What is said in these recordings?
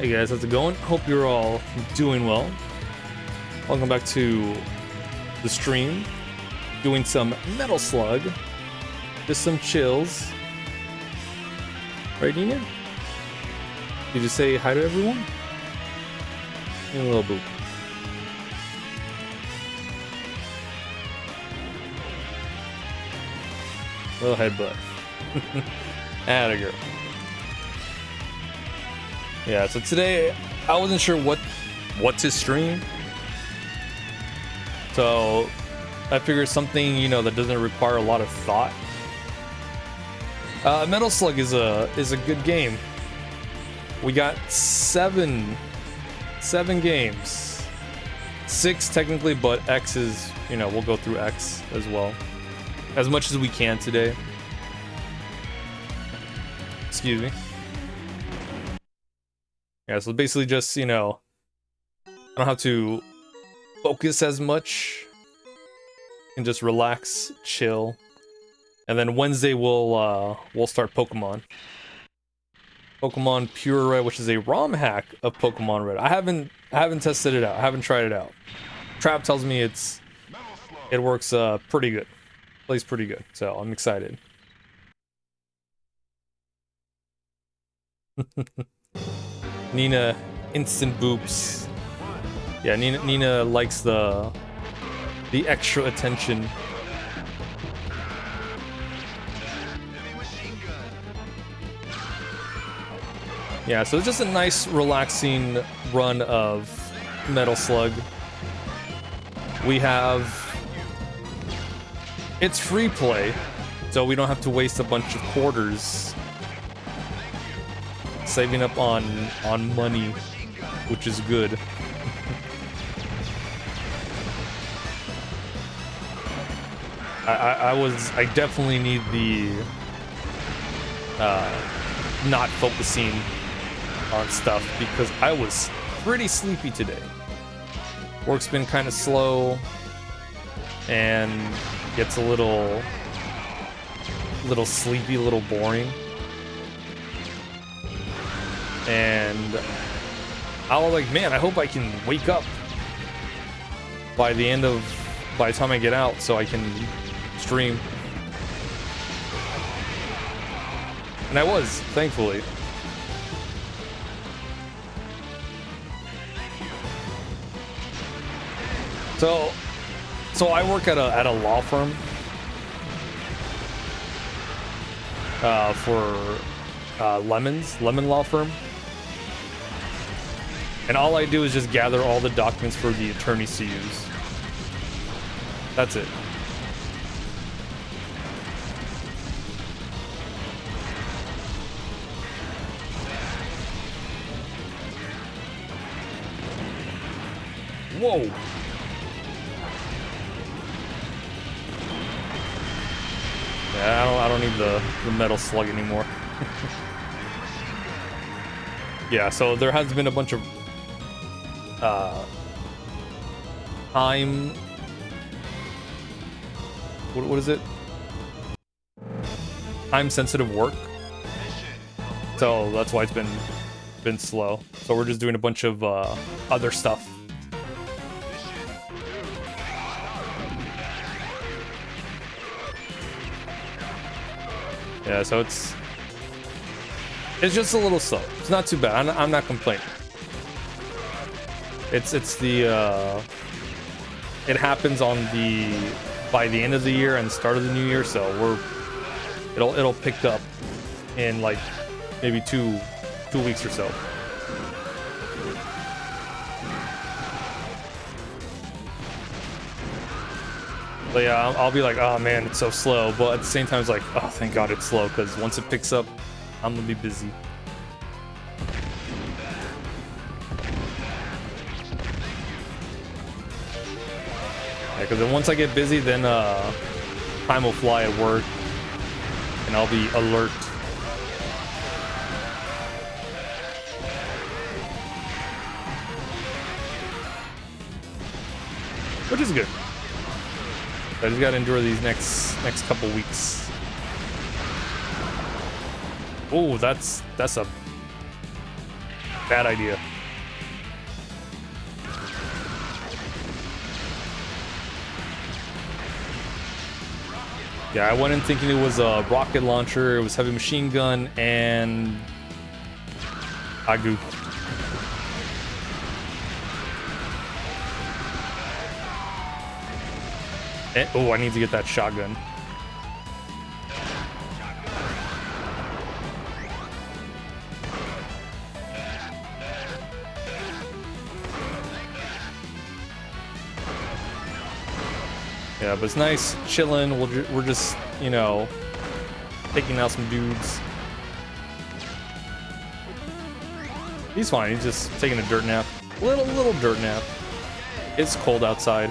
Hey guys, how's it going? Hope you're all doing well. Welcome back to the stream. Doing some Metal Slug. Just some chills. Right, Nina? Did you say hi to everyone? Give me a little boop. Little headbutt. Atta girl. Yeah, so today I wasn't sure what to stream. So I figured something, you know, that doesn't require a lot of thought. Metal Slug is a good game. We got seven games. 6 technically, but X is, you know, we'll go through X as well. As much as we can today. Excuse me. Yeah, so basically just, you know, I don't have to focus as much and just relax, chill. And then Wednesday we'll start Pokemon. Pokemon Pure Red, which is a ROM hack of Pokemon Red. I haven't tested it out. I haven't tried it out. Trap tells me it works pretty good. Plays pretty good. So I'm excited. Nina instant boops. Yeah, Nina likes the extra attention. Yeah, so it's just a nice relaxing run of Metal Slug. We have it's free play, so we don't have to waste a bunch of quarters saving up on money, which is good. I definitely need the not focusing on stuff because I was pretty sleepy today. Work's been kind of slow and gets a little sleepy, a little boring. And I was like, man, I hope I can wake up by the time I get out so I can stream. And I was, thankfully. So I work at a law firm for Lemon Law Firm. And all I do is just gather all the documents for the attorneys to use. That's it. Whoa! Yeah, I don't need the Metal Slug anymore. Yeah, so there has been a bunch of time. What is it? Time sensitive work. So that's why it's been slow. So we're just doing a bunch of other stuff. Yeah, so it's just a little slow. It's not too bad. I'm not complaining. It's the it happens by the end of the year and start of the new year, so it'll pick up in like maybe two weeks or so. But yeah, I'll be like, oh man, it's so slow. But at the same time, it's like, oh, thank God it's slow, because once it picks up, I'm gonna be busy. Yeah, because then once I get busy, then time will fly at work, and I'll be alert. Which is good. I just gotta endure these next couple weeks. Oh, that's Bad idea. Yeah, I went in thinking it was a rocket launcher, it was heavy machine gun, and I goofed. And, oh, I need to get that shotgun. Yeah, but it's nice chilling. We're just, you know, taking out some dudes. He's fine. He's just taking a dirt nap. Little dirt nap. It's cold outside.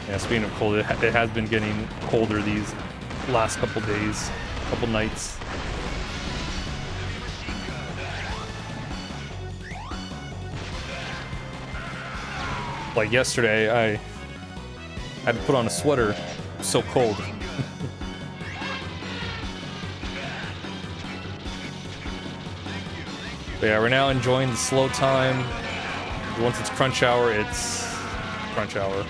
Yeah, speaking of cold, it has been getting colder these last couple days, couple nights. Like yesterday, I had to put on a sweater. It was so cold. But yeah, we're now enjoying the slow time. Once it's crunch hour, it's crunch hour.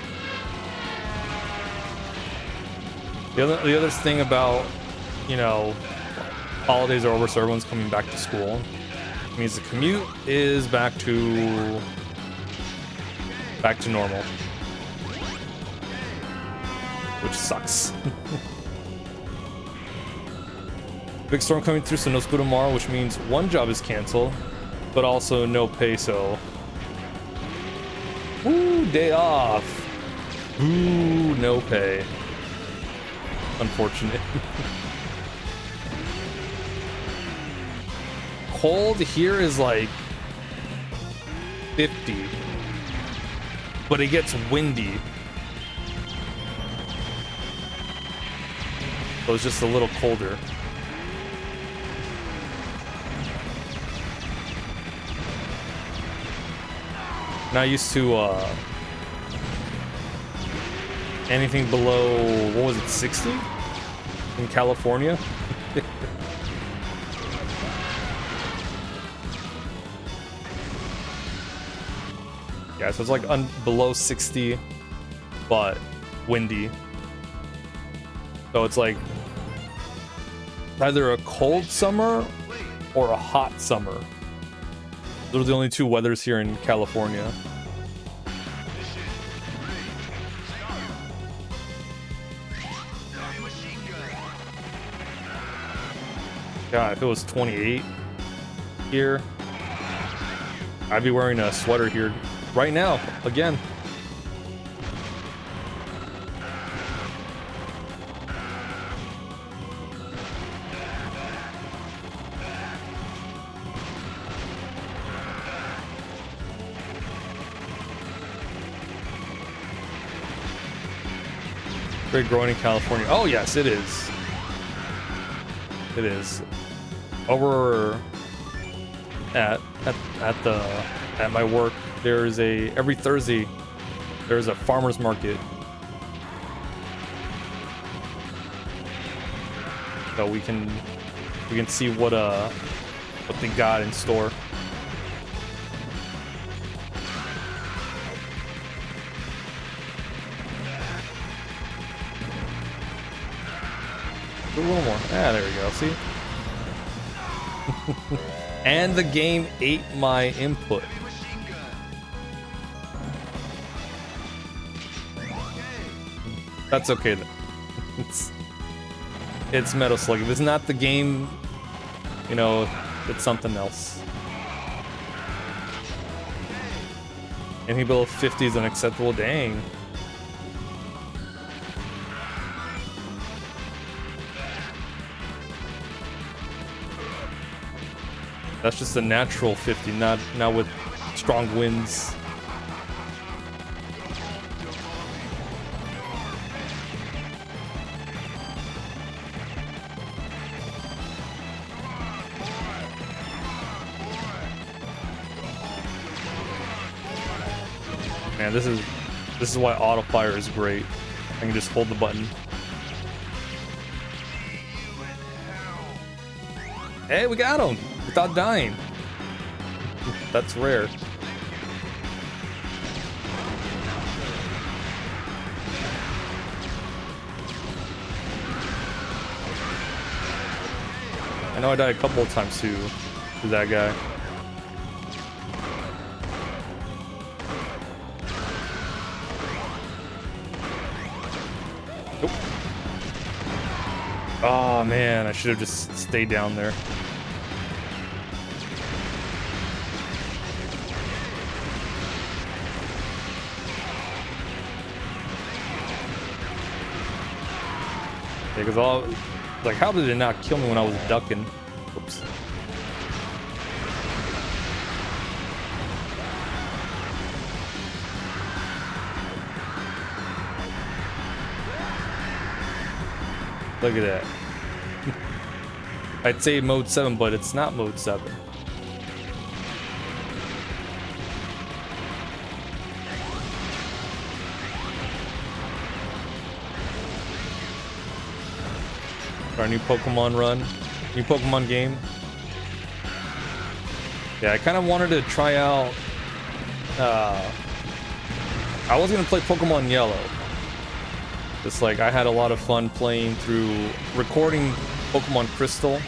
The other thing about, you know, holidays are over, so everyone's coming back to school. It means the commute is back to normal, which sucks. Big storm coming through, so no school tomorrow, which means one job is canceled, but also no pay, so woo, day off. Ooh, no pay. Unfortunate. Cold here is like 50. But it gets windy. So it's just a little colder. Not used to anything below, what was it, 60 in California? Yeah, so it's like below 60, but windy. So it's like either a cold summer or a hot summer. Those are the only two weathers here in California. God, if it was 28 here, I'd be wearing a sweater here right now, again. Great growing in California. Oh yes, it is. It is. Over at my work, there's every Thursday there's a farmer's market. So we can see what they got in store. A little more. Ah, there we go. See? And the game ate my input. That's okay though. It's Metal Slug. If it's not the game, you know, it's something else. Anything below 50 is unacceptable. Dang. That's just a natural 50, not with strong winds. Man, this is why auto fire is great. I can just hold the button. Hey, we got him without dying. That's rare. I know I died a couple of times to that guy. Nope. Oh man, I should have just stayed down there. Yeah, because all, like, how did it not kill me when I was ducking? Oops. Look at that. I'd say mode 7, but it's not mode 7. Our new Pokemon run, new Pokemon game. Yeah, I kind of wanted to try out. I was gonna play Pokemon Yellow. Just like I had a lot of fun playing through recording Pokemon Crystal.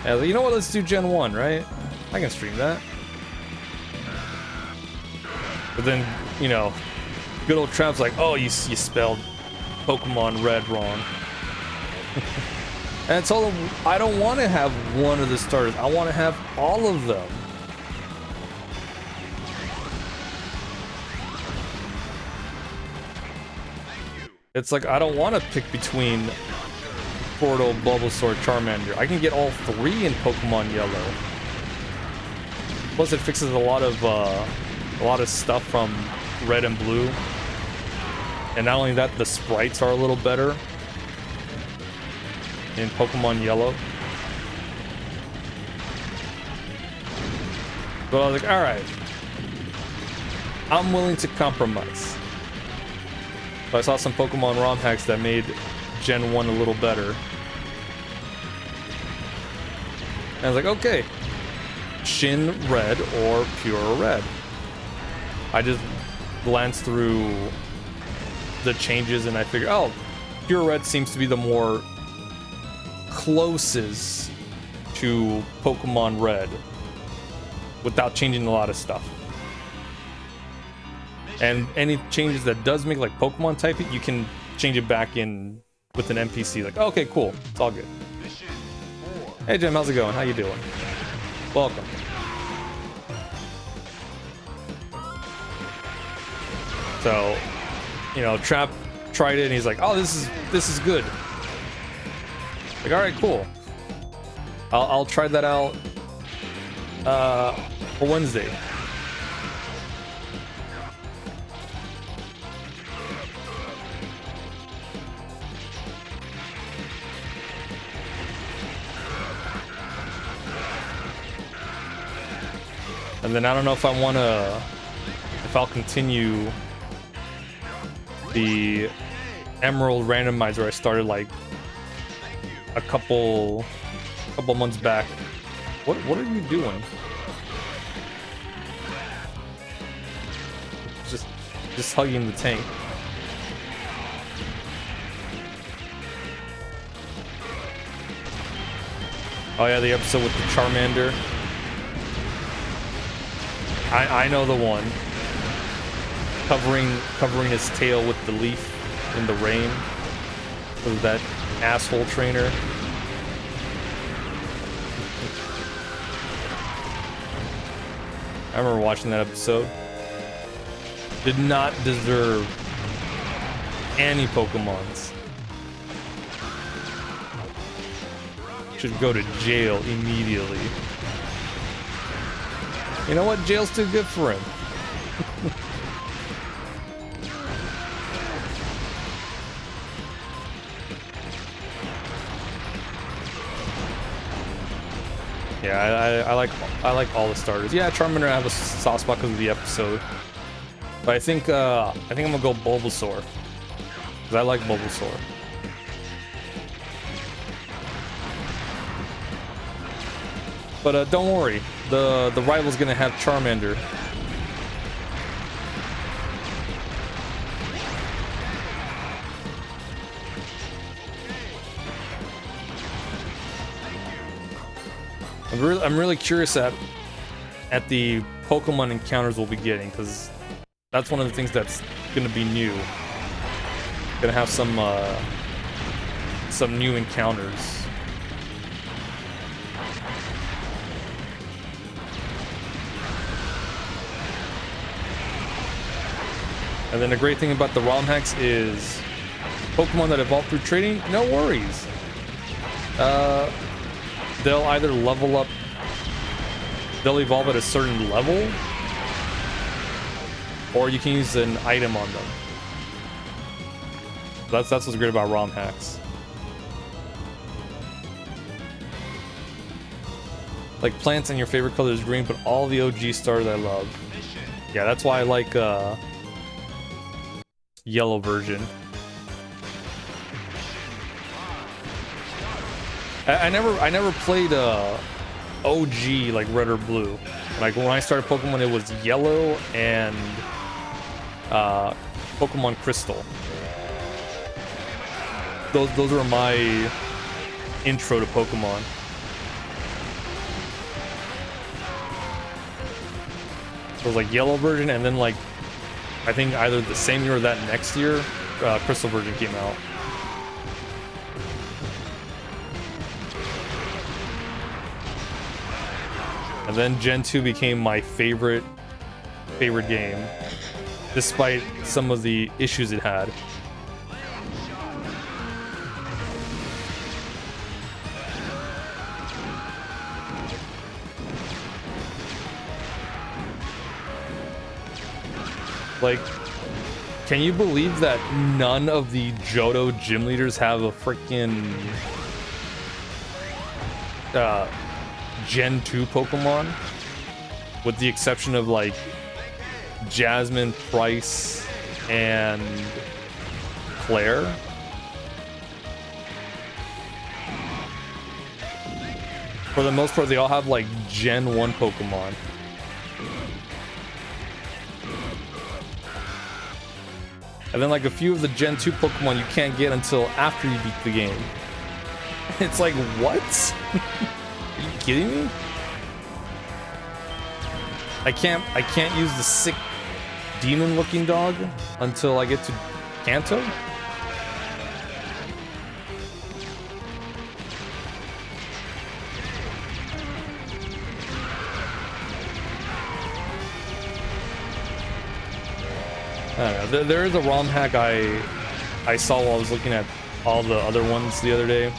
And I was like, you know what? Let's do Gen 1, right? I can stream that. But then, you know, good old Trap's like, oh, you spelled Pokemon Red wrong. And I told him I don't want to have one of the starters. I want to have all of them. It's like I don't want to pick between Squirtle, Bulbasaur, Charmander. I can get all three in Pokemon Yellow. Plus, it fixes a lot of stuff from Red and Blue. And not only that, the sprites are a little better in Pokemon Yellow. But I was like, alright, I'm willing to compromise. But I saw some Pokemon ROM hacks that made Gen 1 a little better. And I was like, okay, Shin Red or Pure Red. I just glanced through the changes and I figured, oh, Pure Red seems to be the more closest to Pokemon Red without changing a lot of stuff. And any changes that does make, like Pokemon typing, you can change it back in with an NPC. Like, okay, cool, it's all good. Hey Jim, how's it going? How you doing? Welcome. So, you know, Trap tried it and he's like, oh, this is good. Like, all right, cool. I'll try that out for Wednesday. And then I don't know if I'll continue the Emerald randomizer I started like a couple months back. What are you doing? Just hugging the tank. Oh yeah, the episode with the Charmander. I know the one. Covering his tail with the leaf in the rain. With that asshole trainer. I remember watching that episode. Did not deserve any Pokemons. Should go to jail immediately. You know what? Jail's too good for him. Yeah, I like all the starters. Yeah, Charmander I have a soft spot because of the episode. But I think I'm gonna go Bulbasaur. Because I like Bulbasaur. But don't worry, the rival's gonna have Charmander. I'm really curious at the Pokemon encounters we'll be getting, because that's one of the things that's gonna be new. Gonna have some new encounters. And then the great thing about the ROM hacks is Pokemon that evolve through trading, no worries. They'll either level up, they'll evolve at a certain level, or you can use an item on them. That's what's great about ROM hacks. Like plants and your favorite color is green, but all the OG stars I love. Yeah, that's why I like yellow version. I never played OG like red or blue. Like when I started Pokemon, it was yellow and Pokemon Crystal. Those were my intro to Pokemon. So it was like yellow version, and then like I think either the same year or that next year, Crystal version came out. And then Gen 2 became my favorite game, despite some of the issues it had. Like, can you believe that none of the Johto gym leaders have a freaking Gen 2 Pokemon? With the exception of like Jasmine, Price, and Claire. For the most part, they all have like Gen 1 Pokemon. And then like a few of the Gen 2 Pokemon you can't get until after you beat the game. It's like, what? Are you kidding me? I can't use the sick demon looking dog until I get to Kanto? I don't know. There is a ROM hack I saw while I was looking at all the other ones the other day.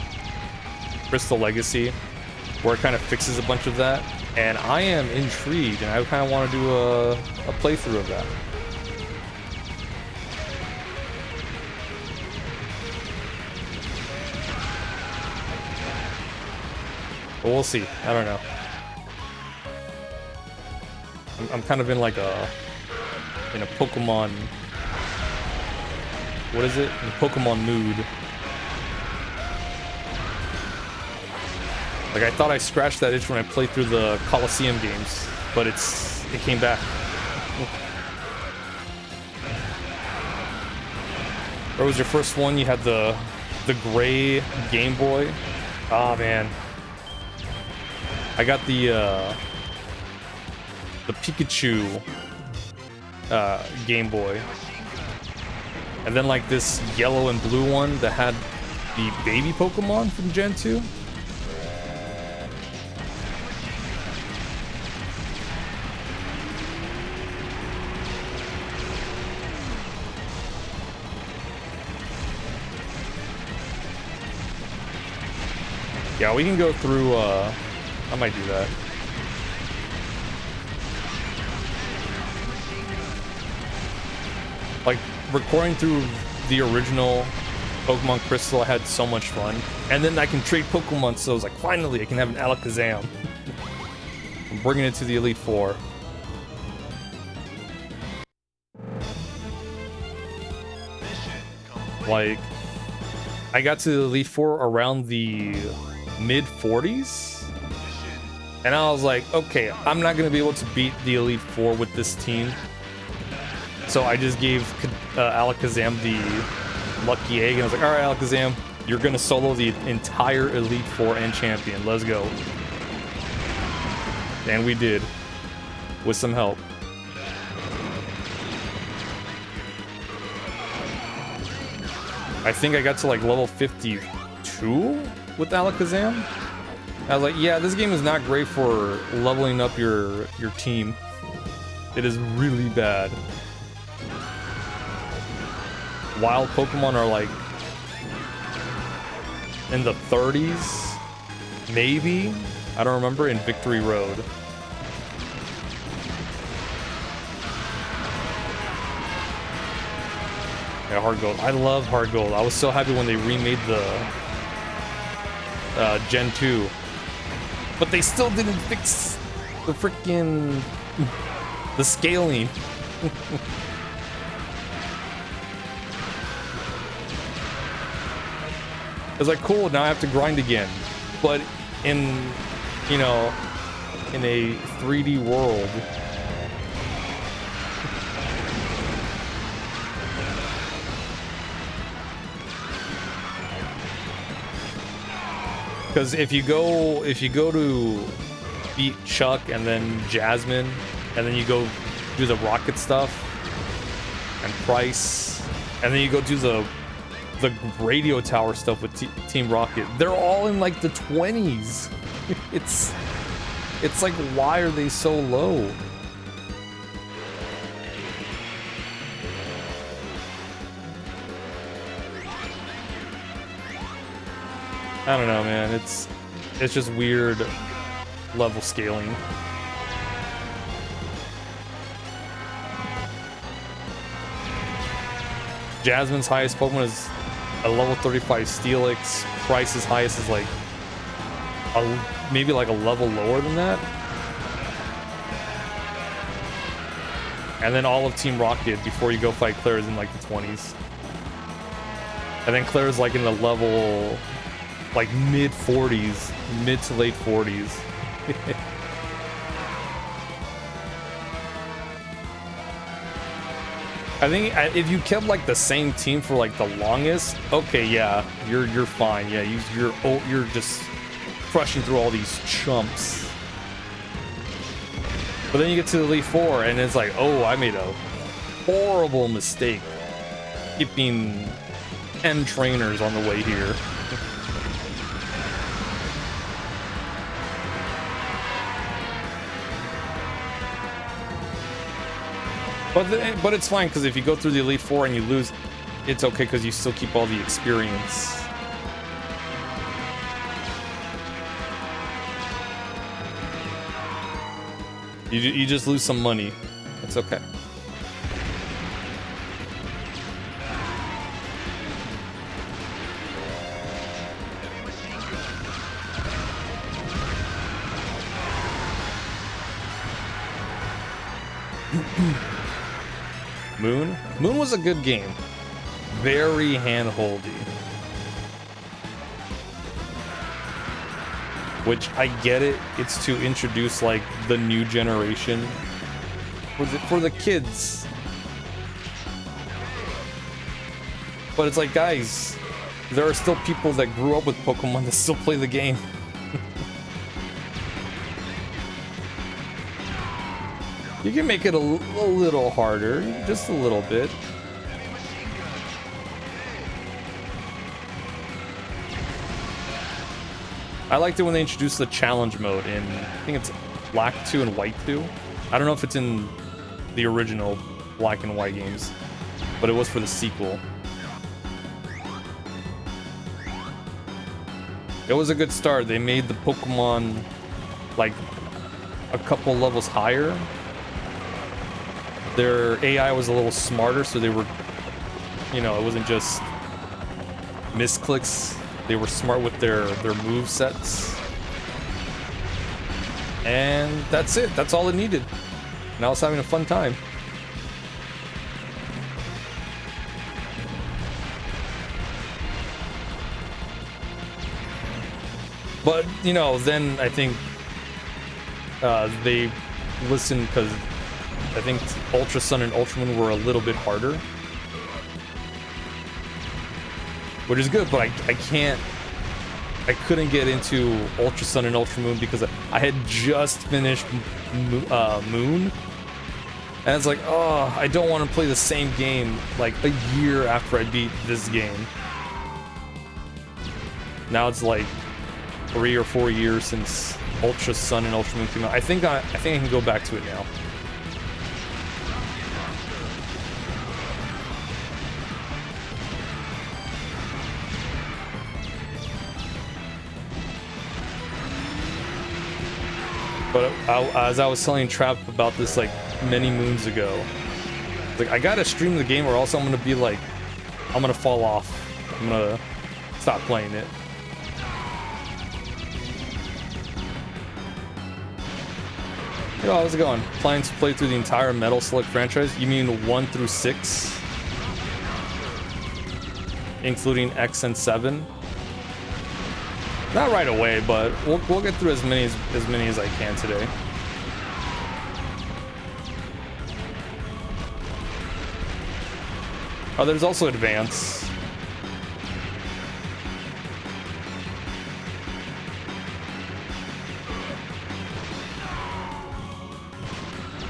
Crystal Legacy, where it kind of fixes a bunch of that. And I am intrigued, and I kind of want to do a playthrough of that. But we'll see. I don't know. I'm kind of in like a Pokemon, what is it? In a Pokemon mood. Like I thought I scratched that itch when I played through the Coliseum games, but it came back. Where was your first one? You had the gray Game Boy. Oh man. I got the Pikachu Game Boy, and then like this yellow and blue one that had the baby Pokemon from Gen 2. Yeah, we can go through, I might do that. Like, recording through the original Pokemon Crystal, I had so much fun. And then I can trade Pokemon, so I was like, finally, I can have an Alakazam. I'm bringing it to the Elite Four. Like, I got to the Elite Four around the mid 40s, and I was like, okay, I'm not gonna be able to beat the Elite Four with this team. So I just gave Alakazam the lucky egg, and I was like, all right, Alakazam, you're gonna solo the entire Elite Four and champion. Let's go. And we did, with some help. I think I got to like level 52 with Alakazam. I was like, yeah, this game is not great for leveling up your team. It is really bad. Wild Pokemon are like in the 30s, maybe? I don't remember, in Victory Road. Yeah, Hard Gold. I love Hard Gold. I was so happy when they remade the Gen 2. But they still didn't fix the freaking the scaling. It's like, cool, now I have to grind again. But in, you know, in a 3D world, because if you go to beat Chuck and then Jasmine, and then you go do the rocket stuff and Price, and then you go do the radio tower stuff with Team Rocket, they're all in like the 20s. It's like, why are they so low? I don't know, man. It's just weird level scaling. Jasmine's highest Pokemon is a level 35 Steelix. Price's highest is like maybe like a level lower than that. And then all of Team Rocket before you go fight Claire is in like the 20s. And then Claire's like in the level like mid 40s, mid to late 40s. I think if you kept like the same team for like the longest, okay, yeah, you're fine. Yeah, you're just crushing through all these chumps. But then you get to the Elite Four, and it's like, oh, I made a horrible mistake skipping 10 trainers on the way here. But it's fine, because if you go through the Elite Four and you lose, it's okay, because you still keep all the experience. You just lose some money. It's okay. Moon was a good game. Very hand-holdy. Which, I get it. It's to introduce, like, the new generation. For the kids. But it's like, guys, there are still people that grew up with Pokemon that still play the game. You can make it a little harder, just a little bit. I liked it when they introduced the challenge mode in, I think it's Black 2 and White 2. I don't know if it's in the original Black and White games, but it was for the sequel. It was a good start. They made the Pokemon like a couple levels higher. Their AI was a little smarter, so they were, you know, it wasn't just misclicks. They were smart with their move sets. And that's it. That's all it needed. And I was having a fun time. But, you know, then I think they listened because I think Ultra Sun and Ultra Moon were a little bit harder. Which is good, but I couldn't get into Ultra Sun and Ultra Moon because I had just finished Moon. And it's like, oh, I don't want to play the same game like a year after I beat this game. Now it's like 3 or 4 years since Ultra Sun and Ultra Moon came out. I think I can go back to it now. But as I was telling Trap about this like many moons ago, like I gotta stream the game or else I'm gonna be like, I'm gonna fall off. I'm gonna stop playing it. Yo, how's it going? Planning to play through the entire Metal Slug franchise? You mean 1 through 6? Including X and 7? Not right away, but we'll get through as many as I can today. Oh, there's also Advance.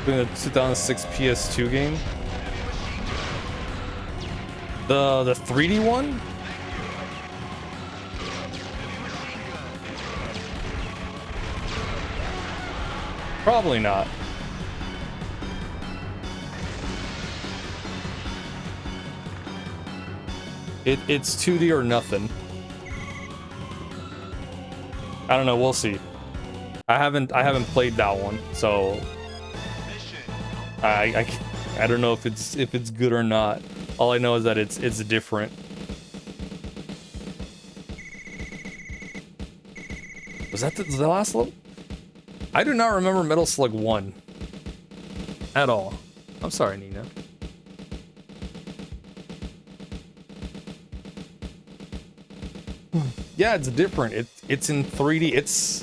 The 2006 PS2 game. The 3D one? Probably not. It's 2D or nothing. I don't know, we'll see. I haven't played that one, so I don't know if it's good or not. All I know is that it's different. Was that the last level? I do not remember Metal Slug 1 at all. I'm sorry, Nina. Yeah, it's different. It's in 3D. It's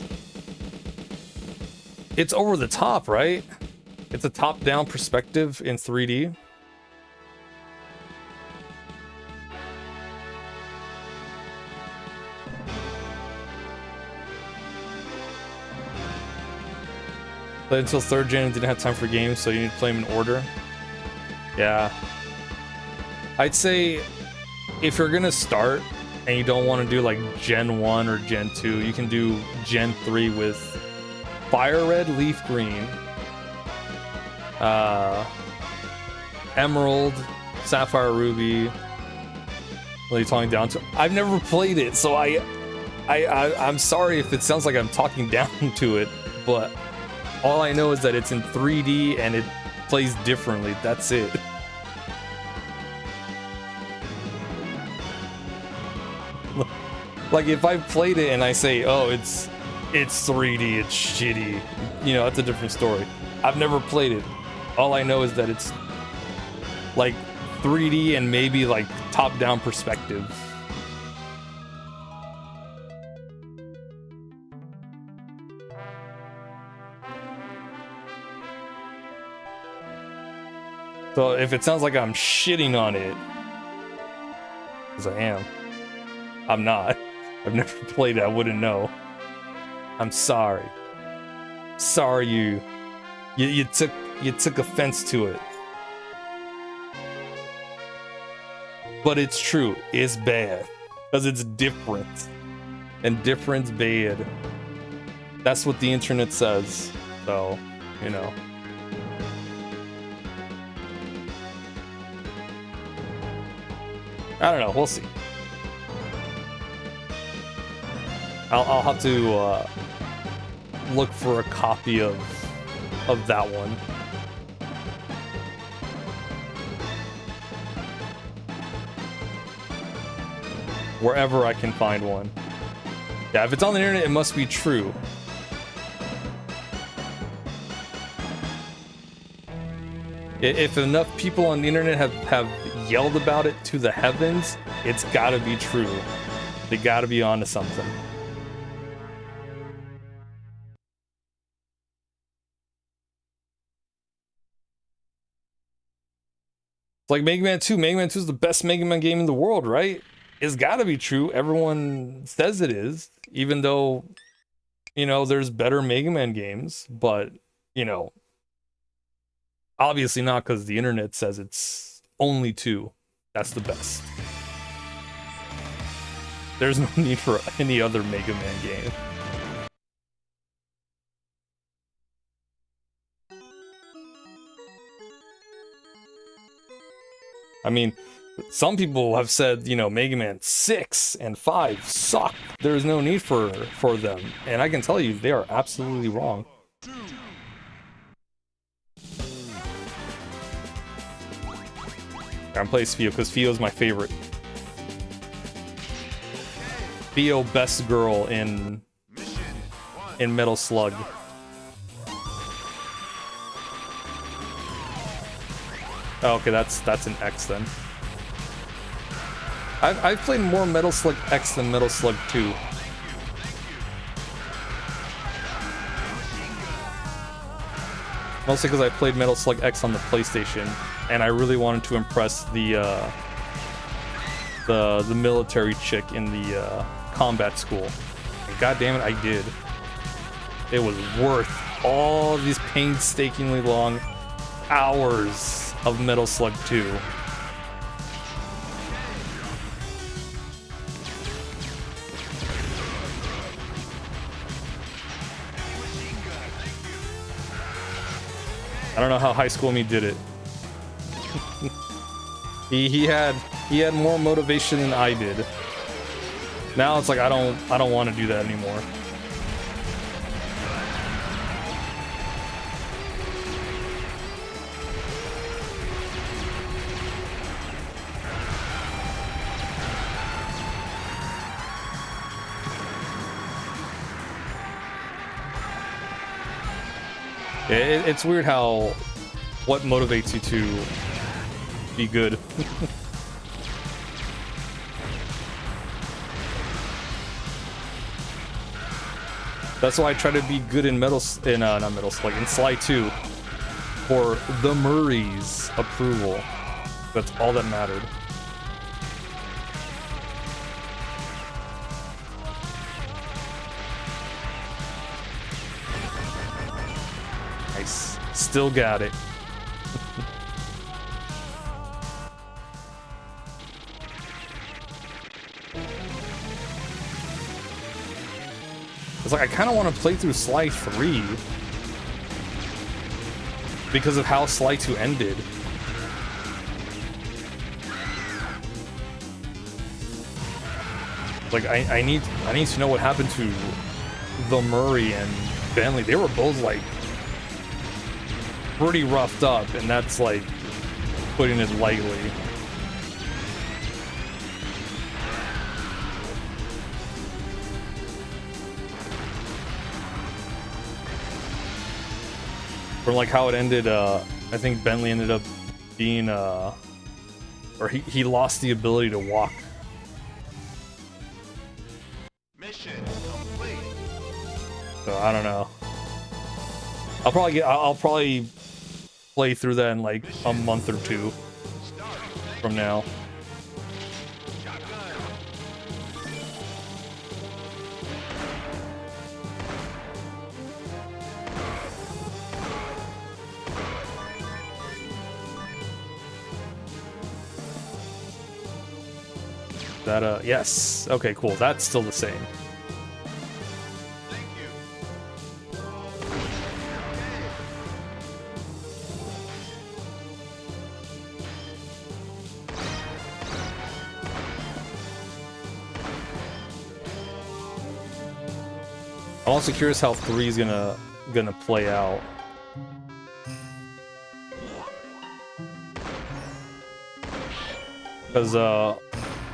over the top, right? It's a top-down perspective in 3D. Played until 3rd gen and didn't have time for games, so you need to play them in order. Yeah. I'd say if you're gonna start and you don't want to do like Gen 1 or Gen 2, you can do Gen 3 with Fire Red, Leaf Green, Emerald, Sapphire, Ruby. What are you talking down to? I've never played it, so I'm sorry if it sounds like I'm talking down to it, but all I know is that it's in 3D and it plays differently. That's it. Like if I played it and I say, oh, it's 3D, it's shitty, you know, that's a different story. I've never played it. All I know is that it's like 3D and maybe like top-down perspective. So if it sounds like I'm shitting on it, because I am, I'm not. I've never played it, I wouldn't know. I'm sorry. Sorry you took offense to it. But it's true, it's bad. Because it's different. And different's bad. That's what the internet says. So, you know. I don't know, we'll see. I'll have to look for a copy of that one. Wherever I can find one. Yeah, if it's on the internet, it must be true. If enough people on the internet have yelled about it to the heavens, it's gotta be true. They gotta be onto something. It's like Mega Man 2. Mega Man 2 is the best Mega Man game in the world, right? It's gotta be true. Everyone says it is, even though, you know, there's better Mega Man games, but, you know, obviously not because the internet says it's only 2. That's the best. There's no need for any other Mega Man game. I mean, some people have said, you know, Mega Man 6 and 5 suck. There's no need for them. And I can tell you, they are absolutely wrong. I'm playing Fio because Fio's my favorite. Fio, best girl in Metal Slug. Oh, okay, that's an X then. I've played more Metal Slug X than Metal Slug 2. Mostly because I played Metal Slug X on the PlayStation, and I really wanted to impress the military chick in the combat school. And God damn it, I did. It was worth all these painstakingly long hours of Metal Slug 2. I don't know how High School Me did it. he had more motivation than I did. Now it's like I don't want to do that anymore. It's weird how what motivates you to be good. That's why I try to be good in not Metal Slug, in Sly 2 for the Murray's approval. That's all that mattered. Nice. Still got it. It's like I kind of want to play through Sly 3 because of how Sly 2 ended. Like I need to know what happened to the Murray and Bentley. They were both like pretty roughed up, and that's like putting it lightly. From like how it ended, I think Bentley ended up being or he lost the ability to walk. Mission complete. So I don't know. I'll probably play through that in like a month or two from now. That yes. Okay, cool. That's still the same. I'm also curious how 3 is gonna play out. Because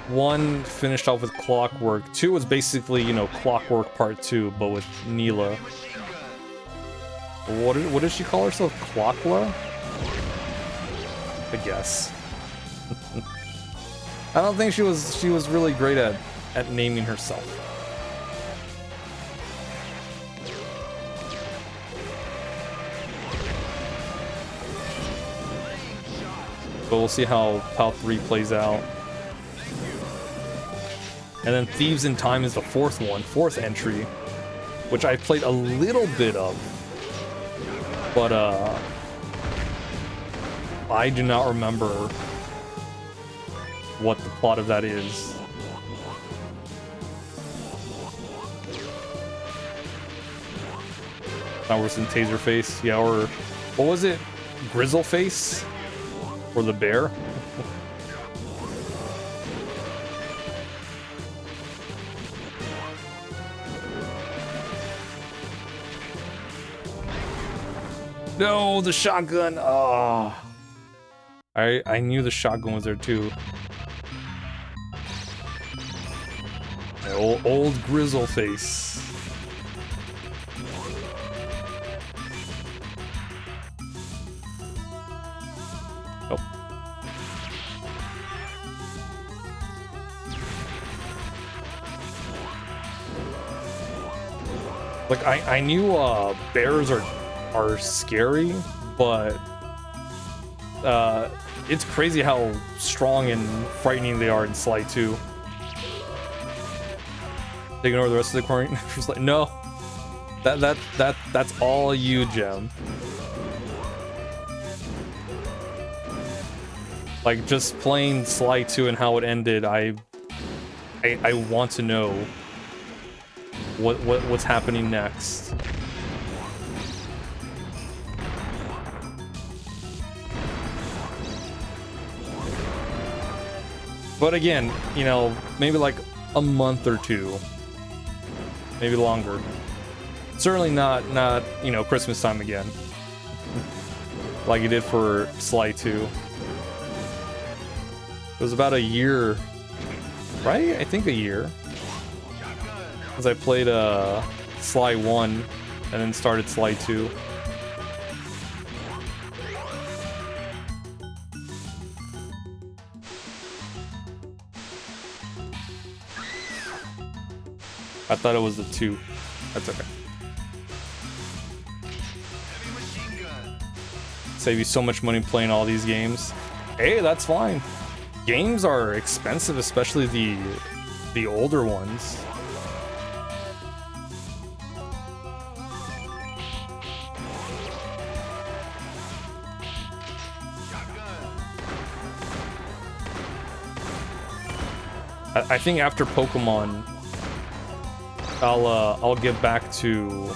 1 finished off with Clockwork. 2 was basically, you know, Clockwork Part 2, but with Neela. What did she call herself? Clockla? I guess. I don't think she was really great at naming herself. But we'll see how 3 plays out. And then Thieves in Time is the fourth entry, which I played a little bit of. But I do not remember what the plot of that is. Now we're in Taserface, yeah, or what was it? Grizzleface? Or the bear? No, the shotgun. Oh, I knew the shotgun was there too. Old Grizzleface. Oh. Like I knew bears are scary, but it's crazy how strong and frightening they are in Sly 2. Taking over the rest of the coin. Just like, no, that's all you, Gem. Like just playing Sly 2 and how it ended, I want to know what's happening next. But again, you know, maybe like a month or two, maybe longer. Certainly not you know, Christmas time again, like it did for Sly 2. It was about a year, right? I think a year, because I played Sly 1 and then started Sly 2. I thought it was the 2. That's okay. Save you so much money playing all these games. Hey, that's fine. Games are expensive, especially the older ones. I think after Pokemon, I'll get back to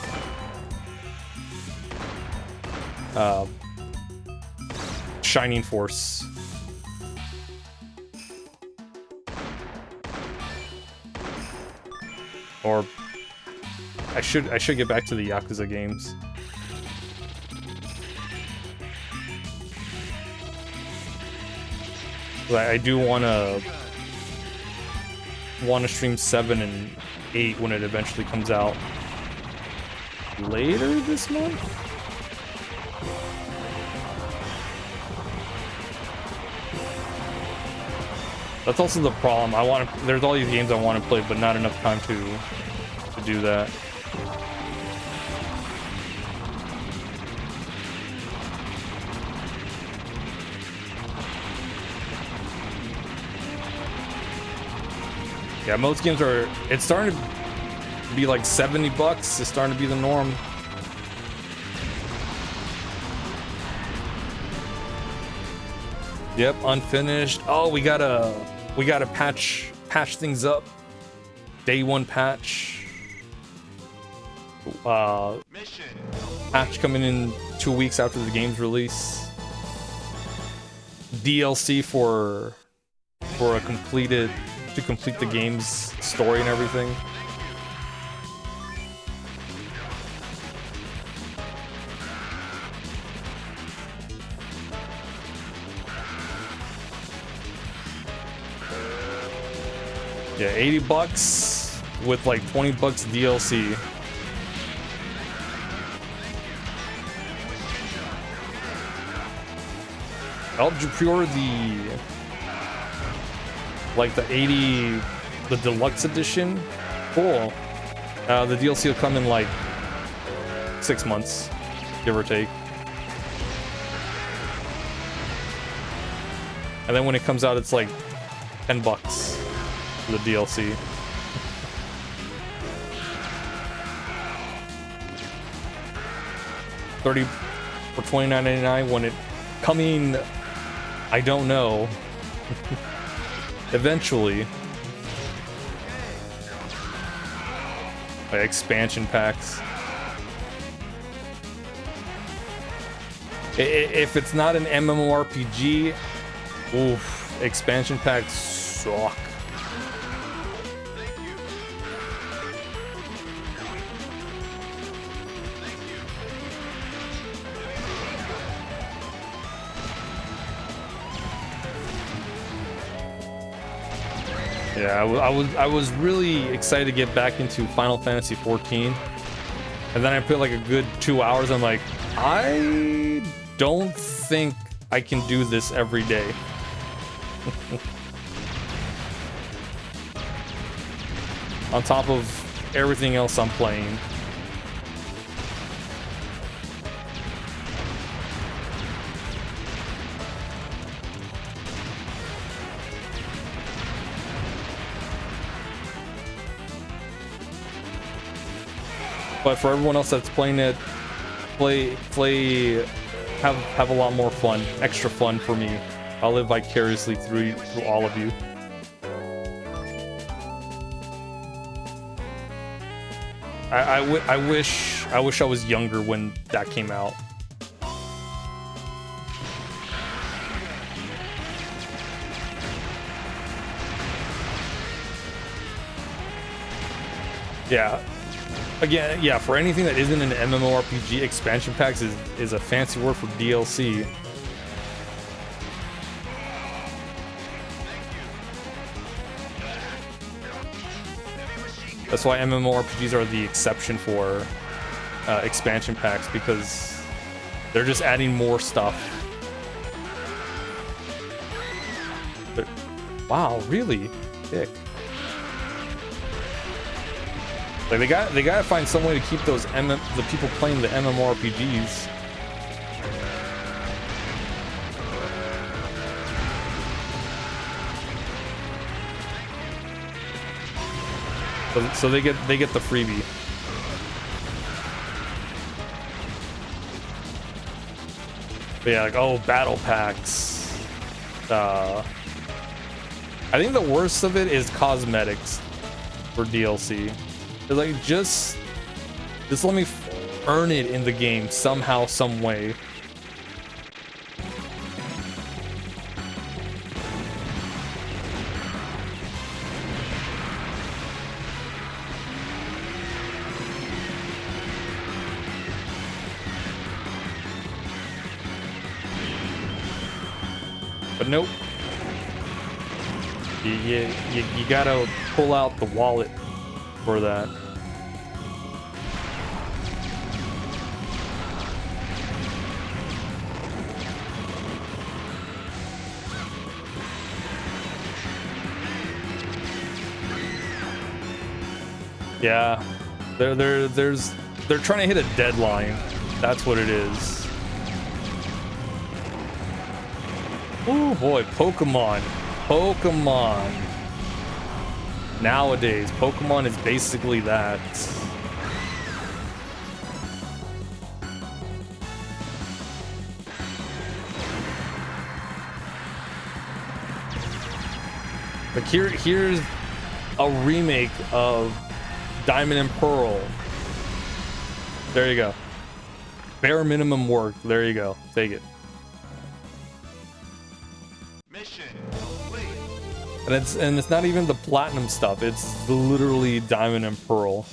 Shining Force. Or I should get back to the Yakuza games. I do wanna stream 7 and 8 when it eventually comes out later this month. That's also the problem. There's all these games I want to play, but not enough time to do that. Yeah, most games are, it's starting to be like $70. It's starting to be the norm. Yep, unfinished. Oh, we gotta patch things up. Day 1 patch. Patch coming in 2 weeks after the game's release. DLC to complete the game's story and everything. Yeah, $80 with like $20 DLC. Oh, did you pre-order the deluxe edition? Cool. The DLC will come in like 6 months, give or take. And then when it comes out, it's like $10 for the DLC. $30 for $29.99 when it coming, I don't know. Eventually. Like expansion packs. If it's not an MMORPG, oof, expansion packs suck. Yeah, I was really excited to get back into Final Fantasy 14, and then I put like a good 2 hours. I'm like, I don't think I can do this every day. On top of everything else I'm playing. But for everyone else that's playing it, have a lot more fun, extra fun for me. I'll live vicariously through all of you. I wish I was younger when that came out. Yeah. Again, yeah, for anything that isn't an MMORPG, expansion packs is a fancy word for DLC. That's why MMORPGs are the exception for expansion packs, because they're just adding more stuff. But, wow, really? Dick. Like they gotta find some way to keep those the people playing the MMORPGs. So they get the freebie. But yeah, like, oh, battle packs. I think the worst of it is cosmetics for DLC. It's like, just let me earn it in the game somehow, some way. But nope. You gotta pull out the wallet for that. Yeah, they're trying to hit a deadline. That's what it is. Oh boy, Pokemon. Nowadays, Pokemon is basically that. Like here's a remake of Diamond and Pearl. There you go. Bare minimum work. There you go. Take it. Mission complete. And it's not even the platinum stuff. It's literally Diamond and Pearl,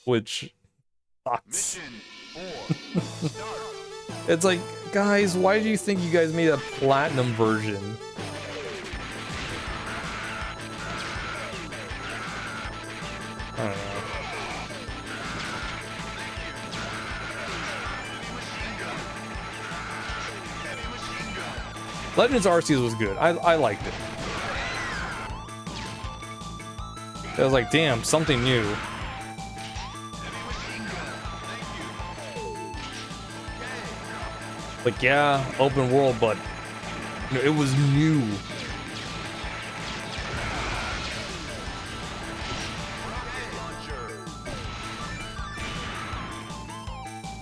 which sucks. Mission 4. Start. It's like, guys, why do you think you guys made a platinum version? I don't know. Legends Arceus was good. I liked it. I was like, damn, something new. Like, yeah, open world, but No, it was new.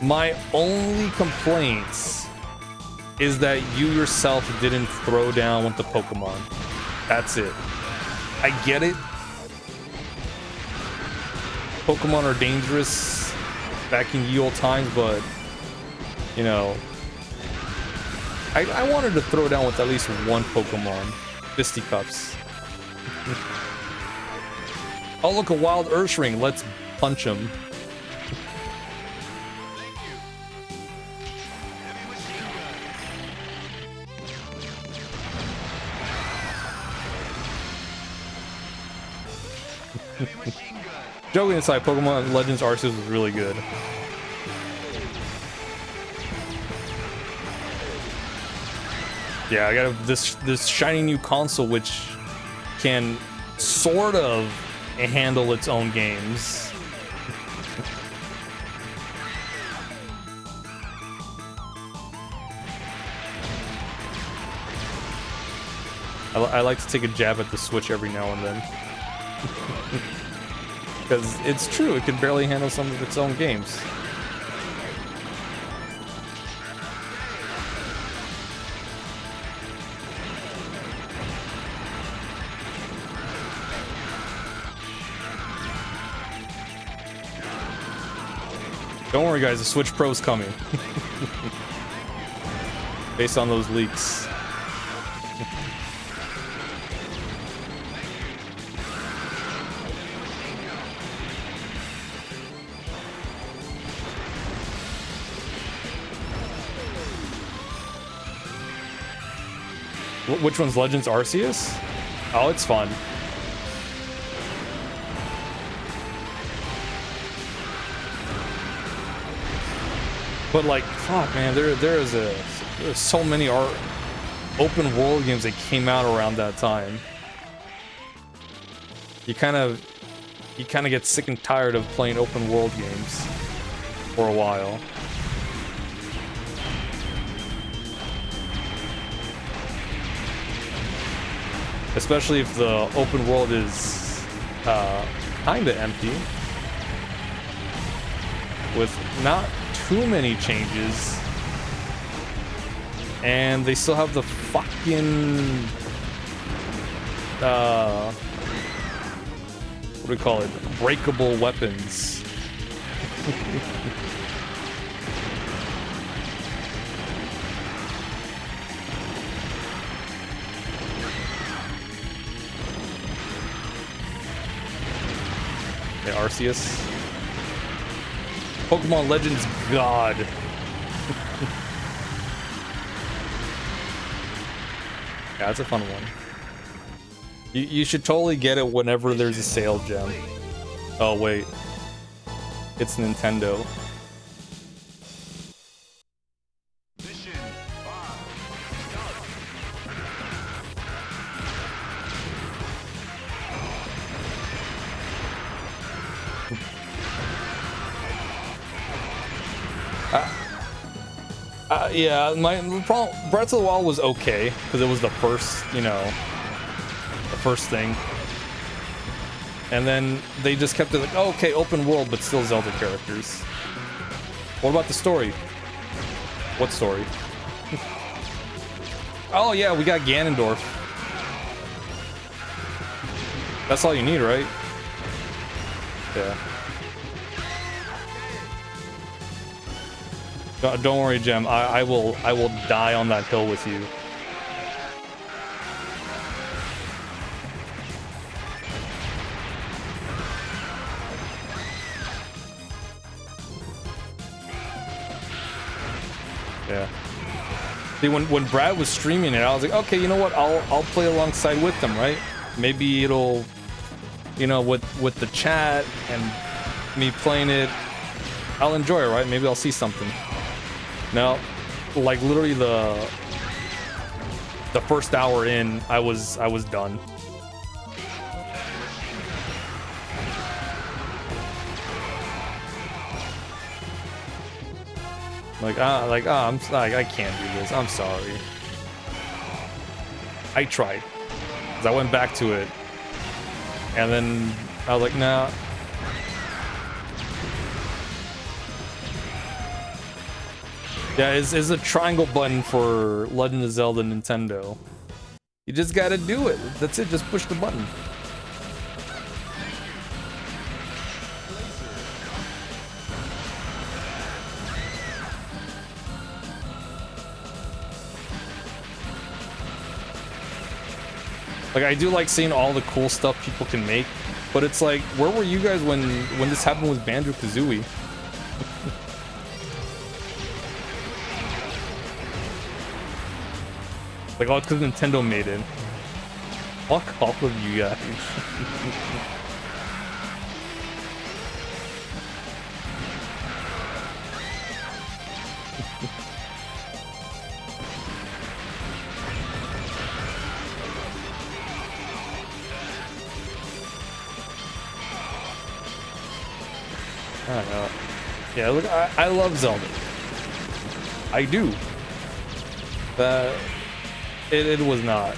My only complaints is that you yourself didn't throw down with the Pokemon. That's it. I get it. Pokemon are dangerous back in ye old times, but you know, I wanted to throw down with at least one Pokemon. Fisticuffs. Oh, look, a wild Ursaring. Let's punch him. Joking aside, Pokemon Legends Arceus was really good. Yeah, I got this shiny new console which can sort of handle its own games. I like to take a jab at the Switch every now and then. Because it's true, it can barely handle some of its own games. Don't worry guys, the Switch Pro's coming. Based on those leaks. Which one's Legends Arceus? Oh, it's fun. But like, fuck, man, there's so many open world games that came out around that time. You kind of get sick and tired of playing open world games for a while. Especially if the open world is kinda empty. With not too many changes. And they still have the fucking... what do we call it? Breakable weapons. Yeah, Arceus. Pokemon Legends God. Yeah, that's a fun one. You should totally get it whenever there's a sale gem. Oh wait. It's Nintendo. Yeah, my problem, Breath of the Wild was okay because it was the first, you know, the first thing, and then they just kept it like, oh, okay, open world, but still Zelda characters. What about the story? What story? Oh yeah, we got Ganondorf. That's all you need, right? Yeah. Don't worry, Gem. I will die on that hill with you. Yeah. See, when Brad was streaming it, I was like, okay, you know what? I'll play alongside with them, right? Maybe it'll, you know, with the chat and me playing it, I'll enjoy it, right? Maybe I'll see something. No, like literally the first hour in, I was done. I can't do this. I'm sorry. I tried. 'Cause I went back to it. And then I was like, nah. Yeah, it's a triangle button for Legend of Zelda Nintendo. You just gotta do it. That's it, just push the button. Like, I do like seeing all the cool stuff people can make, but it's like, where were you guys when this happened with Banjo-Kazooie? Like, oh, it's because Nintendo made it. Fuck all of you guys. I don't know. Yeah, look, I love Zelda. I do. It was not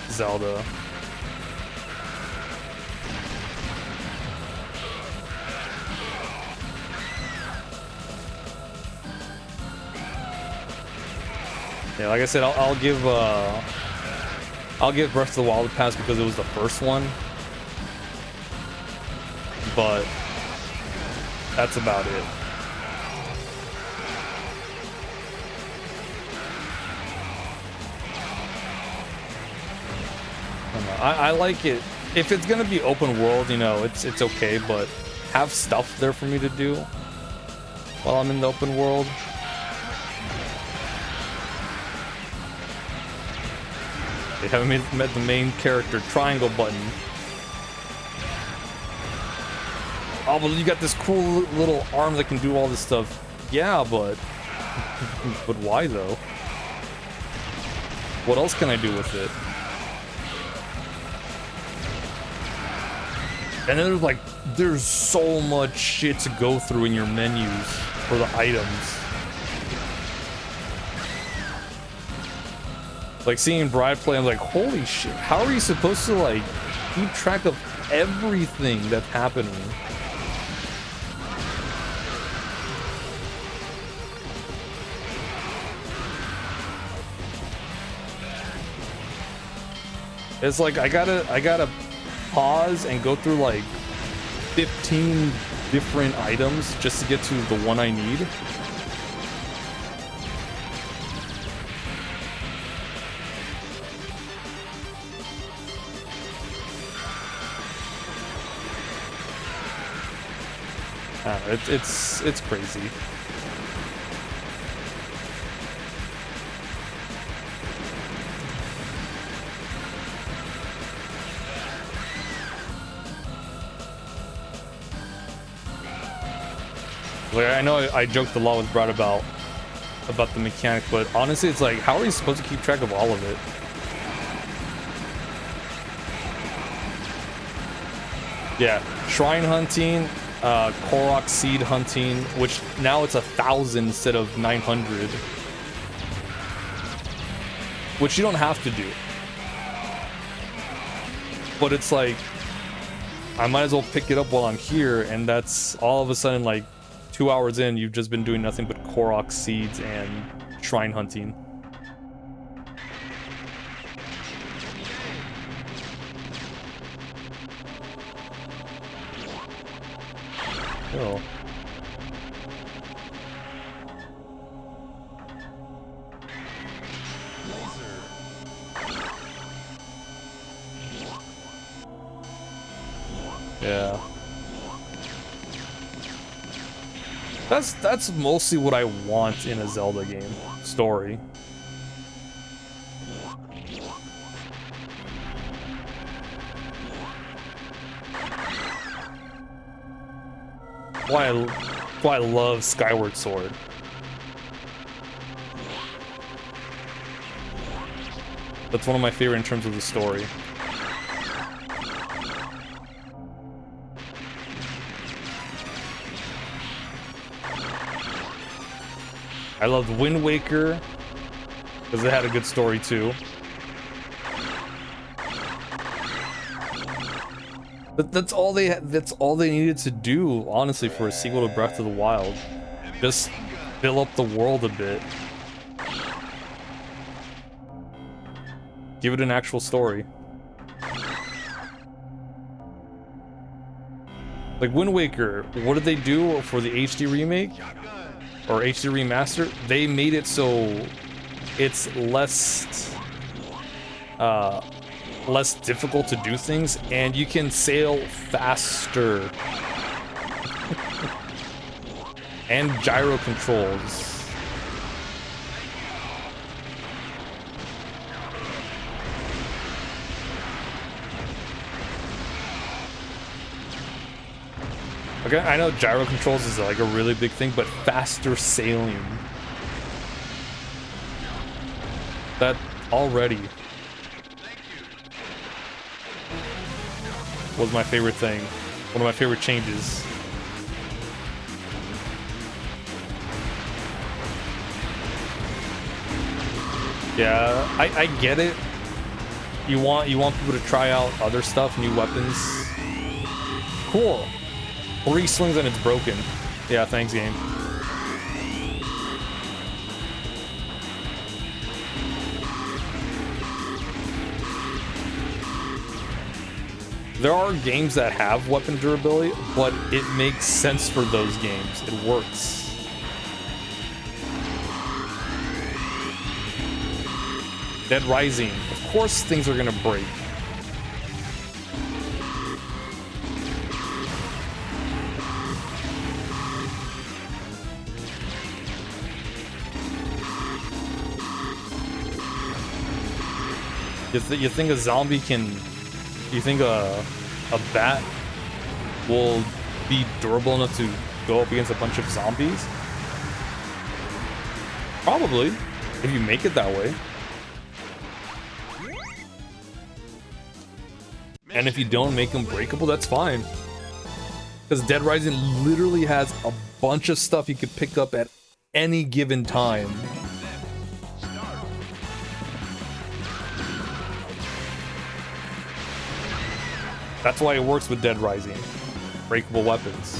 Zelda. Yeah, like I said, I'll give Breath of the Wild a pass because it was the first one. But that's about it. I like it. If it's gonna be open world, you know, it's okay, but have stuff there for me to do while I'm in the open world. They haven't met the main character triangle button. Oh, well, you got this cool little arm that can do all this stuff. Yeah, but but why though? What else can I do with it? And then there's so much shit to go through in your menus for the items. Like seeing Bride play, I'm like, holy shit, how are you supposed to like keep track of everything that's happening? It's like I gotta pause and go through like 15 different items just to get to the one I need. I don't know, it's crazy. Like, I know I joked a lot with Brad about the mechanic, but honestly, it's like, how are you supposed to keep track of all of it? Yeah, shrine hunting, Korok seed hunting, which now it's 1,000 instead of 900, which you don't have to do. But it's like, I might as well pick it up while I'm here, and that's all of a sudden like 2 hours in, you've just been doing nothing but Korok seeds and shrine hunting. Oh. Yeah. That's mostly what I want in a Zelda game. Story. Why I love Skyward Sword. That's one of my favorite in terms of the story. I loved Wind Waker because it had a good story too. That's all they needed to do, honestly, for a sequel to Breath of the Wild. Just fill up the world a bit. Give it an actual story. Like Wind Waker, what did they do for the HD remake? Or HD remaster? They made it so it's less less difficult to do things, and you can sail faster. And gyro controls. Okay, I know gyro controls is like a really big thing, but faster sailing. That already was my favorite thing. One of my favorite changes. Yeah, I get it. You want people to try out other stuff, new weapons. Cool. 3 slings and it's broken. Yeah, thanks, game. There are games that have weapon durability, but it makes sense for those games. It works. Dead Rising. Of course things are gonna break. You think a zombie can... You think a bat will be durable enough to go up against a bunch of zombies? Probably, if you make it that way. And if you don't make them breakable, that's fine. Because Dead Rising literally has a bunch of stuff you could pick up at any given time. That's why it works with Dead Rising. Breakable weapons.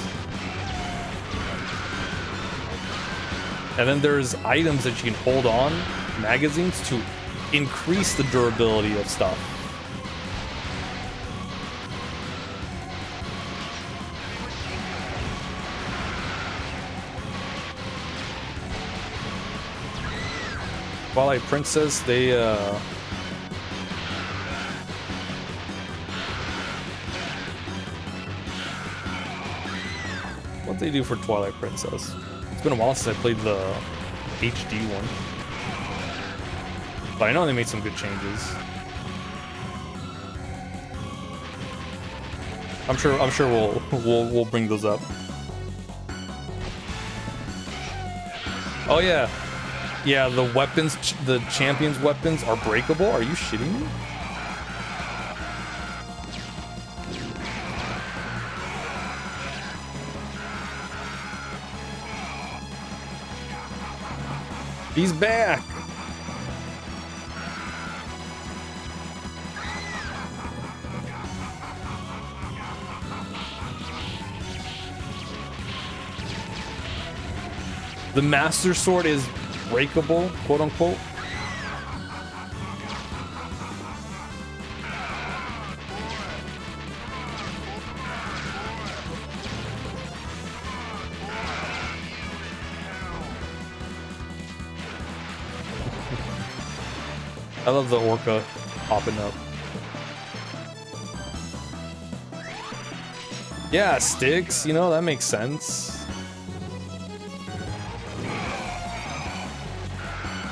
And then there's items that you can hold on, magazines, to increase the durability of stuff. Twilight Princess, they what'd they do for Twilight Princess? It's been a while since I played the HD one. But I know they made some good changes. I'm sure we'll bring those up. Oh yeah. Yeah, the weapons, the champion's weapons are breakable? Are you shitting me? He's back! The Master Sword is breakable, quote unquote. I love the orca popping up. Yeah, sticks, you know, that makes sense.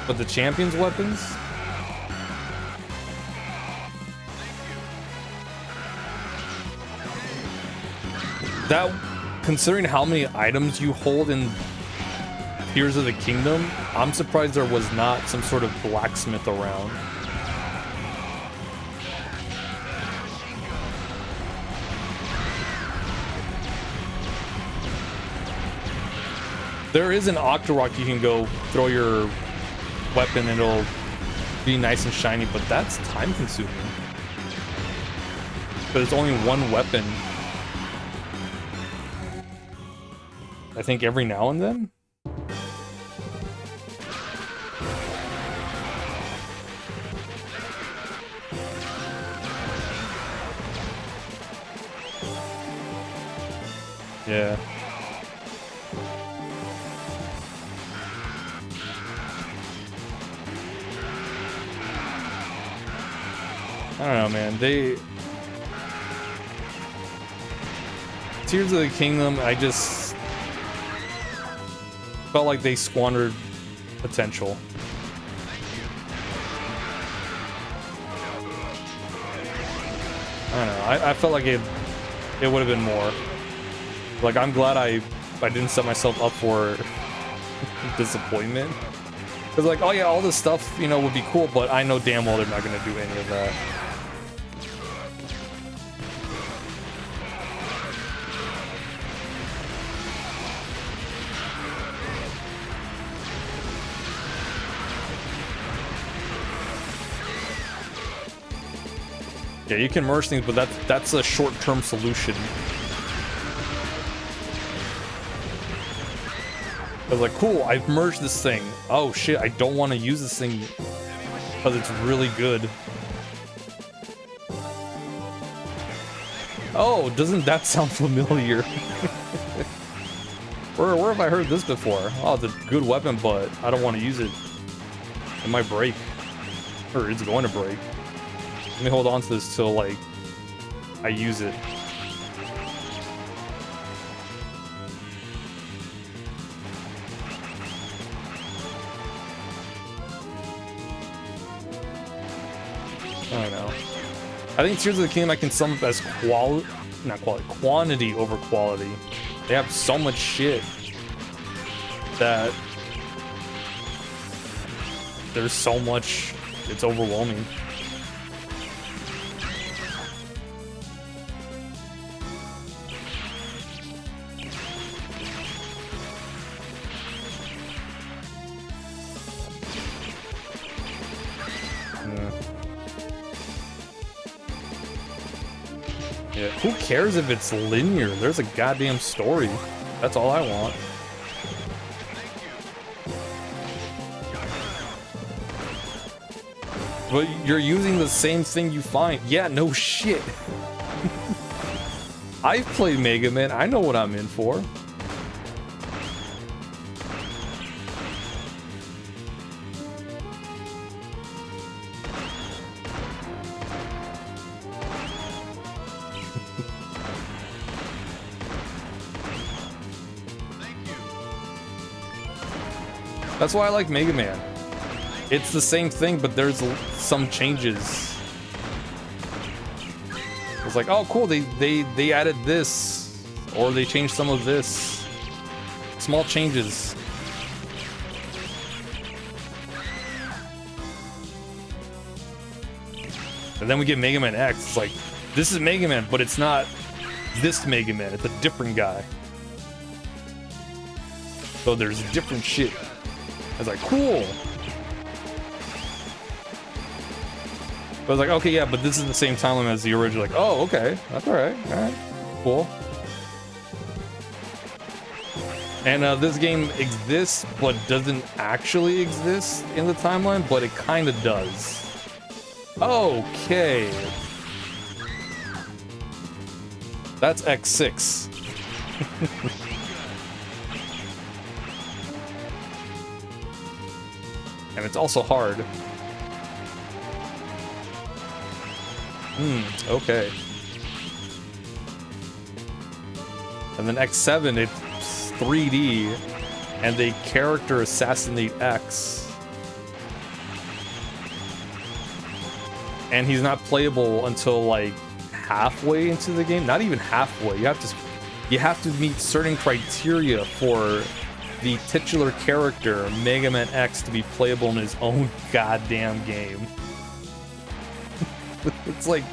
But the champion's weapons? That, considering how many items you hold in Tears of the Kingdom, I'm surprised there was not some sort of blacksmith around. There is an Octorok you can go throw your weapon and it'll be nice and shiny, but that's time consuming. but it's only one weapon. I think every now and then. Yeah. I don't know, man. Tears of the Kingdom, I just felt like they squandered potential. I don't know. I felt like it would have been more. Like, I'm glad I didn't set myself up for disappointment. Because, like, oh yeah, all this stuff, you know, would be cool, but I know damn well they're not going to do any of that. Yeah, you can merge things, but that's a short-term solution. I was like, cool, I've merged this thing. Oh shit, I don't want to use this thing because it's really good. Oh, doesn't that sound familiar? Where have I heard this before? Oh, it's a good weapon, but I don't want to use it. It might break. Or it's going to break. Let me hold on to this till, like, I use it. I don't know. I think Tears of the Kingdom I can sum up as quantity over quality. They have so much shit that there's so much, it's overwhelming. Yeah, who cares if it's linear? There's a goddamn story. That's all I want. But you're using the same thing you find. Yeah, no shit. I've played Mega Man. I know what I'm in for. That's why I like Mega Man. It's the same thing, but there's some changes. It's like, oh cool, they added this, or they changed some of this. Small changes. And then we get Mega Man X. It's like, this is Mega Man, but it's not this Mega Man. It's a different guy. So there's different shit. I was like, cool. But I was like, okay, yeah, but this is the same timeline as the original. Like, oh, okay, that's all right, cool. And this game exists, but doesn't actually exist in the timeline, but it kind of does. Okay. That's X6. And it's also hard. Okay. And then X7, it's 3D, and they character assassinate X. And he's not playable until like halfway into the game. Not even halfway. You have to meet certain criteria for the titular character, Mega Man X, to be playable in his own goddamn game. It's like,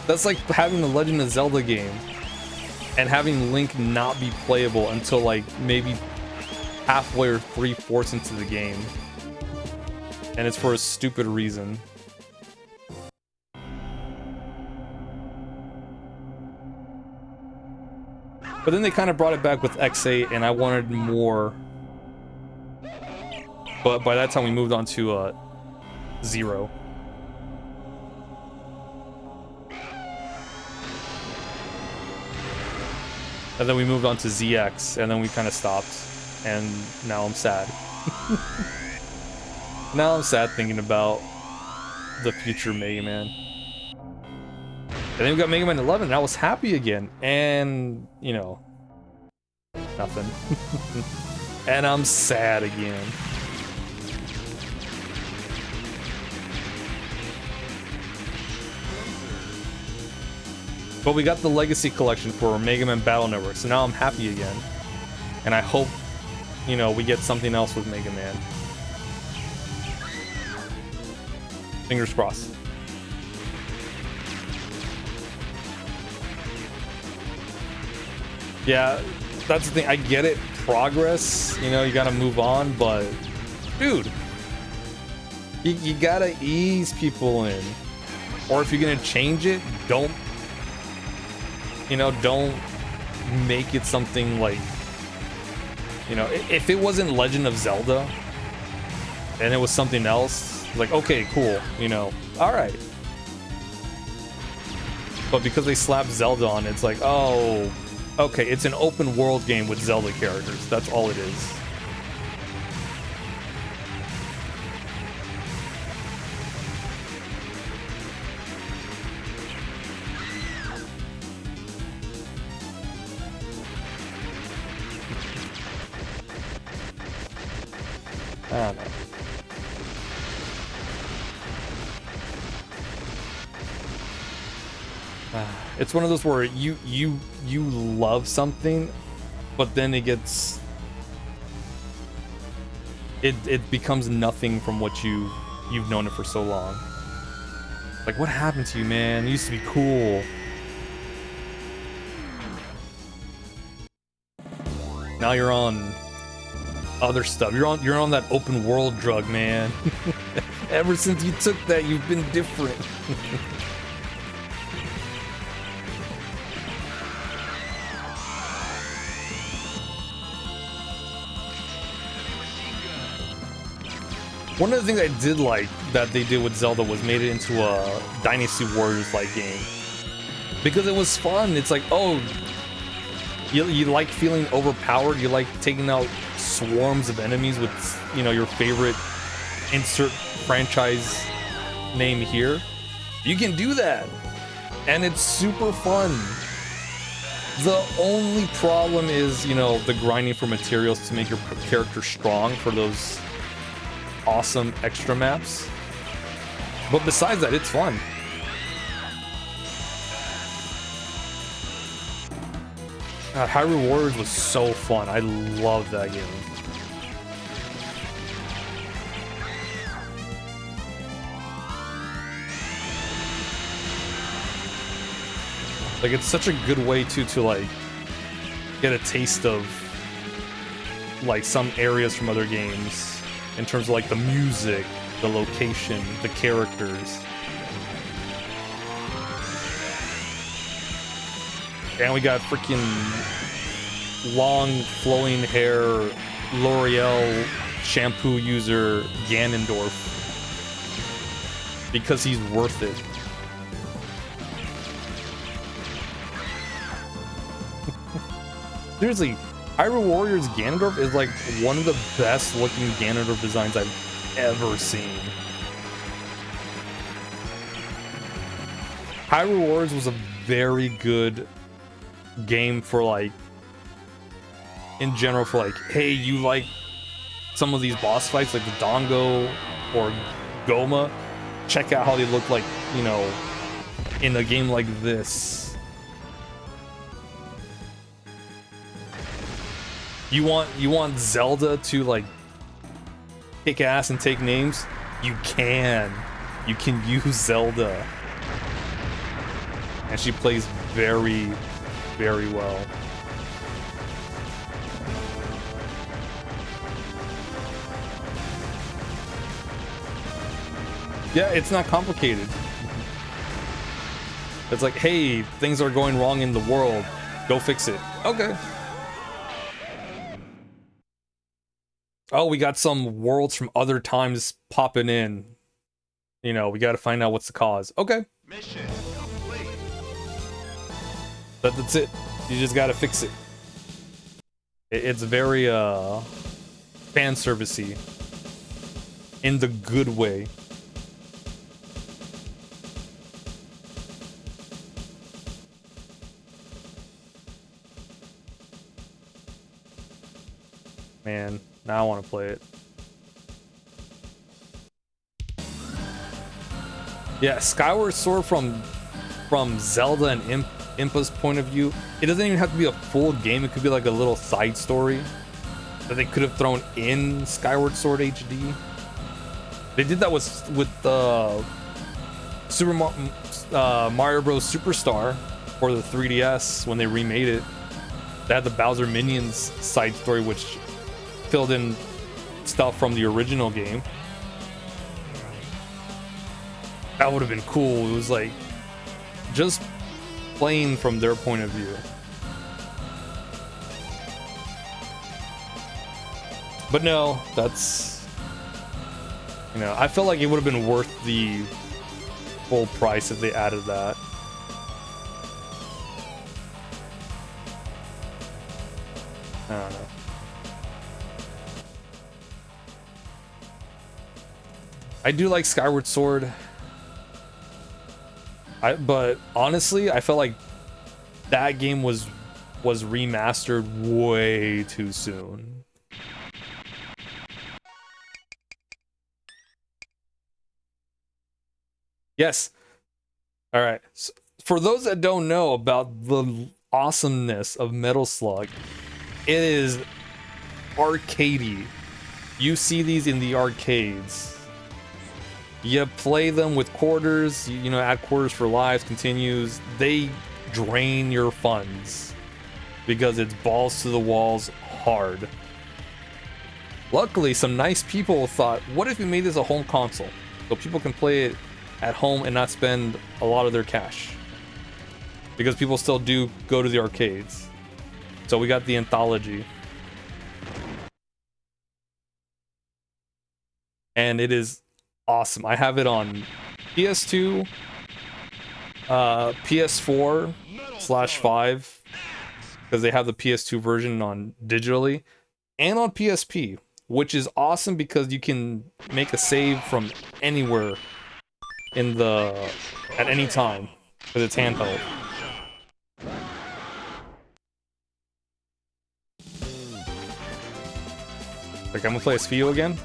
that's like having the Legend of Zelda game and having Link not be playable until like maybe halfway or 3/4 into the game. And it's for a stupid reason. But then they kind of brought it back with X8, and I wanted more. But by that time, we moved on to 0. And then we moved on to ZX, and then we kind of stopped. And now I'm sad. Now I'm sad thinking about the future Mega Man. And then we got Mega Man 11, and I was happy again. And, you know, nothing. And I'm sad again. But we got the Legacy Collection for Mega Man Battle Network, so now I'm happy again. And I hope, you know, we get something else with Mega Man. Fingers crossed. Yeah, that's the thing. I get it. Progress, you know, you gotta move on, but dude, you gotta ease people in. Or if you're gonna change it, don't, you know, don't make it something like, you know, if it wasn't Legend of Zelda and it was something else, like, okay, cool, you know, all right. But because they slapped Zelda on it, it's like, oh, okay, it's an open world game with Zelda characters. That's all it is. I don't know. It's one of those where you love something, but then it gets it becomes nothing from what you've known it for so long. Like, what happened to you, man? It used to be cool. Now you're on other stuff. You're on that open world drug, man. Ever since you took that, you've been different. One of the things I did like that they did with Zelda was made it into a Dynasty Warriors-like game. Because it was fun. It's like, oh, you like feeling overpowered, you like taking out swarms of enemies with, you know, your favorite insert franchise name here. You can do that. And it's super fun. The only problem is, you know, the grinding for materials to make your character strong for those awesome extra maps. But besides that, it's fun. Hyrule Warriors was so fun. I love that game. Like, it's such a good way to like get a taste of like some areas from other games in terms of like the music, the location, the characters. And we got freaking long flowing hair L'Oreal shampoo user Ganondorf because he's worth it. Seriously, Hyrule Warriors Ganondorf is like one of the best looking Ganondorf designs I've ever seen. Hyrule Warriors was a very good game for like, in general, for like, hey, you like some of these boss fights like the Dongo or Goma, check out how they look like, you know, in a game like this. You want Zelda to like kick ass and take names? You can use Zelda. And she plays very, very well. Yeah, it's not complicated. It's like, hey, things are going wrong in the world. Go fix it. Okay. Oh, we got some worlds from other times popping in. You know, we got to find out what's the cause. Okay. Mission complete. That's it. You just got to fix it. It's very fan servicey in the good way. Man, now I want to play it. Yeah, Skyward Sword from Zelda and Impa's point of view, it doesn't even have to be a full game. It could be like a little side story that they could have thrown in Skyward Sword HD. They did that with Super Mario Bros. Superstar for the 3DS when they remade it. They had the Bowser Minions side story, which filled in stuff from the original game. That would have been cool. It was like just playing from their point of view. But no, that's, you know, I felt like it would have been worth the full price if they added that. I don't know. I do like Skyward Sword. But honestly, I felt like that game was remastered way too soon. Yes. All right. So for those that don't know about the awesomeness of Metal Slug, it is arcadey. You see these in the arcades. You play them with quarters, you know, add quarters for lives, continues. They drain your funds because it's balls to the walls hard. Luckily, some nice people thought, what if we made this a home console so people can play it at home and not spend a lot of their cash? Because people still do go to the arcades. So we got the Anthology. And it is awesome. I have it on PS2, PS4/5, because they have the PS2 version on digitally, and on PSP, which is awesome because you can make a save from anywhere at any time because it's handheld. Like, I'm gonna play as Fio again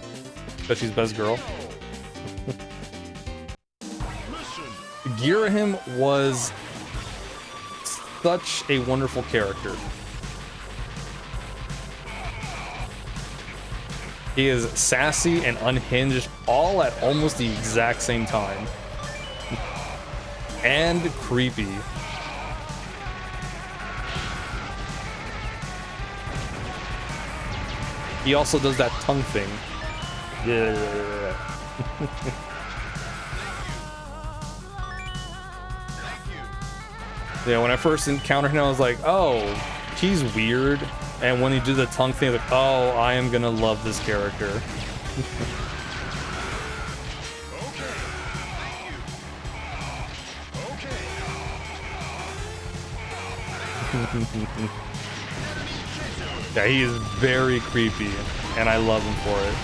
because she's best girl. Girahim was such a wonderful character. He is sassy and unhinged all at almost the exact same time. And creepy. He also does that tongue thing. Yeah. Yeah, when I first encountered him, I was like, oh, he's weird. And when he did the tongue thing, I was like, oh, I am gonna love this character. Yeah, he is very creepy, and I love him for it.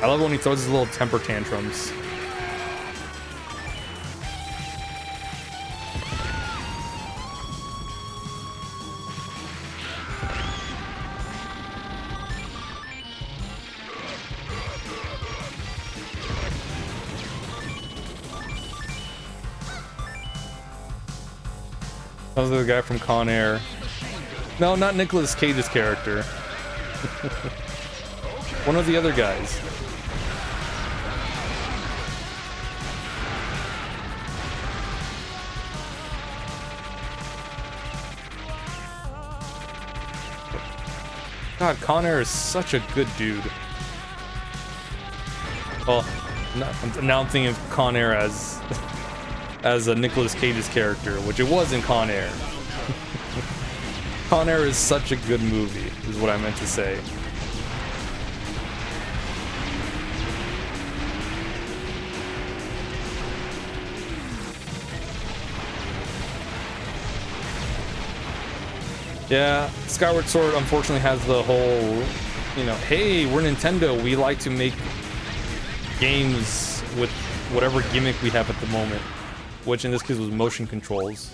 I love when he throws his little temper tantrums. That was the guy from Con Air. No, not Nicolas Cage's character. One of the other guys. God, Con Air is such a good dude. Well, now I'm thinking of Con Air as as a Nicolas Cage's character, which it was in Con Air. Con Air is such a good movie, is what I meant to say. Yeah, Skyward Sword unfortunately has the whole, you know, hey, we're Nintendo, we like to make games with whatever gimmick we have at the moment, which in this case was motion controls.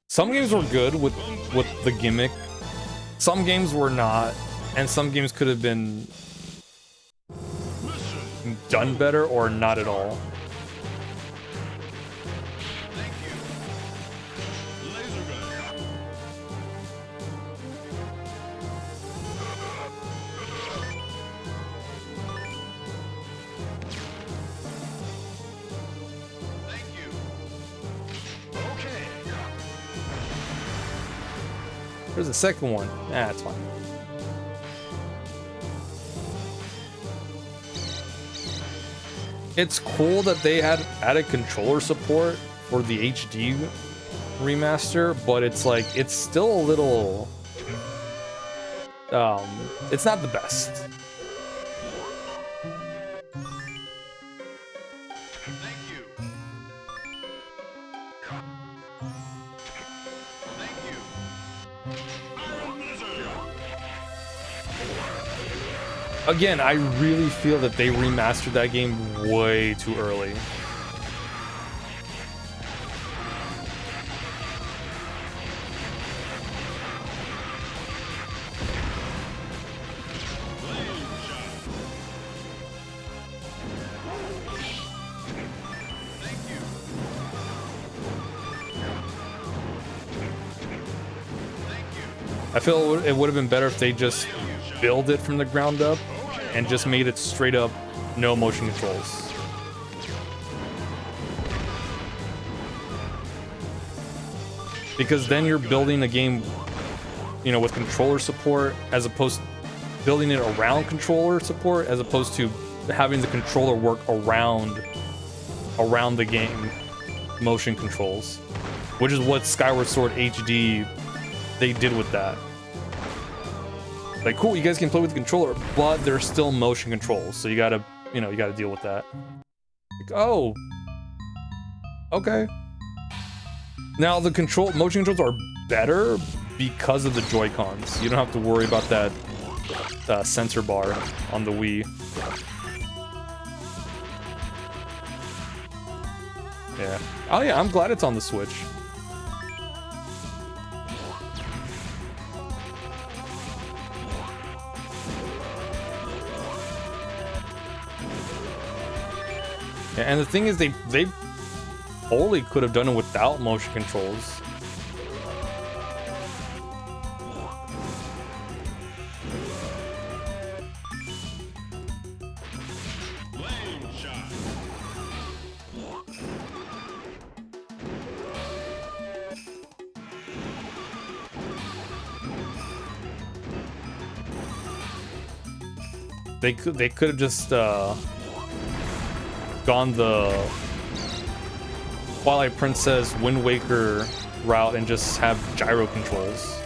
Some games were good with the gimmick, some games were not, and some games could have been done better or not at all. There's a second one. Ah, it's fine. It's cool that they had added controller support for the HD remaster, but it's like, it's still a little... it's not the best. Again, I really feel that they remastered that game way too early. I feel it would have been better if they just build it from the ground up and just made it straight up no motion controls. Because then you're building a game, you know, with controller support as opposed to building it around controller support as opposed to having the controller work around the game motion controls, which is what Skyward Sword HD they did with that. Like, cool, you guys can play with the controller, but there's still motion controls, so you gotta, you know, you gotta deal with that. Like, oh, okay. Now the motion controls are better because of the Joy-Cons. You don't have to worry about that sensor bar on the Wii. Yeah. Oh yeah, I'm glad it's on the Switch. And the thing is, they totally could have done it without motion controls. They could have just gone the Twilight Princess Wind Waker route and just have gyro controls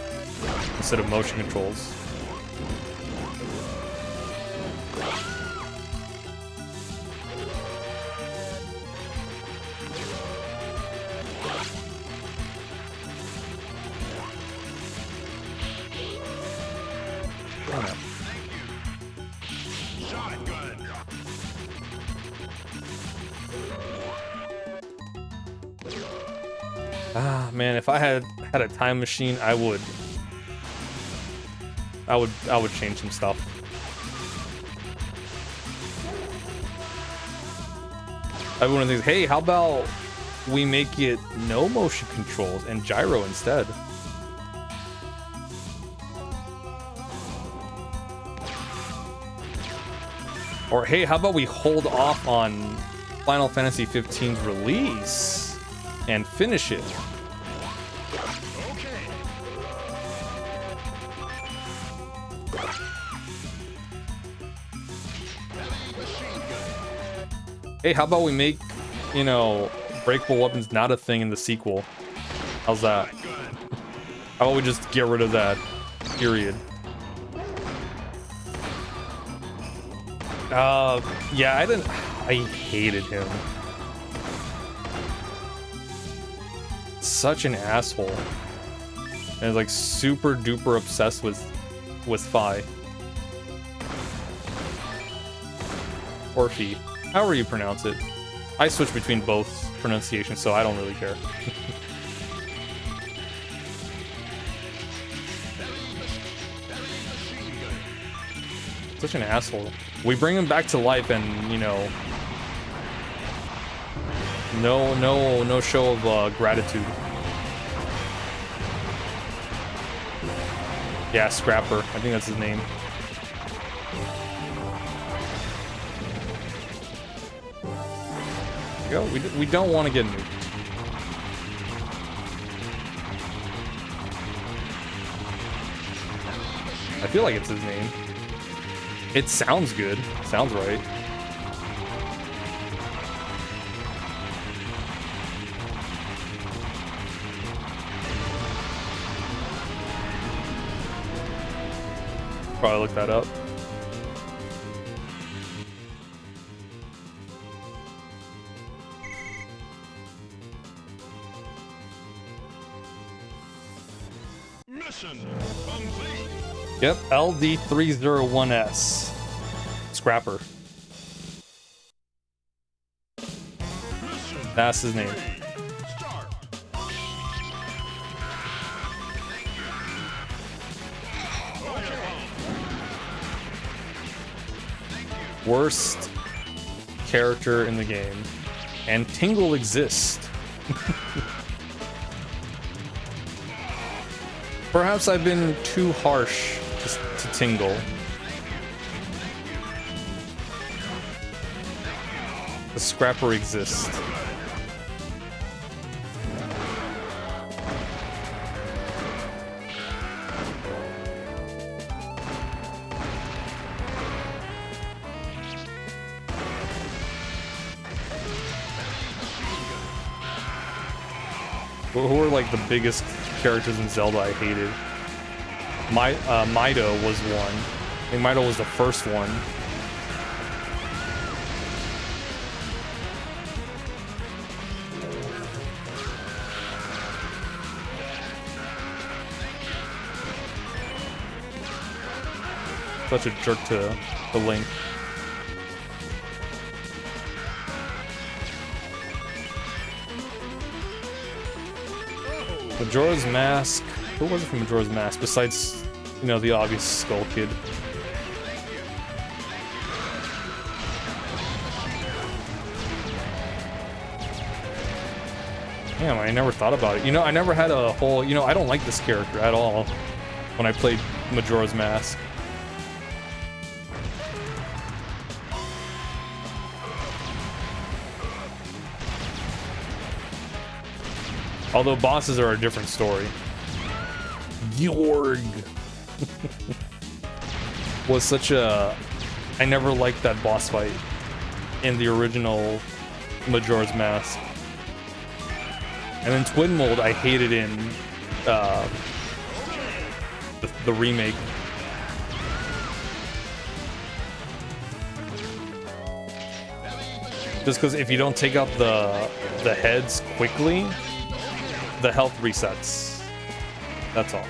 instead of motion controls. Ah, man, if I had a time machine, I would change some stuff. Everyone thinks, hey, how about we make it no motion controls and gyro instead? Or hey, how about we hold off on Final Fantasy 15's release and finish it? Hey, how about we make, you know, breakable weapons not a thing in the sequel? How's that? How about we just get rid of that? Period. Yeah, I hated him. Such an asshole. And like super duper obsessed with Fi. Or Fi. However you pronounce it. I switch between both pronunciations, so I don't really care. Such an asshole. We bring him back to life and, you know, no show of gratitude. Yeah, Scrapper. I think that's his name. There we go. We don't want to get nuked. I feel like it's his name. It sounds good. Sounds right. Probably look that up. Mission complete. Yep, LD301S. Scrapper. That's his name. Start. Worst character in the game. And Tingle exists. Perhaps I've been too harsh to Tingle. The Scrapper exists. Who are like the biggest characters in Zelda I hated? Mido was one. I think Mido was the first one. Such a jerk to Link. Majora's Mask. Who was it from Majora's Mask besides, you know, the obvious Skull Kid? Damn, I never thought about it. You know, I never had a whole, you know, I don't like this character at all when I played Majora's Mask. Although bosses are a different story. Yorg was such a... I never liked that boss fight in the original Majora's Mask. And then Twin Mold I hated in the remake. Just because if you don't take out the heads quickly, the health resets. That's all.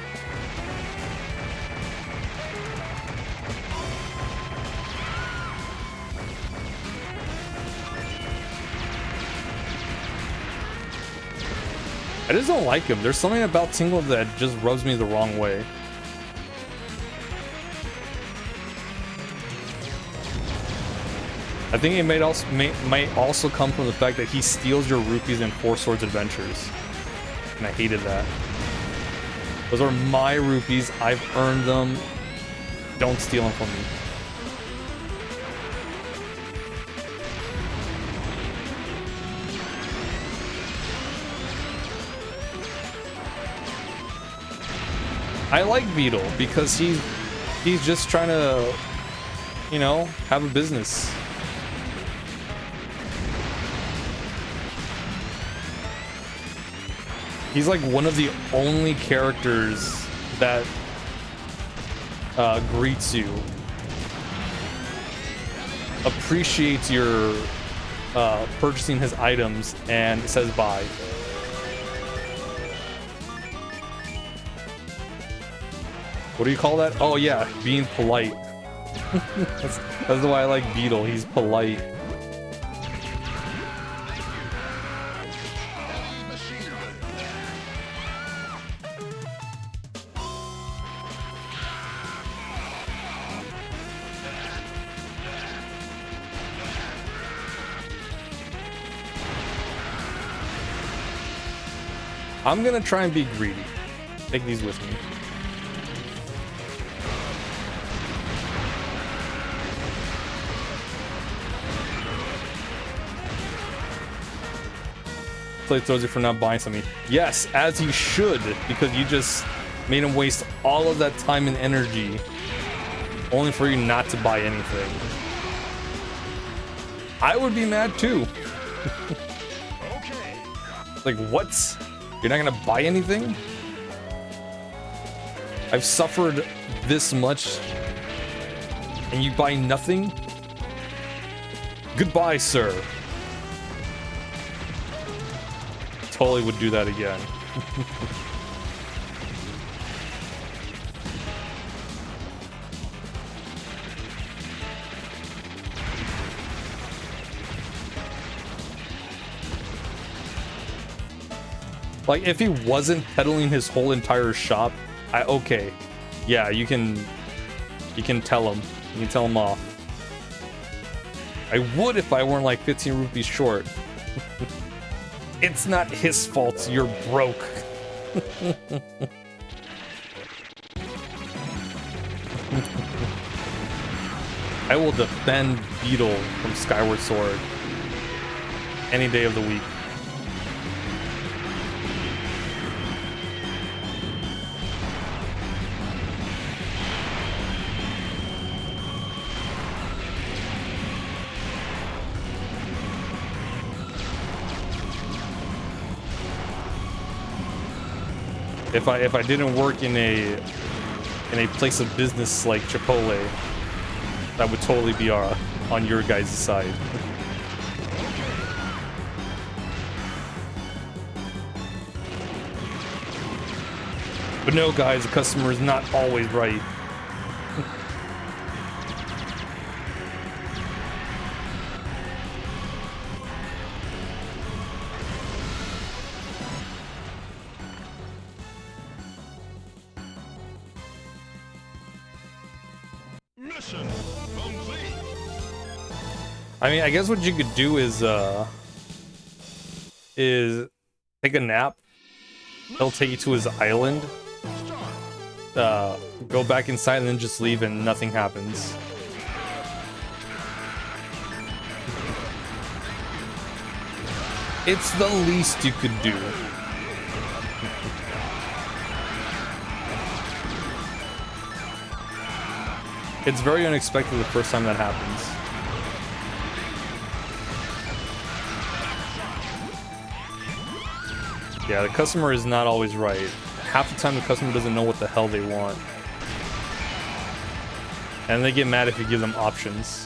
I just don't like him. There's something about Tingle that just rubs me the wrong way. I think it might also come from the fact that he steals your rupees in Four Swords Adventures. And I hated that. Those are my rupees. I've earned them. Don't steal them from me. I like Beetle because he's just trying to, you know, have a business. He's like one of the only characters that greets you, appreciates your purchasing his items, and says bye. What do you call that? Oh yeah, being polite. that's why I like Beetle. He's polite. I'm gonna try and be greedy. Take these with me. Play throws you for not buying something. Yes, as he should, because you just made him waste all of that time and energy only for you not to buy anything. I would be mad too. Like, what? You're not gonna buy anything? I've suffered this much and you buy nothing? Goodbye, sir. Totally would do that again. Like, if he wasn't peddling his whole entire shop, okay. Yeah, you can tell him. You can tell him off. I would if I weren't like 15 rupees short. It's not his fault you're broke. I will defend Beetle from Skyward Sword any day of the week. If I didn't work in a place of business like Chipotle, that would totally be on your guys' side. But no, guys, the customer is not always right. Mission complete. I mean, I guess what you could do is take a nap. He'll take you to his island. Go back inside and then just leave and nothing happens. It's the least you could do. It's very unexpected the first time that happens. Yeah, the customer is not always right. Half the time the customer doesn't know what the hell they want. And they get mad if you give them options.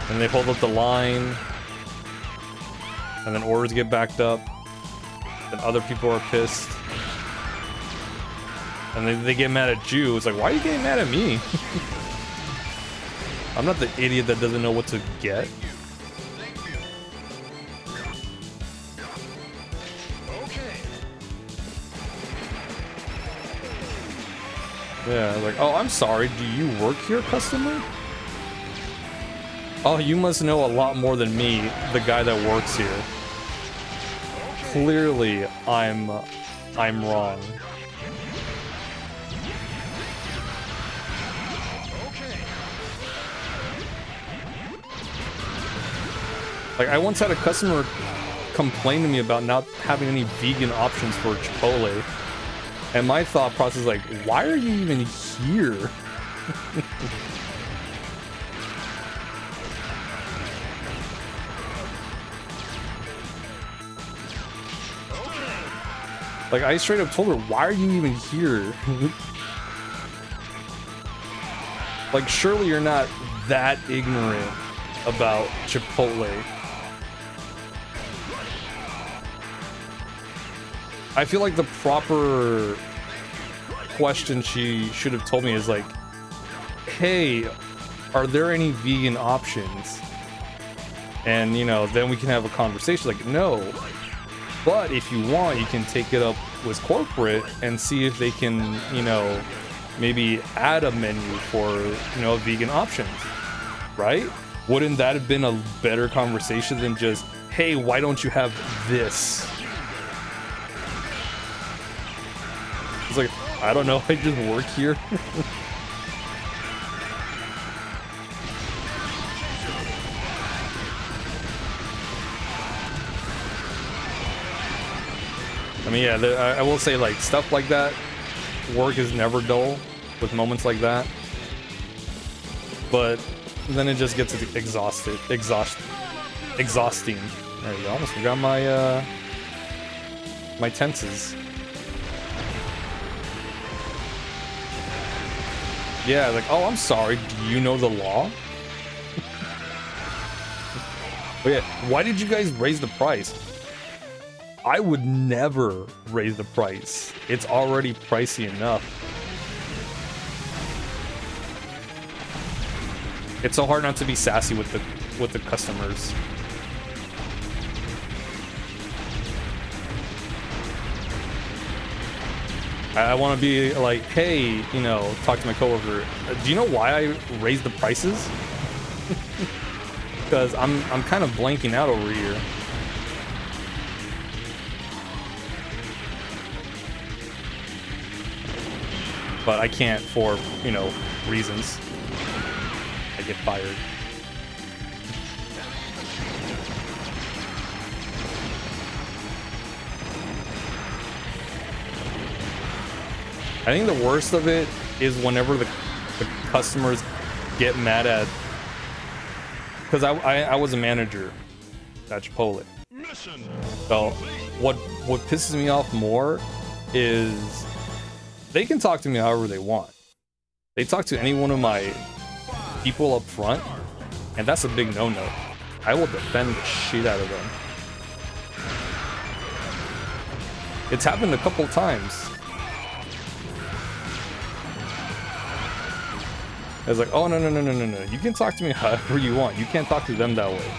And they hold up the line. And then orders get backed up. Then other people are pissed. And they get mad at you. It's like, why are you getting mad at me? I'm not the idiot that doesn't know what to get. Yeah, like, oh, I'm sorry. Do you work here, customer? Oh, you must know a lot more than me, the guy that works here. Clearly, I'm wrong. Like, I once had a customer complain to me about not having any vegan options for Chipotle. And my thought process is like, why are you even here? Like, I straight up told her, why are you even here? Like, surely you're not that ignorant about Chipotle. I feel like the proper question she should have told me is like, hey, are there any vegan options? And, you know, then we can have a conversation. Like, no. But if you want, you can take it up with corporate and see if they can, you know, maybe add a menu for, you know, vegan options, right? Wouldn't that have been a better conversation than just, hey, why don't you have this? It's like, I don't know, I just work here. I mean, yeah, I will say, like, stuff like that, work is never dull with moments like that. But then it just gets exhausting. There you go. Almost forgot my my tenses. Yeah, like, oh, I'm sorry. Do you know the law? But yeah, why did you guys raise the price? I would never raise the price. It's already pricey enough. It's so hard not to be sassy with the customers. I want to be like, hey, you know, talk to my coworker. Do you know why I raised the prices? Because I'm kind of blanking out over here. But I can't for, you know, reasons. I get fired. I think the worst of it is whenever the customers get mad at, because I was a manager at Chipotle. So what pisses me off more is they can talk to me however they want. They talk to any one of my people up front, and that's a big no-no. I will defend the shit out of them. It's happened a couple times. I was like, oh, no. You can talk to me however you want. You can't talk to them that way.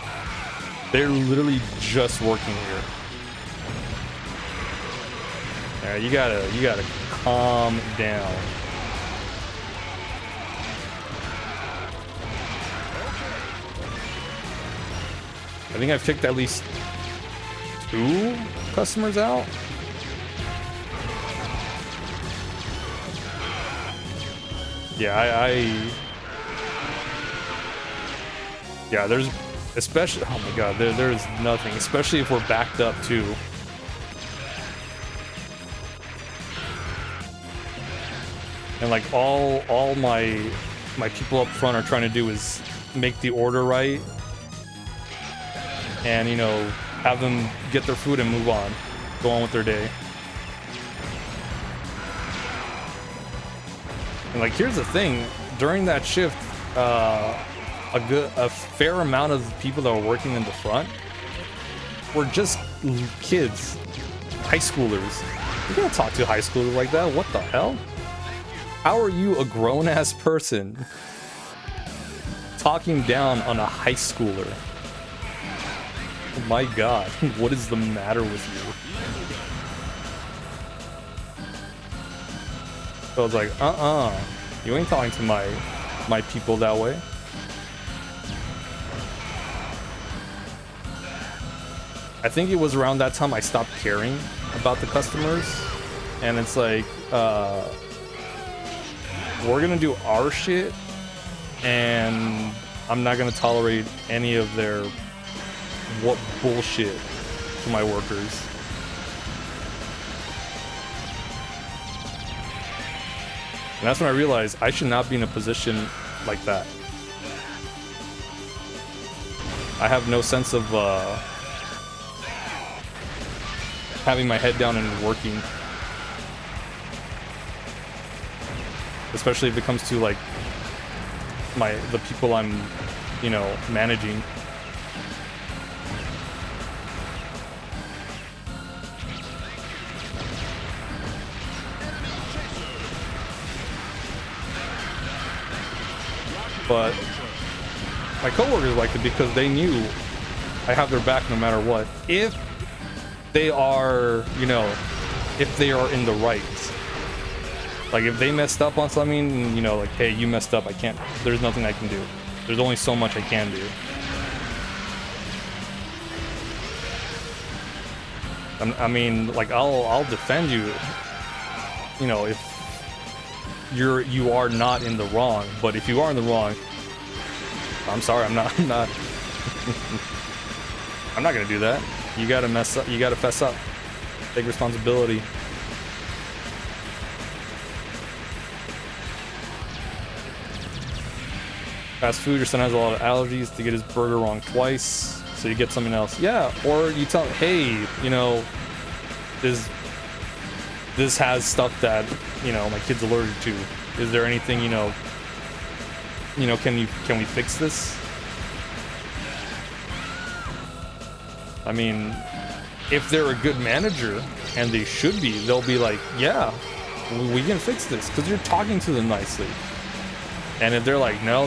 They're literally just working here. Alright, you gotta calm down. I think I've kicked at least 2 customers out. Yeah, yeah, there's especially, oh my god, there's nothing, especially if we're backed up too. And like all my people up front are trying to do is make the order right, and you know, have them get their food and move on, go on with their day. And like, here's the thing, during that shift, a fair amount of people that were working in the front were just kids, high schoolers. You can't talk to a high schooler like that. What the hell? How are you, a grown-ass person, talking down on a high schooler? Oh my god, what is the matter with you? So I was like, you ain't talking to my people that way. I think it was around that time I stopped caring about the customers, and it's like, we're gonna do our shit, and I'm not gonna tolerate any of their bullshit to my workers. And that's when I realized I should not be in a position like that. I have no sense of having my head down and working. especially if it comes to like the people I'm, you know, managing. But my coworkers liked it because they knew I have their back no matter what. If they are, you know, if they are in the right. Like if they messed up on something, you know, like, hey, you messed up, I can't, there's nothing I can do. There's only so much I can do. I mean, like, I'll defend you, you know, if you are not in the wrong. But if you are in the wrong, I'm sorry, I'm not I'm not gonna do that. You gotta mess up, you gotta fess up, take responsibility. Fast food, your son has a lot of allergies, to get his burger wrong twice, so you get something else. Yeah, or you tell him, hey, you know, this has stuff that, you know, my kid's allergic to. Is there anything, you know, can we fix this? I mean, if they're a good manager, and they should be, they'll be like, yeah, we can fix this, because you're talking to them nicely. And if they're like, no,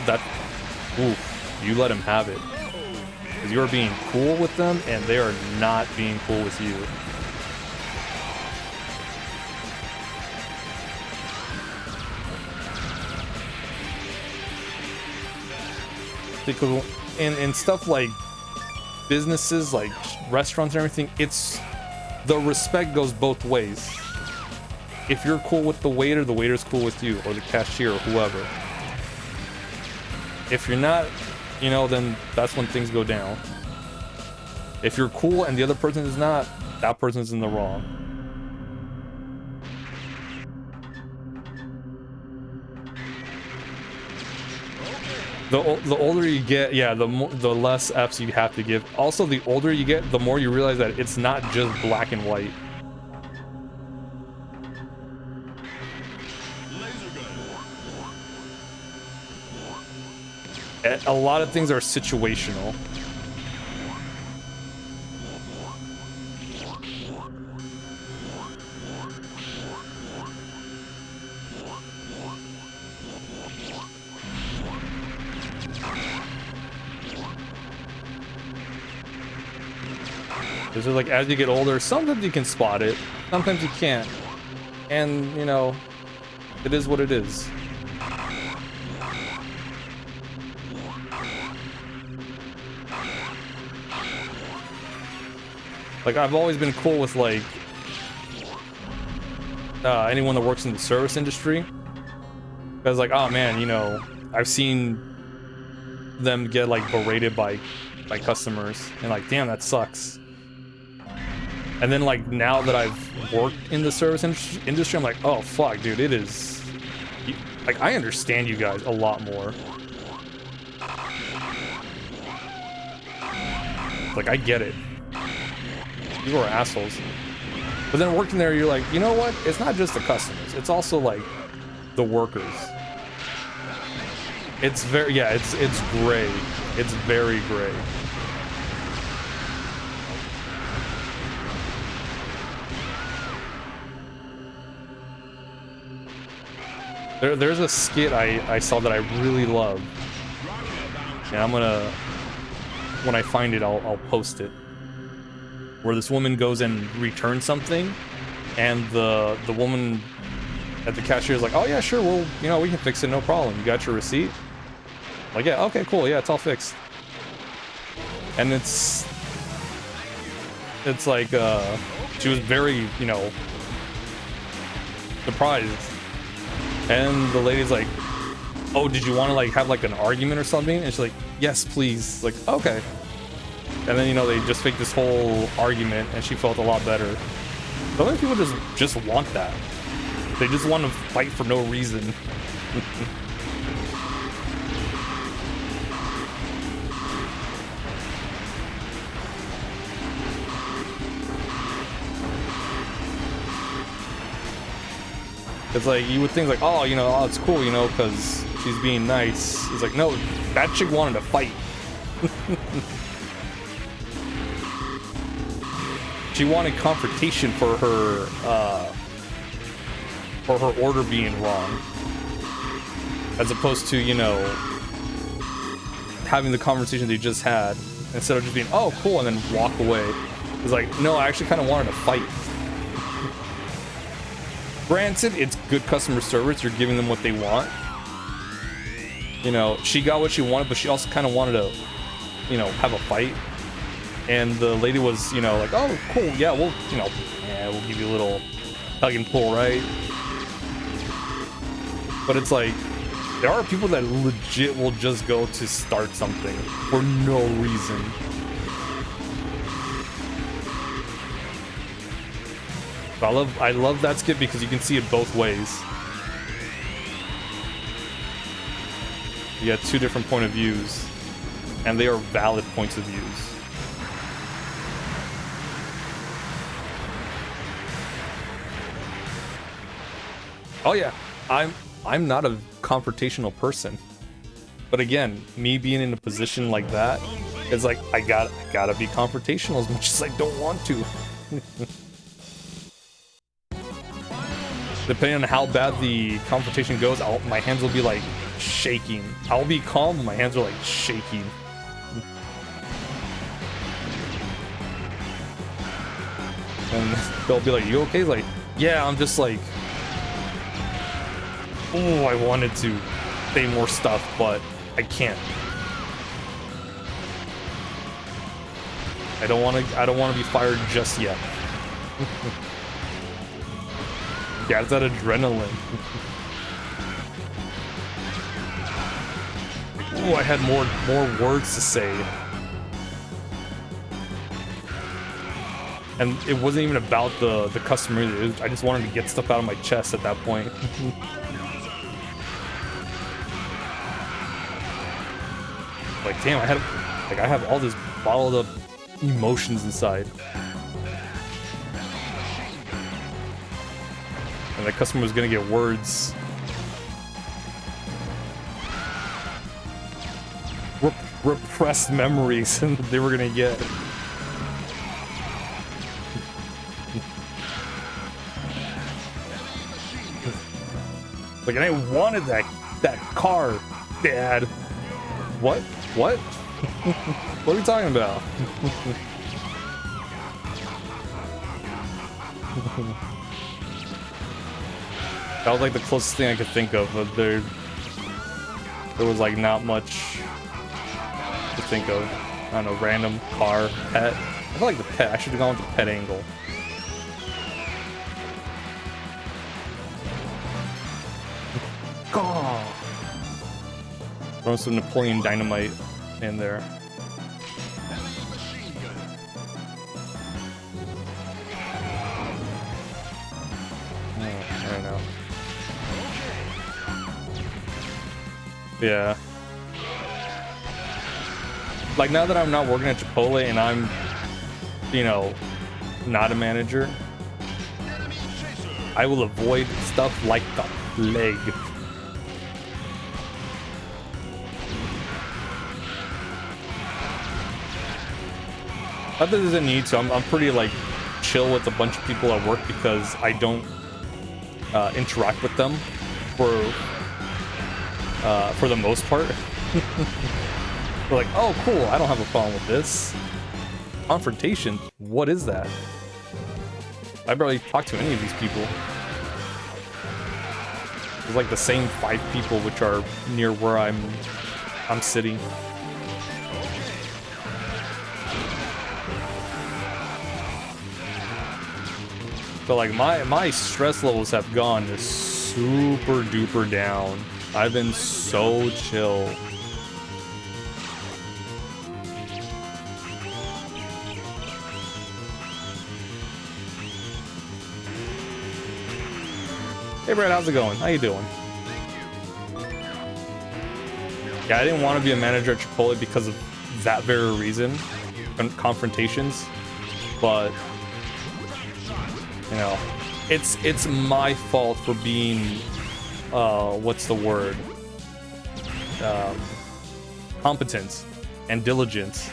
oof, you let them have it. Because you're being cool with them, and they are not being cool with you. Because in stuff like businesses, like restaurants and everything, it's the respect goes both ways. If you're cool with the waiter's cool with you, or the cashier, or whoever. If you're not, you know, then that's when things go down. If you're cool and the other person is not, that person's in the wrong. The older you get, yeah, the less F's you have to give. Also, the older you get, the more you realize that it's not just black and white. A lot of things are situational. Because like as you get older, sometimes you can spot it, sometimes you can't, and you know, it is what it is. Like I've always been cool with like anyone that works in the service industry, because like, oh man, you know, I've seen them get like berated by customers, and like, damn, that sucks. And then like now that I've worked in the service industry, I'm like, oh fuck, dude, it is like, I understand you guys a lot more. Like I get it. You are assholes. But then working there, you're like, you know what? It's not just the customers. It's also like the workers. It's very, yeah, it's gray. It's very gray. There's a skit I saw that I really love. And I'm gonna, when I find it, I'll post it. Where this woman goes and returns something, and the woman at the cashier is like, oh yeah, sure, well, you know, we can fix it, no problem. You got your receipt? Like, yeah, okay, cool, yeah, it's all fixed. And it's like, she was very, you know, surprised. And the lady's like, oh, did you want to like have like an argument or something? And she's like, yes, please. Like, okay. And then, you know, they just fake this whole argument, and she felt a lot better. But many people just want that. They just want to fight for no reason. It's like, you would think like, oh, you know, oh, it's cool, you know, because she's being nice. It's like, no, that chick wanted to fight. She wanted confrontation for her order being wrong. As opposed to, you know, having the conversation they just had, instead of just being, oh, cool, and then walk away. It's like, no, I actually kind of wanted to fight. Granted, it's good customer service. You're giving them what they want. You know, she got what she wanted, but she also kind of wanted to, you know, have a fight. And the lady was, you know, like, oh, cool, yeah, we'll, you know, yeah, we'll give you a little tug and pull, right? But it's like, there are people that legit will just go to start something for no reason. I love that skit because you can see it both ways. You got two different point of views, and they are valid points of views. Oh yeah, I'm not a confrontational person, but again, me being in a position like that, it's like I gotta be confrontational as much as I don't want to. Depending on how bad the confrontation goes, my hands will be like shaking. I'll be calm, but my hands are like shaking. And they'll be like, "You okay?" Like, yeah, I'm just like, oh, I wanted to say more stuff, but I can't. I don't want to be fired just yet. Yeah, it's that adrenaline. Ooh, I had more words to say. And it wasn't even about the customer either. I just wanted to get stuff out of my chest at that point. Like, damn, I have all this bottled up emotions inside. And the customer was gonna get words. Repressed memories that they were gonna get. Like, and I wanted that car, Dad. What? What? What are we talking about? That was like the closest thing I could think of, but there was like not much to think of. I don't know, random car, pet. I feel like the pet, I should have gone with the pet angle. God. Throw some Napoleon Dynamite in there. I don't know. Yeah. Like, now that I'm not working at Chipotle and I'm, you know, not a manager, I will avoid stuff like the plague. Not that there's a need to. I'm pretty, like, chill with a bunch of people at work because I don't interact with them for the most part. They're like, oh, cool, I don't have a problem with this. Confrontation? What is that? I barely talk to any of these people. There's like the same 5 people which are near where I'm sitting. So like my stress levels have gone super duper down. I've been so chill. Hey Brad, how's it going? How you doing? Yeah, I didn't want to be a manager at Chipotle because of that very reason. Confrontations. But you know, it's my fault for being what's the word? Competent and diligent.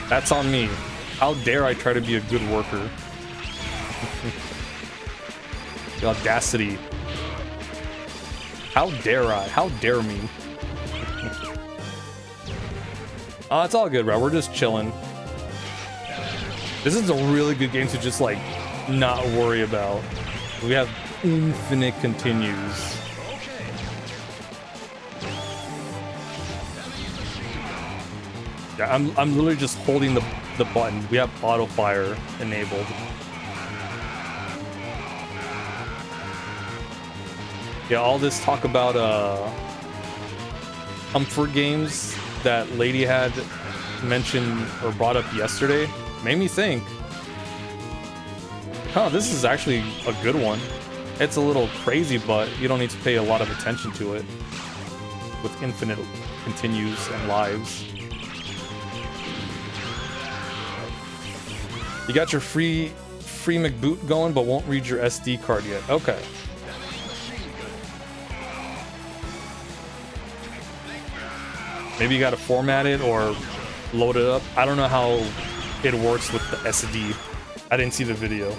That's on me. How dare I try to be a good worker? The audacity. How dare I? How dare me? It's all good, bro. We're just chilling. This is a really good game to just like not worry about. We have infinite continues. Yeah, I'm literally just holding the button. We have auto fire enabled. Yeah, all this talk about comfort games that lady had mentioned or brought up yesterday made me think, huh, this is actually a good one. It's a little crazy, but you don't need to pay a lot of attention to it with infinite continues and lives. You got your free McBoot going, but won't read your SD card yet. Okay. Maybe you gotta format it or load it up. I don't know how it works with the SD. I didn't see the video.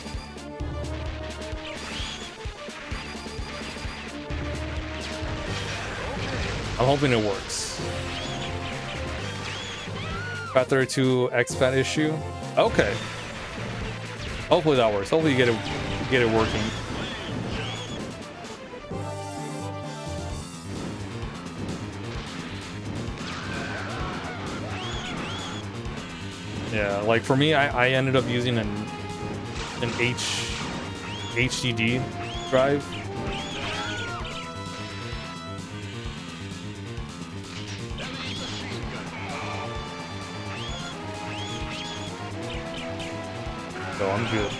I'm hoping it works. Fat 32 exFAT issue. Okay. Hopefully that works. Hopefully you get it working. Yeah, like for me, I ended up using an HDD drive. So I'm good.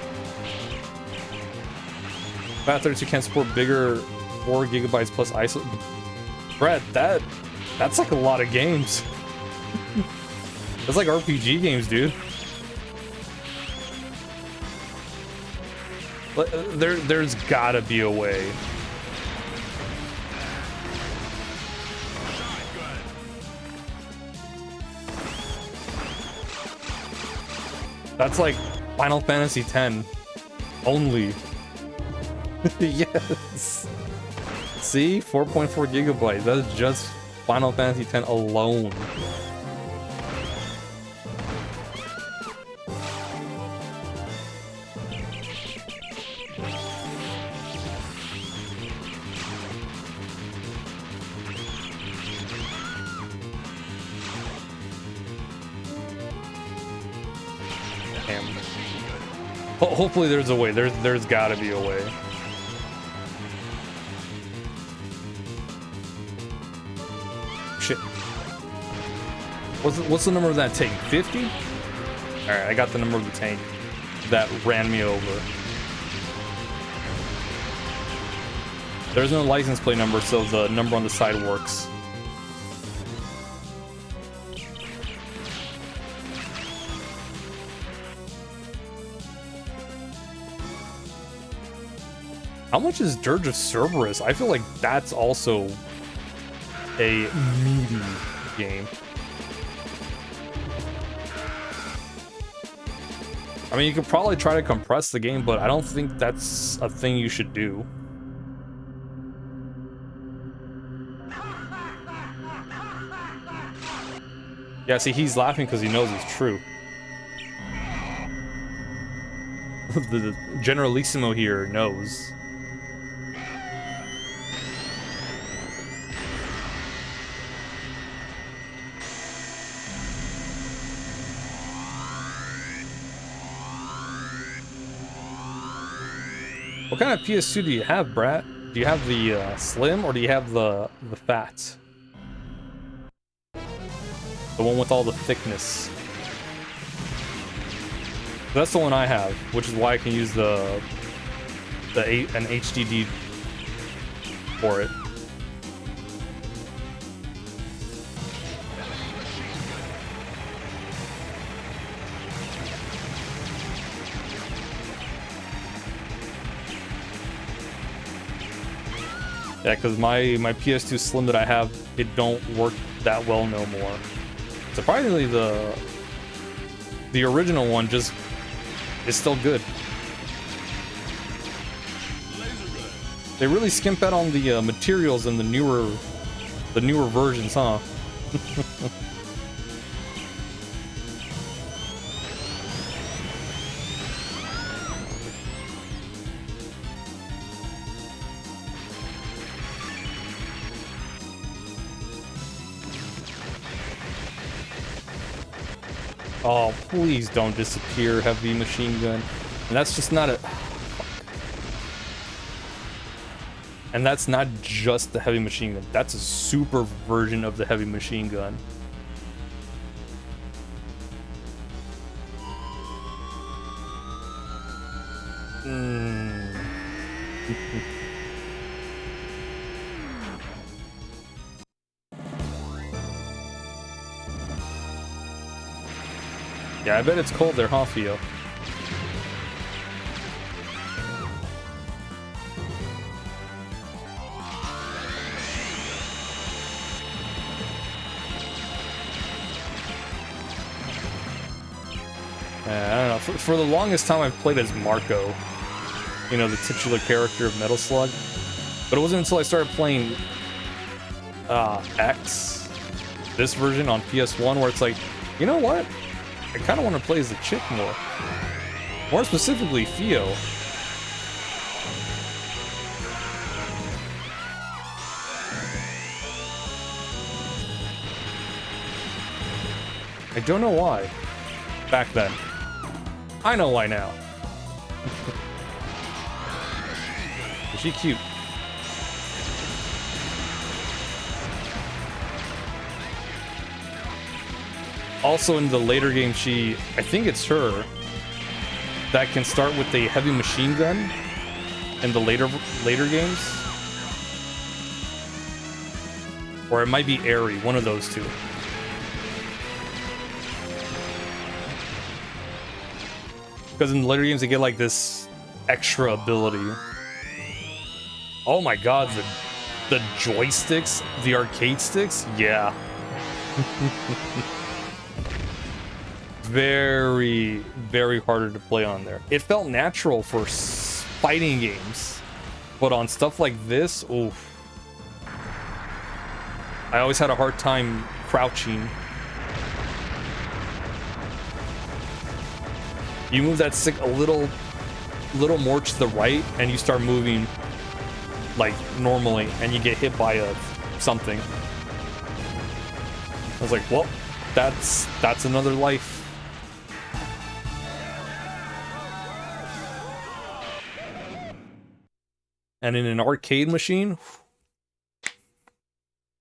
Fat 32 can't support bigger 4 gigabytes plus ISO. Brett, that's like a lot of games. That's like RPG games, dude. There's gotta be a way. That's like Final Fantasy X only. Yes. See, 4.4 gigabytes. That's just Final Fantasy X alone. Hopefully there's a way. There's gotta be a way. Shit. What's the number of that tank? 50? Alright, I got the number of the tank that ran me over. There's no license plate number, so the number on the side works. How much is Dirge of Cerberus? I feel like that's also a meaty game. I mean, you could probably try to compress the game, but I don't think that's a thing you should do. Yeah, see, he's laughing because he knows it's true. The Generalissimo here knows. What kind of PS2 do you have, Brat? Do you have the slim or do you have the fat? The one with all the thickness. That's the one I have, which is why I can use an HDD for it. Yeah, because my PS2 Slim that I have, it don't work that well no more. Surprisingly, the original one just is still good. They really skimp out on the materials in the newer versions, huh? Oh, please don't disappear, heavy machine gun. And that's just not a... And that's not just the heavy machine gun. That's a super version of the heavy machine gun. Yeah, I bet it's cold there, huh, Theo? I don't know. For the longest time, I've played as Marco. You know, the titular character of Metal Slug. But it wasn't until I started playing X, this version on PS1, where it's like, you know what? I kind of want to play as the chick more. More specifically, Theo. I don't know why. Back then. I know why now. Is she cute? Also in the later game, I think it's her, that can start with a heavy machine gun in the later games. Or it might be Aerie, one of those two. Because in the later games, they get like this extra ability. Oh my god, the joysticks, the arcade sticks, yeah. Very, very harder to play on there. It felt natural for fighting games, but on stuff like this, oof. I always had a hard time crouching. You move that stick a little more to the right, and you start moving like normally, and you get hit by something. I was like, well, that's another life. And in an arcade machine,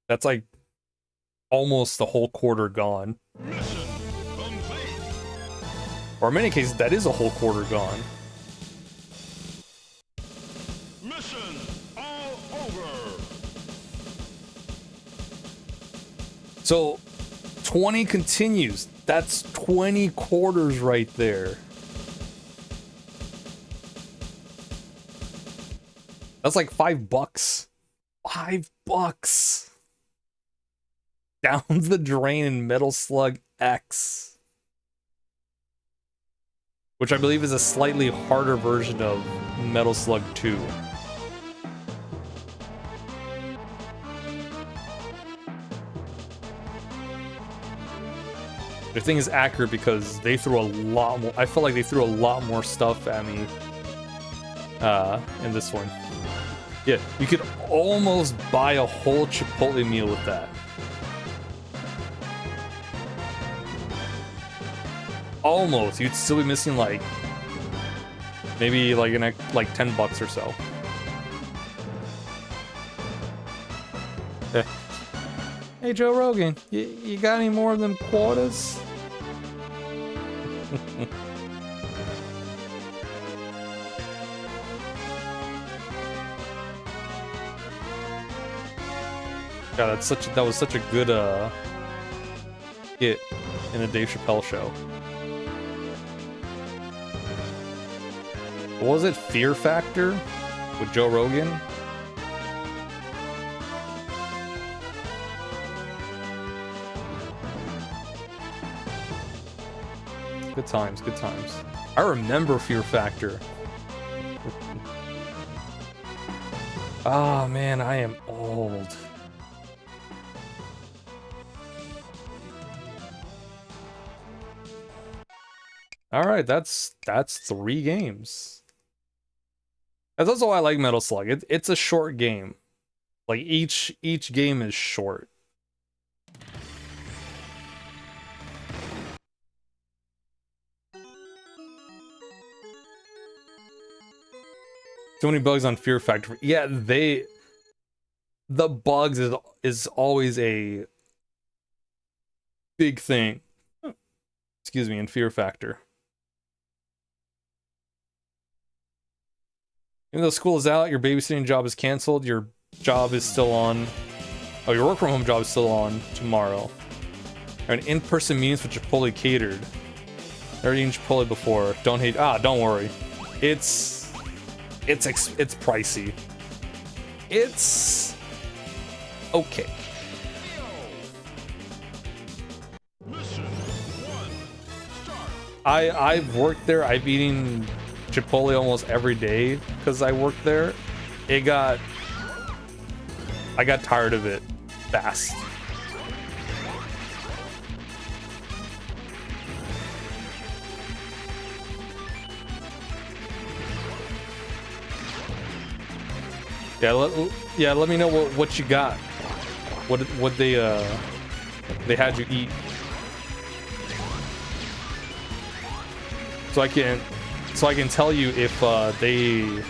that's like almost the whole quarter gone. Mission complete. Or in many cases, that is a whole quarter gone. Mission all over. So 20 continues. That's 20 quarters right there. That's like $5. $5 down the drain in Metal Slug X, which I believe is a slightly harder version of Metal Slug 2. The thing is accurate because they threw a lot more. I felt like they threw a lot more stuff at me in this one. Yeah, you could almost buy a whole Chipotle meal with that. Almost. You'd still be missing like maybe like like $10 or so. Hey Joe Rogan, you got any more of them quarters? God, that was such a good hit in a Dave Chappelle show. What was it? Fear Factor with Joe Rogan? Good times, good times. I remember Fear Factor. Oh man, I am old. All right, that's 3 games. That's also why I like Metal Slug. It's a short game. Like each game is short. Too many bugs on Fear Factor. Yeah, the bugs is always a big thing. Excuse me, in Fear Factor. Even though school is out, your babysitting job is canceled, your job is still on. Oh, your work from home job is still on tomorrow. And in-person meetings which are fully catered. Never eaten Chipotle before. Don't hate. Don't worry. It's pricey. It's okay. Mission 1, start. I've worked there. I've eaten Chipotle almost every day because I worked there. I got tired of it fast. Yeah, let me know what you got. What they had you eat. So I can tell you if they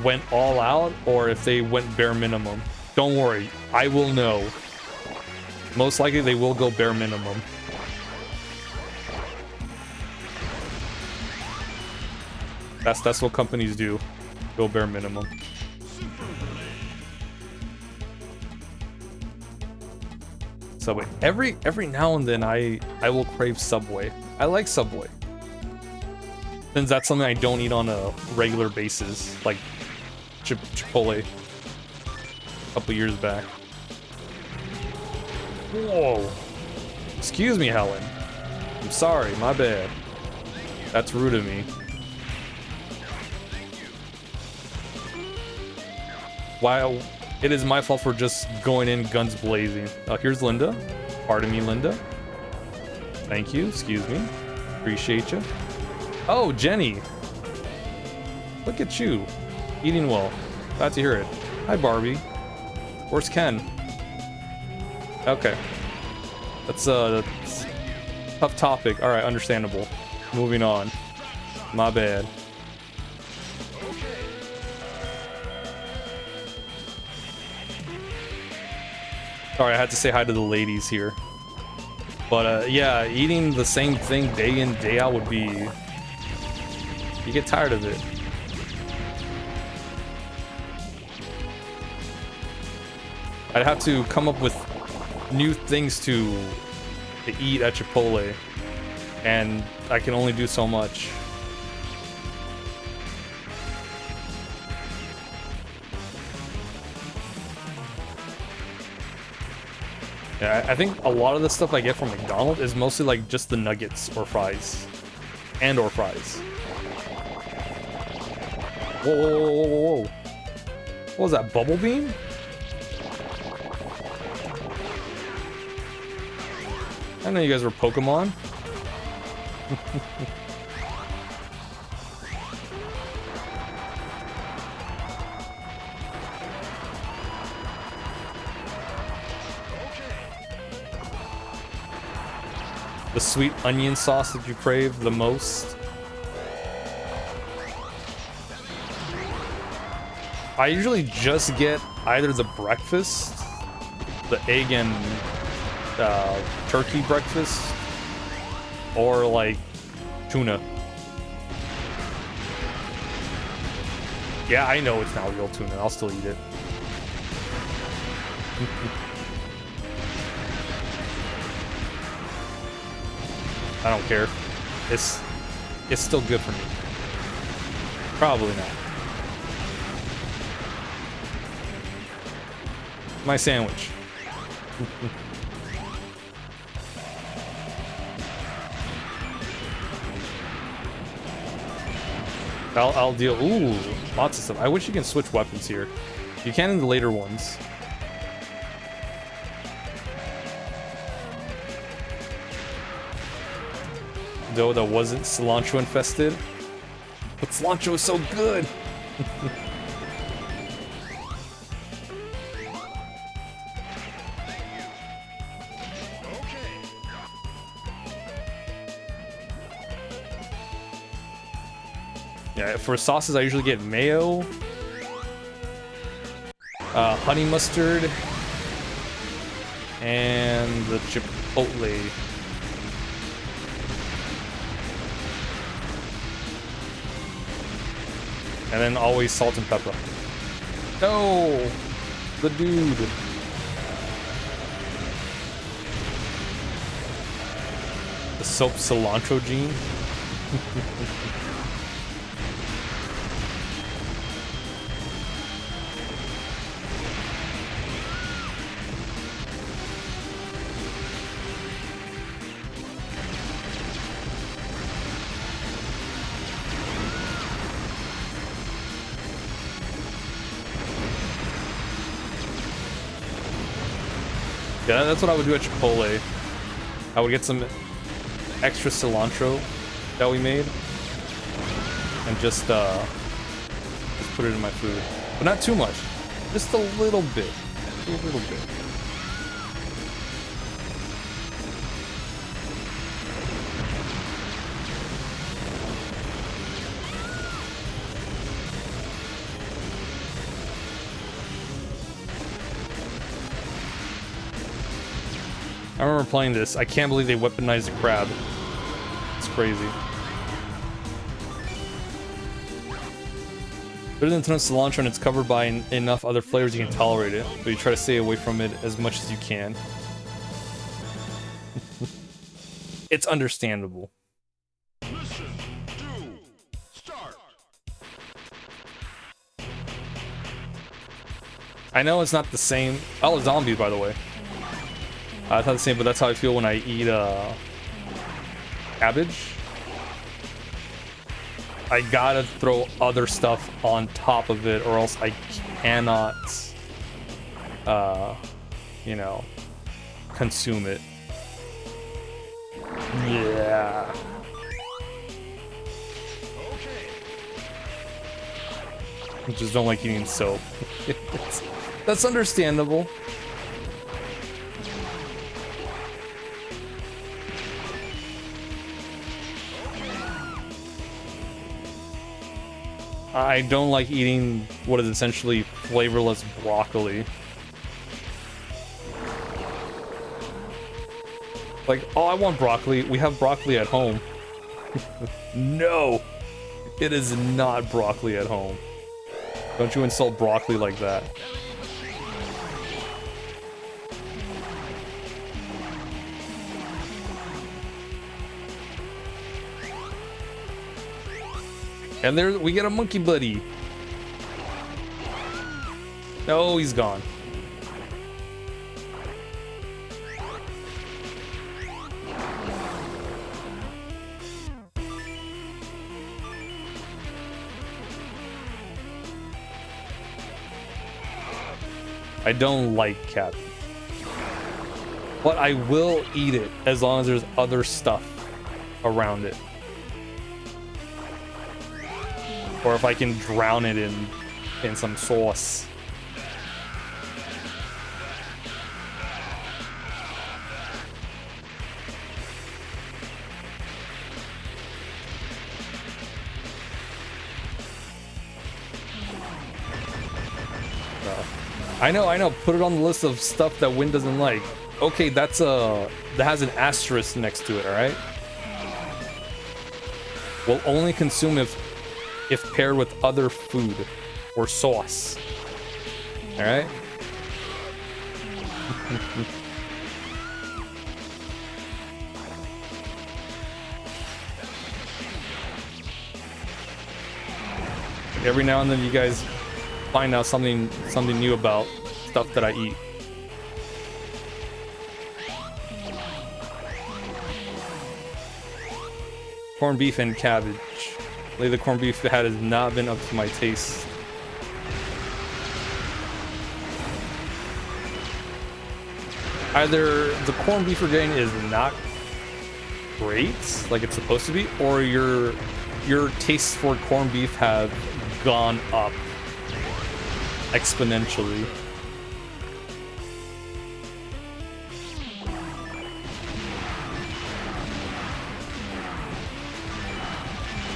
went all out or if they went bare minimum. Don't worry, I will know. Most likely they will go bare minimum. That's what companies do. Go bare minimum. Subway. Every now and then I will crave Subway. I like Subway. Since that's something I don't eat on a regular basis, like Chipotle a couple years back. Whoa. Excuse me, Helen. I'm sorry, my bad. That's rude of me. Wow, it is my fault for just going in guns blazing. Here's Linda. Pardon me, Linda. Thank you. Excuse me. Appreciate you. Oh, Jenny. Look at you. Eating well. Glad to hear it. Hi, Barbie. Where's Ken? Okay. That's a tough topic. All right, understandable. Moving on. My bad. Sorry, I had to say hi to the ladies here. But yeah, eating the same thing day in, day out would be... You get tired of it. I'd have to come up with new things to eat at Chipotle. And I can only do so much. Yeah, I think a lot of the stuff I get from McDonald's is mostly like just the nuggets or fries. Or fries. Whoa, whoa, whoa, whoa, whoa. What was that, bubble beam? I didn't know you guys were Pokemon. The sweet onion sauce that you crave the most. I usually just get either the breakfast, the egg and turkey breakfast, or like tuna. Yeah, I know it's not real tuna. I'll still eat it. I don't care. It's still good for me. Probably not. My sandwich. I'll deal. Ooh, lots of stuff. I wish you can switch weapons here. You can in the later ones. Though that wasn't cilantro infested. But cilantro is so good! Yeah, for sauces I usually get mayo, honey mustard, and the chipotle. And then always salt and pepper. No! The dude. The soap cilantro gene. Yeah, that's what I would do at Chipotle. I would get some extra cilantro that we made and just put it in my food. But not too much. Just a little bit. A little bit. I remember playing this. I can't believe they weaponized the crab. It's crazy. There's a ton of cilantro and it's covered by enough other flavors you can tolerate it, but you try to stay away from it as much as you can. It's understandable. Mission 2, start. I know it's not the same. Oh, zombies, by the way. It's not the same, but that's how I feel when I eat cabbage. I gotta throw other stuff on top of it, or else I cannot, you know, consume it. Yeah. I just don't like eating soap. That's understandable. I don't like eating what is essentially flavorless broccoli. Like, oh, I want broccoli. We have broccoli at home. No, it is not broccoli at home. Don't you insult broccoli like that. And there we get a monkey buddy. No, he's gone. I don't like cabbage. But I will eat it as long as there's other stuff around it. Or if I can drown it in some sauce. I know. Put it on the list of stuff that Win doesn't like. Okay, that has an asterisk next to it. All right. Will only consume if paired with other food or sauce. All right. Every now and then you guys find out something new about stuff that I eat. Corned beef and cabbage. Lately, the corned beef has not been up to my taste. Either the corned beef we're getting is not great, like it's supposed to be, or your tastes for corned beef have gone up exponentially.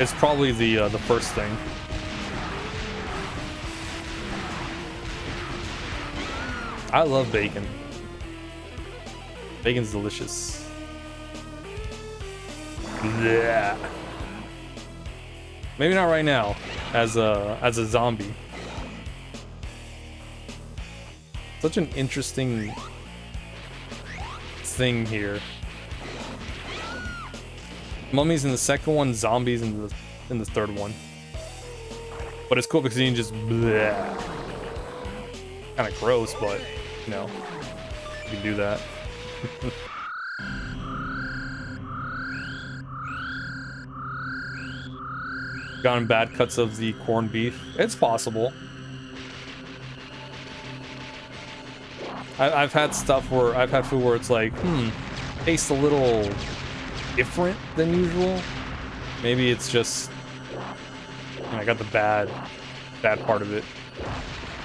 It's probably the first thing. I love bacon. Bacon's delicious. Yeah. Maybe not right now, as a zombie. Such an interesting thing here. Mummies in the second one, zombies in the third one. But it's cool because you can just bleh. Kind of gross, but you know, you can do that. Gotten bad cuts of the corned beef. It's possible. I've had stuff where I've had food where it's like, tastes a little different than usual. Maybe it's just I got the bad part of it.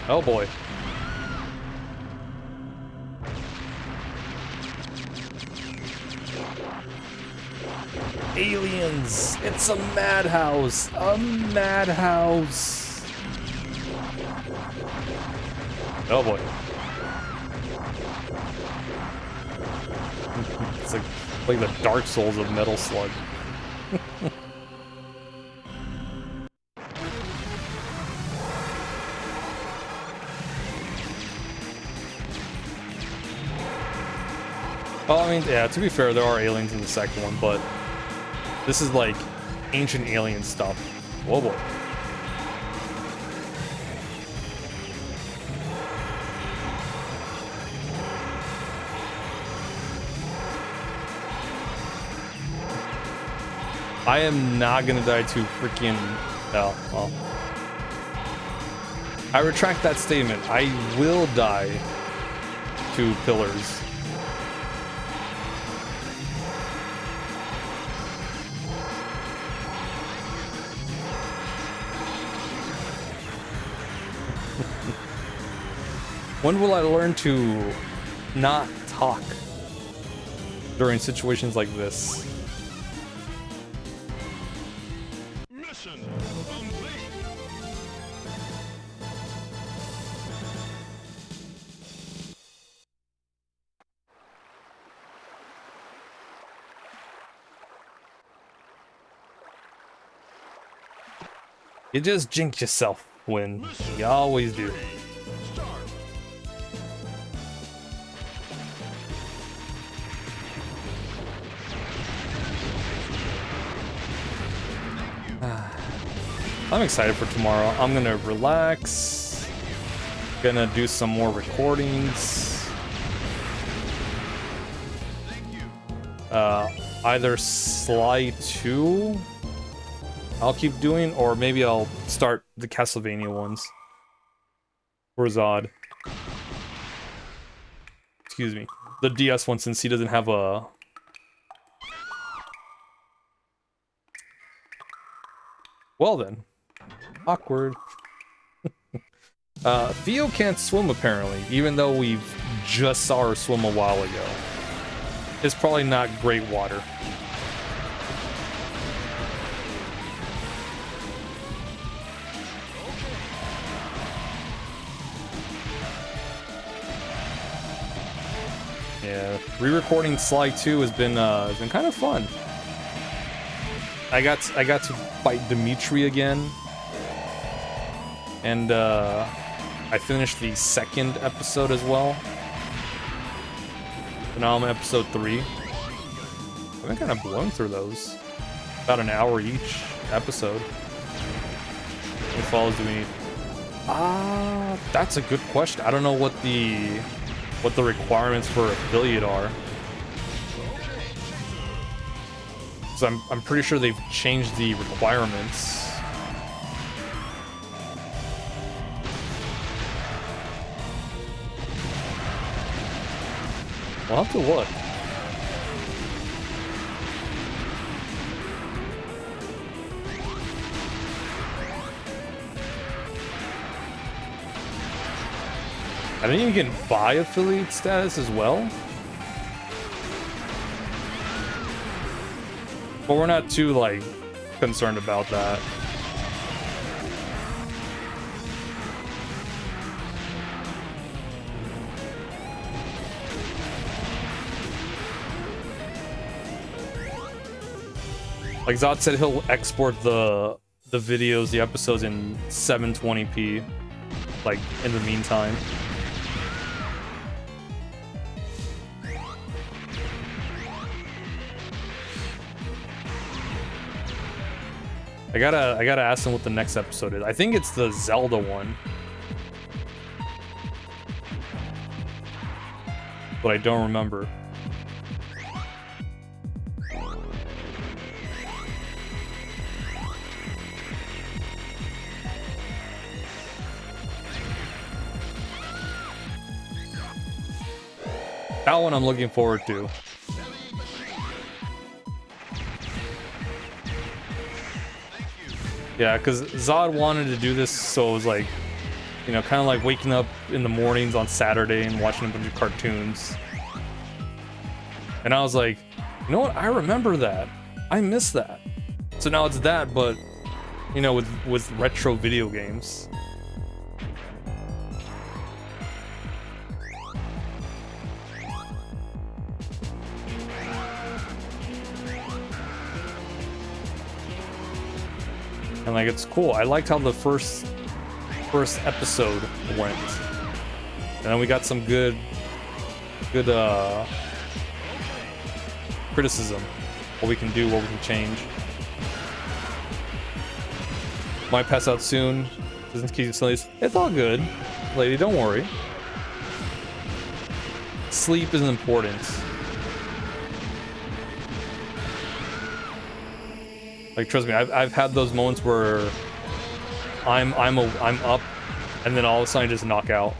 Oh boy. Aliens! It's a madhouse! A madhouse! Oh boy. It's like the Dark Souls of Metal Slug. Well, I mean, yeah, to be fair, there are aliens in the second one, but this is like ancient alien stuff. Whoa, boy. I am not gonna die to freaking... Oh, well. I retract that statement. I will die to pillars. When will I learn to not talk during situations like this? Mission complete. You just jinx yourself when you always do. Start. I'm excited for tomorrow. I'm gonna relax. Gonna do some more recordings. Either Sly 2 I'll keep doing, or maybe I'll start the Castlevania ones. Or Zod. Excuse me. The DS one, since he doesn't have a... Well then. Awkward. Theo can't swim apparently, even though we just saw her swim a while ago. It's probably not great water. Yeah, re-recording Sly 2 has been kind of fun. I got to fight Dimitri again, and I finished the second episode as well. So now I'm on episode 3. I've been kind of blowing through those. About an hour each episode. How many follows do we need? That's a good question. I don't know what the requirements for affiliate are. So I'm pretty sure they've changed the requirements. We'll have to look. I think you can buy affiliate status as well. But we're not too, like, concerned about that. Like Zod said, he'll export the videos, the episodes in 720p, like, in the meantime. I gotta ask him what the next episode is. I think it's the Zelda one. But I don't remember. That one I'm looking forward to. Yeah, because Zod wanted to do this, so it was like, you know, kind of like waking up in the mornings on Saturday and watching a bunch of cartoons. And I was like, you know what? I remember that. I miss that. So now it's that, but, you know, with retro video games. And like, it's cool. I liked how the first episode went, and then we got some good criticism. What we can do, what we can change. Might pass out soon. Doesn't keep it. It's all good, lady. Don't worry. Sleep is important. Like, trust me, I've had those moments where I'm up, and then all of a sudden I just knock out.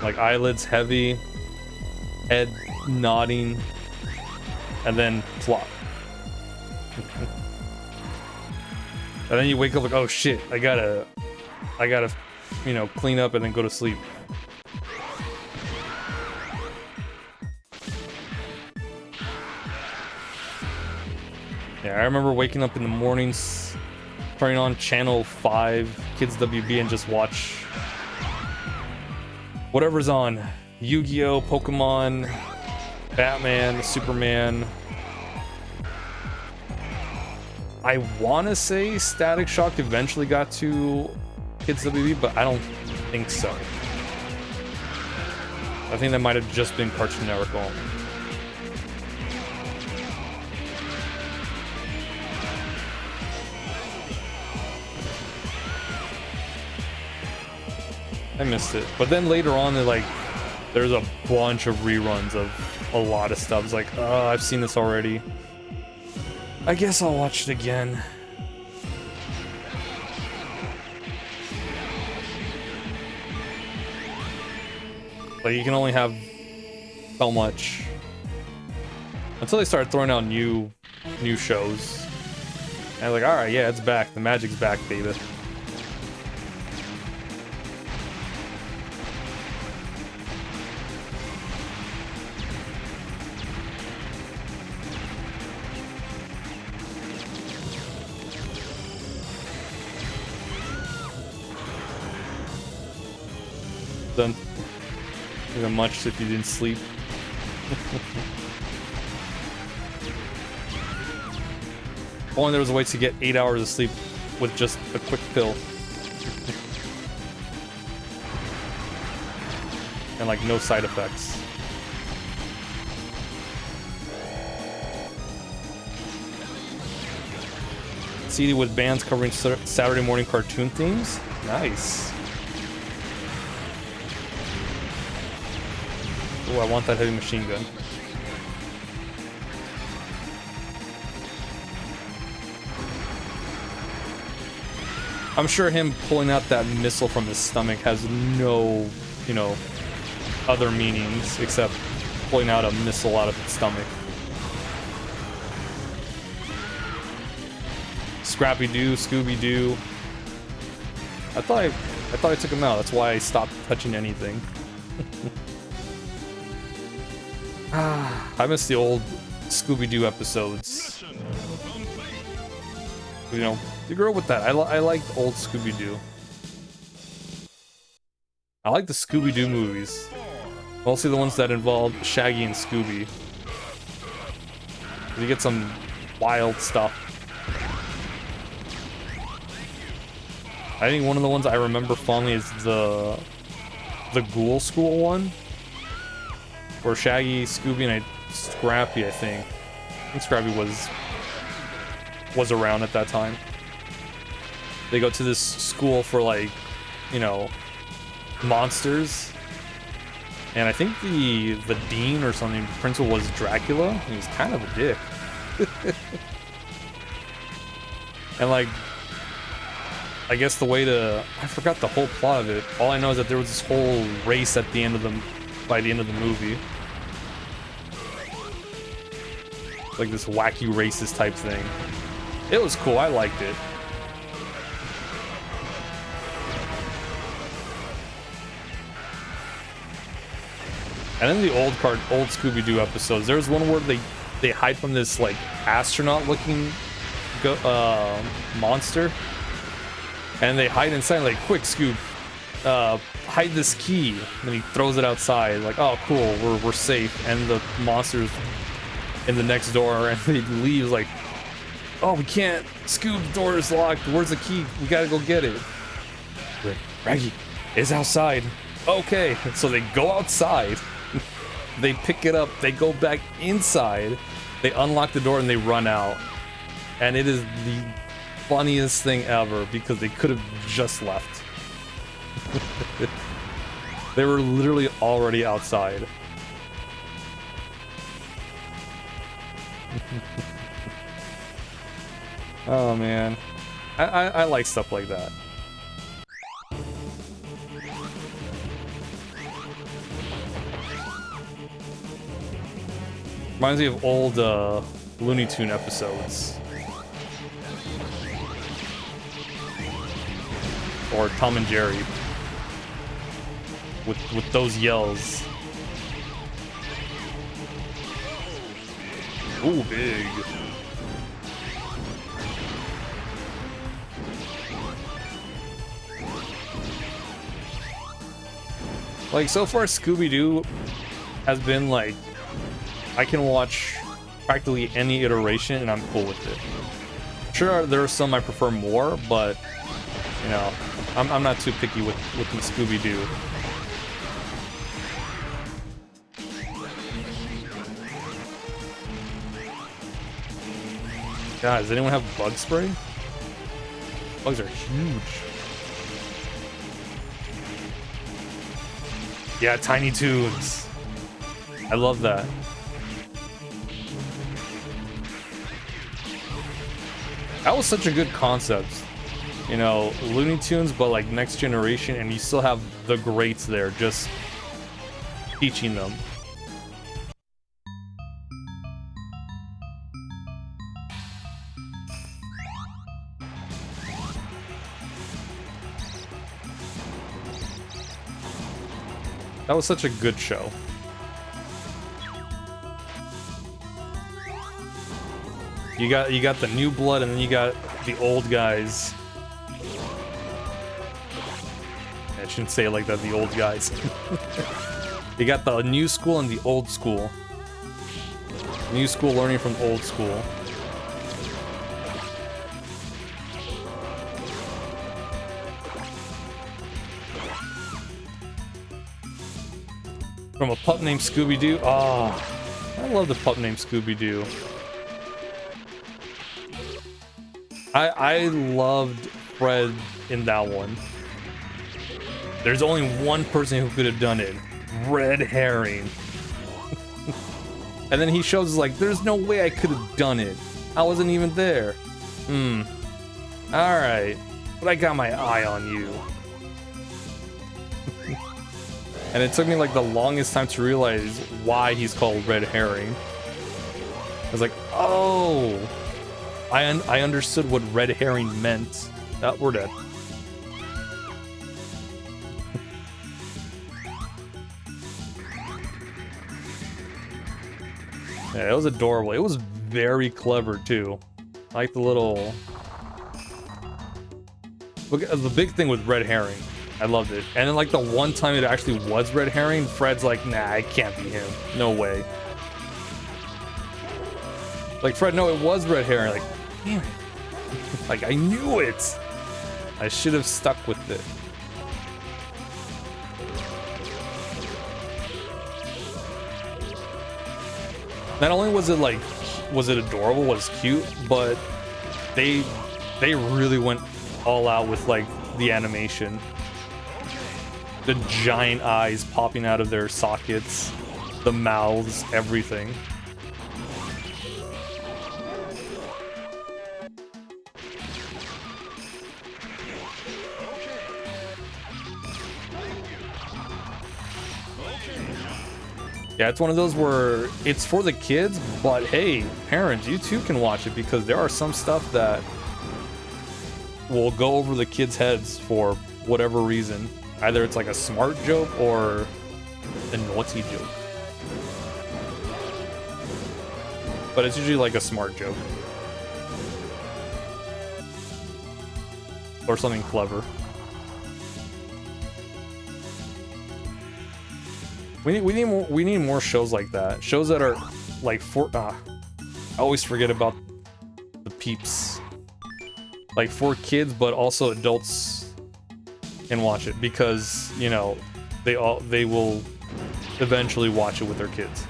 Like, eyelids heavy, head nodding, and then plop. And then you wake up like, oh shit, I gotta, you know, clean up and then go to sleep. Yeah, I remember waking up in the mornings, turning on channel 5, Kids WB, and just watch whatever's on. Yu-Gi-Oh, Pokemon, Batman, Superman. I want to say Static Shock eventually got to Kids WB, but I don't think so. I think that might have just been Cartoon Network only. I missed it. But then later on, there's a bunch of reruns of a lot of stuff. It's like, oh, I've seen this already. I guess I'll watch it again. Like, you can only have so much until they start throwing out new shows. And I'm like, all right, yeah, it's back. The magic's back, baby. Done even much if you didn't sleep. Only there was a way to get 8 hours of sleep with just a quick pill. And like no side effects. CD with bands covering Saturday morning cartoon themes. Nice. Oh, I want that heavy machine gun. I'm sure him pulling out that missile from his stomach has no, you know, other meanings except pulling out a missile out of its stomach. Scrappy-Doo, Scooby-Doo. I thought I took him out. That's why I stopped touching anything. I miss the old Scooby-Doo episodes. Mission complete. You know, you grew up with that. I liked old Scooby-Doo. I like the Scooby-Doo movies. Mostly the ones that involve Shaggy and Scooby. You get some wild stuff. I think one of the ones I remember fondly is the Ghoul School one. Where Shaggy, Scooby, and Scrappy, I think Scrappy was around at that time. They go to this school for, like, you know, monsters. And I think the dean or something, the principal, was Dracula. He was kind of a dick. And, like, I guess the way to... I forgot the whole plot of it. All I know is that there was this whole race at the end of by the end of the movie. Like this wacky racist type thing. It was cool. I liked it. And then the old Scooby-Doo episodes. There was one where they hide from this, like, astronaut-looking monster, and they hide inside. Like, quick, Scoob, hide this key. And he throws it outside. Like, oh, cool, we're safe. And the monster's in the next door, and he leaves. Like, oh, we can't. Scoob, the door is locked. Where's the key? We gotta go get it. Raggy, it's outside. Okay, so they go outside. They pick it up, they go back inside, they unlock the door, and they run out. And it is the funniest thing ever because they could have just left. They were literally already outside. Oh man, I like stuff like that. Reminds me of old Looney Tune episodes. Or Tom and Jerry. With those yells. Ooh, big. Like, so far Scooby-Doo has been like, I can watch practically any iteration and I'm cool with it. Sure, there are some I prefer more, but, you know, I'm not too picky with the Scooby-Doo. Guys, does anyone have bug spray? Bugs are huge. Yeah, Tiny Toons. I love that. That was such a good concept. You know, Looney Tunes, but like next generation, and you still have the greats there just teaching them. That was such a good show. You got the new blood, and then you got the old guys. I shouldn't say it like that, the old guys. You got the new school and the old school. New school learning from old school. From a pup named Scooby-Doo. Oh, I love the pup named Scooby-Doo. I loved Fred in that one. There's only one person who could have done it. Red Herring. And then he shows us like, there's no way I could have done it. I wasn't even there. Alright. But I got my eye on you. And it took me like the longest time to realize why he's called Red Herring. I was like, oh, I understood what Red Herring meant. We're dead. Yeah, it was adorable. It was very clever too. I like the little... Look, the big thing with Red Herring. I loved it. And then like the one time it actually was Red Herring, Fred's like, nah, it can't be him. No way. Like, Fred, no, it was Red Herring. Like, damn it. Like, I knew it. I should have stuck with it. Not only was it like, was it adorable, was cute, but they really went all out with like the animation. The giant eyes popping out of their sockets, the mouths, everything. Yeah, it's one of those where it's for the kids, but hey, parents, you too can watch it because there are some stuff that will go over the kids' heads for whatever reason. Either it's like a smart joke or a naughty joke. But it's usually like a smart joke. Or something clever. We need more shows like that. Shows that are like I always forget about the peeps. Like for kids, but also adults can watch it because, you know, they will eventually watch it with their kids.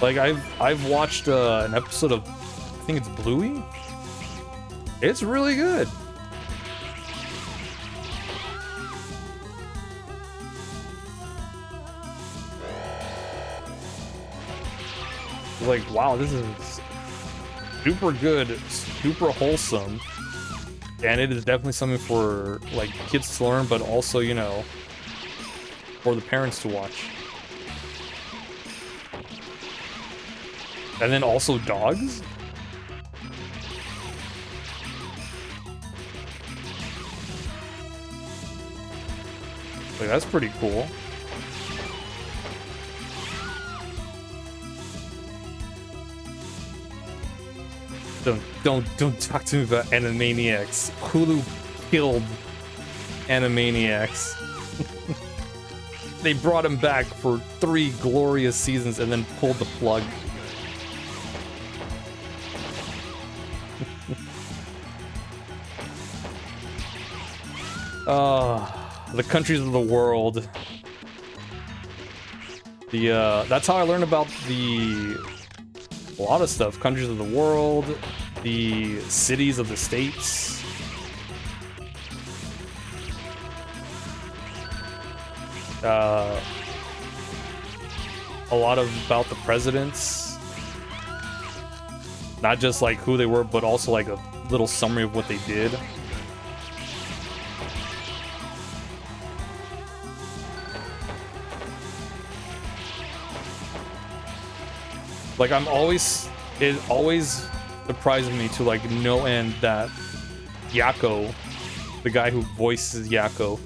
Like I've watched an episode of, I think it's Bluey. It's really good. Like, wow, this is super good, super wholesome, and it is definitely something for like kids to learn, but also, you know, for the parents to watch. And then also dogs. Like, that's pretty cool. Don't talk to me about Animaniacs. Hulu killed Animaniacs. They brought him back for 3 glorious seasons and then pulled the plug. The countries of the world. That's how I learned about a lot of stuff. Countries of the world, the cities of the states. A lot about the presidents. Not just like who they were, but also like a little summary of what they did. Like it always surprises me to like no end that Yakko, the guy who voices Yakko,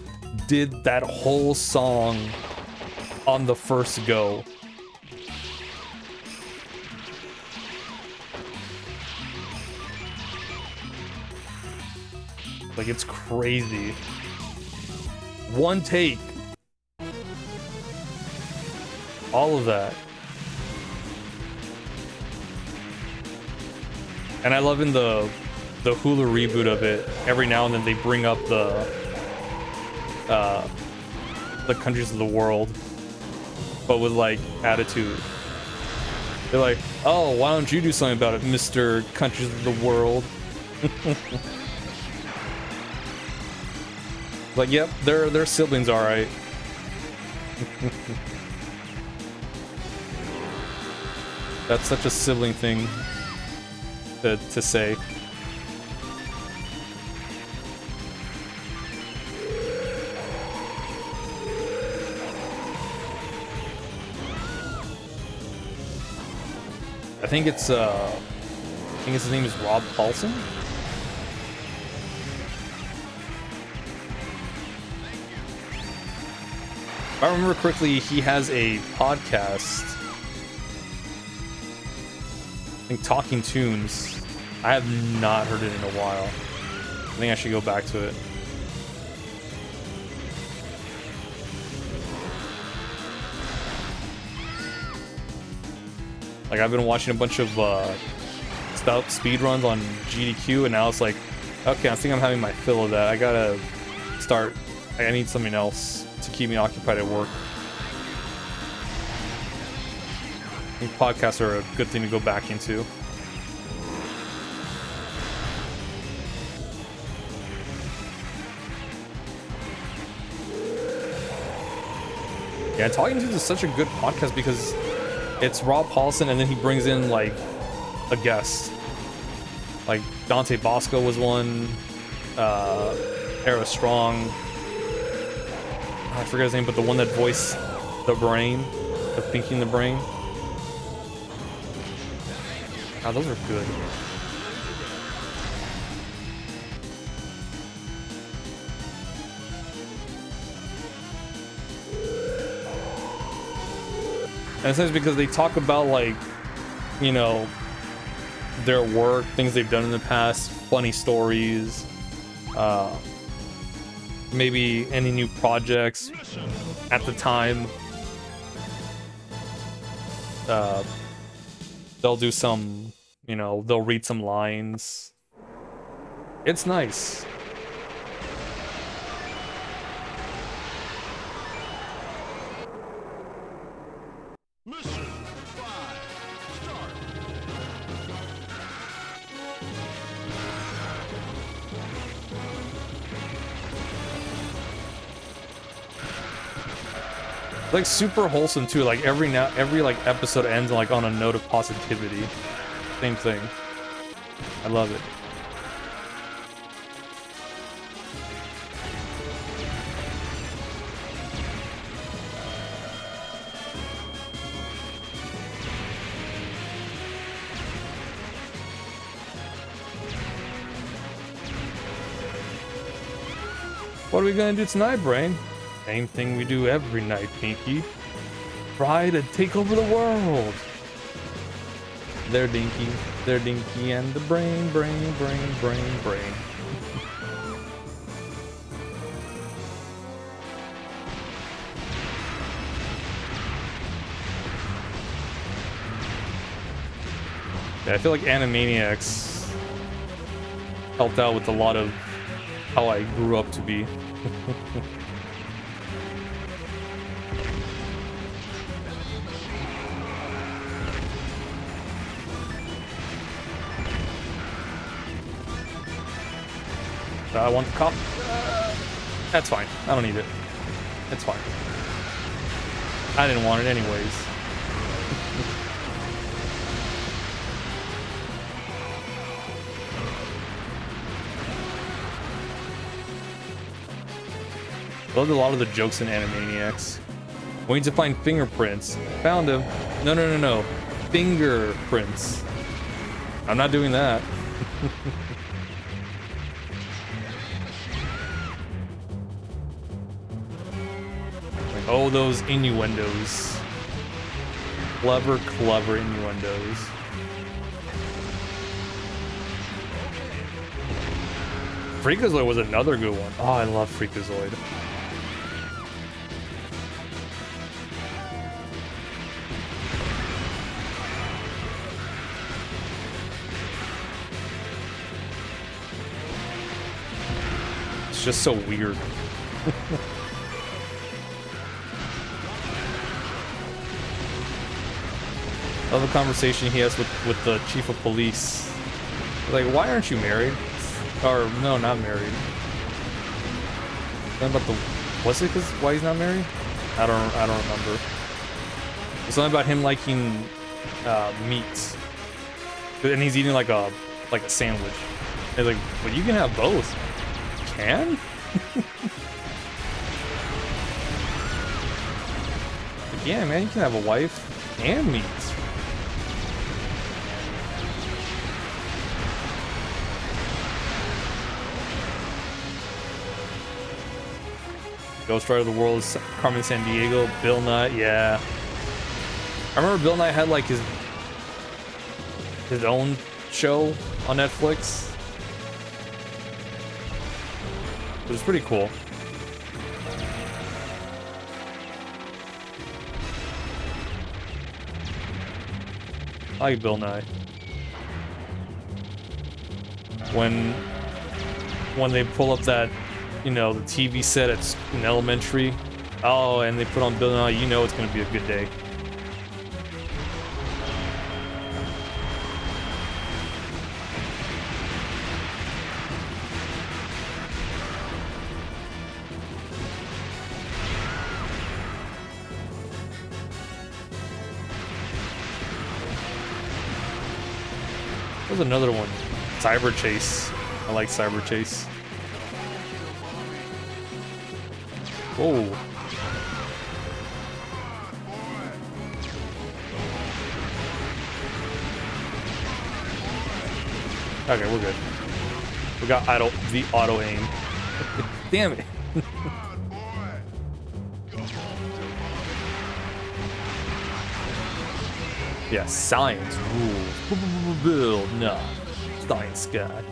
did that whole song on the first go. Like, it's crazy. One take. All of that. And I love in the Hulu reboot of it, every now and then they bring up the countries of the world, but with like attitude. They're like, oh, why don't you do something about it, Mr. Countries of the World? Like, yep, they're siblings, all right. That's such a sibling thing to say. I think his name is Rob Paulson. If I remember correctly, he has a podcast. I think Talking Tunes. I have not heard it in a while. I think I should go back to it. Like, I've been watching a bunch of speed runs on GDQ, and now it's like, okay, I think I'm having my fill of that. I gotta start. I need something else to keep me occupied at work. I think podcasts are a good thing to go back into. Yeah, Talking Tunes is such a good podcast because it's Rob Paulson and then he brings in like a guest. Like Dante Bosco was one, Era Strong. I forget his name, but the one that voiced the brain, the Pinky in the Brain. God, those are good. And it's nice because they talk about, like, you know, their work, things they've done in the past, funny stories, maybe any new projects at the time. They'll do some, you know, they'll read some lines. It's nice. Mission 5, start. Like super wholesome too. Like every like episode ends like on a note of positivity. Same thing. I love it. What are we gonna do tonight, Brain? Same thing we do every night, Pinky. Try to take over the world. They're Dinky, and the brain. Yeah, I feel like Animaniacs helped out with a lot of how I grew up to be. I want the cup. That's fine. I don't need it. It's fine. I didn't want it anyways. I loved a lot of the jokes in Animaniacs. We need to find fingerprints. Found him. No. Fingerprints. I'm not doing that. Oh, those innuendos. Clever innuendos. Freakazoid was another good one. Oh, I love Freakazoid. It's just so weird. Love the conversation he has with the chief of police. Like, why aren't you married? Or, no, not married. Something about the, was it because why he's not married? I don't remember. It's something about him liking meats, and he's eating like a sandwich. He's like, but you can have both. You can? Like, yeah, man, you can have a wife and meats. Ghost Rider of the World is Carmen Sandiego, Bill Nye, yeah. I remember Bill Nye had like his own show on Netflix. It was pretty cool. I like Bill Nye. When they pull up that, you know, the TV set at an elementary, oh, and they put on Bill Nye, you know it's gonna be a good day. There's another one, Cyber Chase. I like Cyber Chase. Whoa. Okay, we're good. We got the auto aim. Damn it. Yeah, science rules. Build, no. Science guy.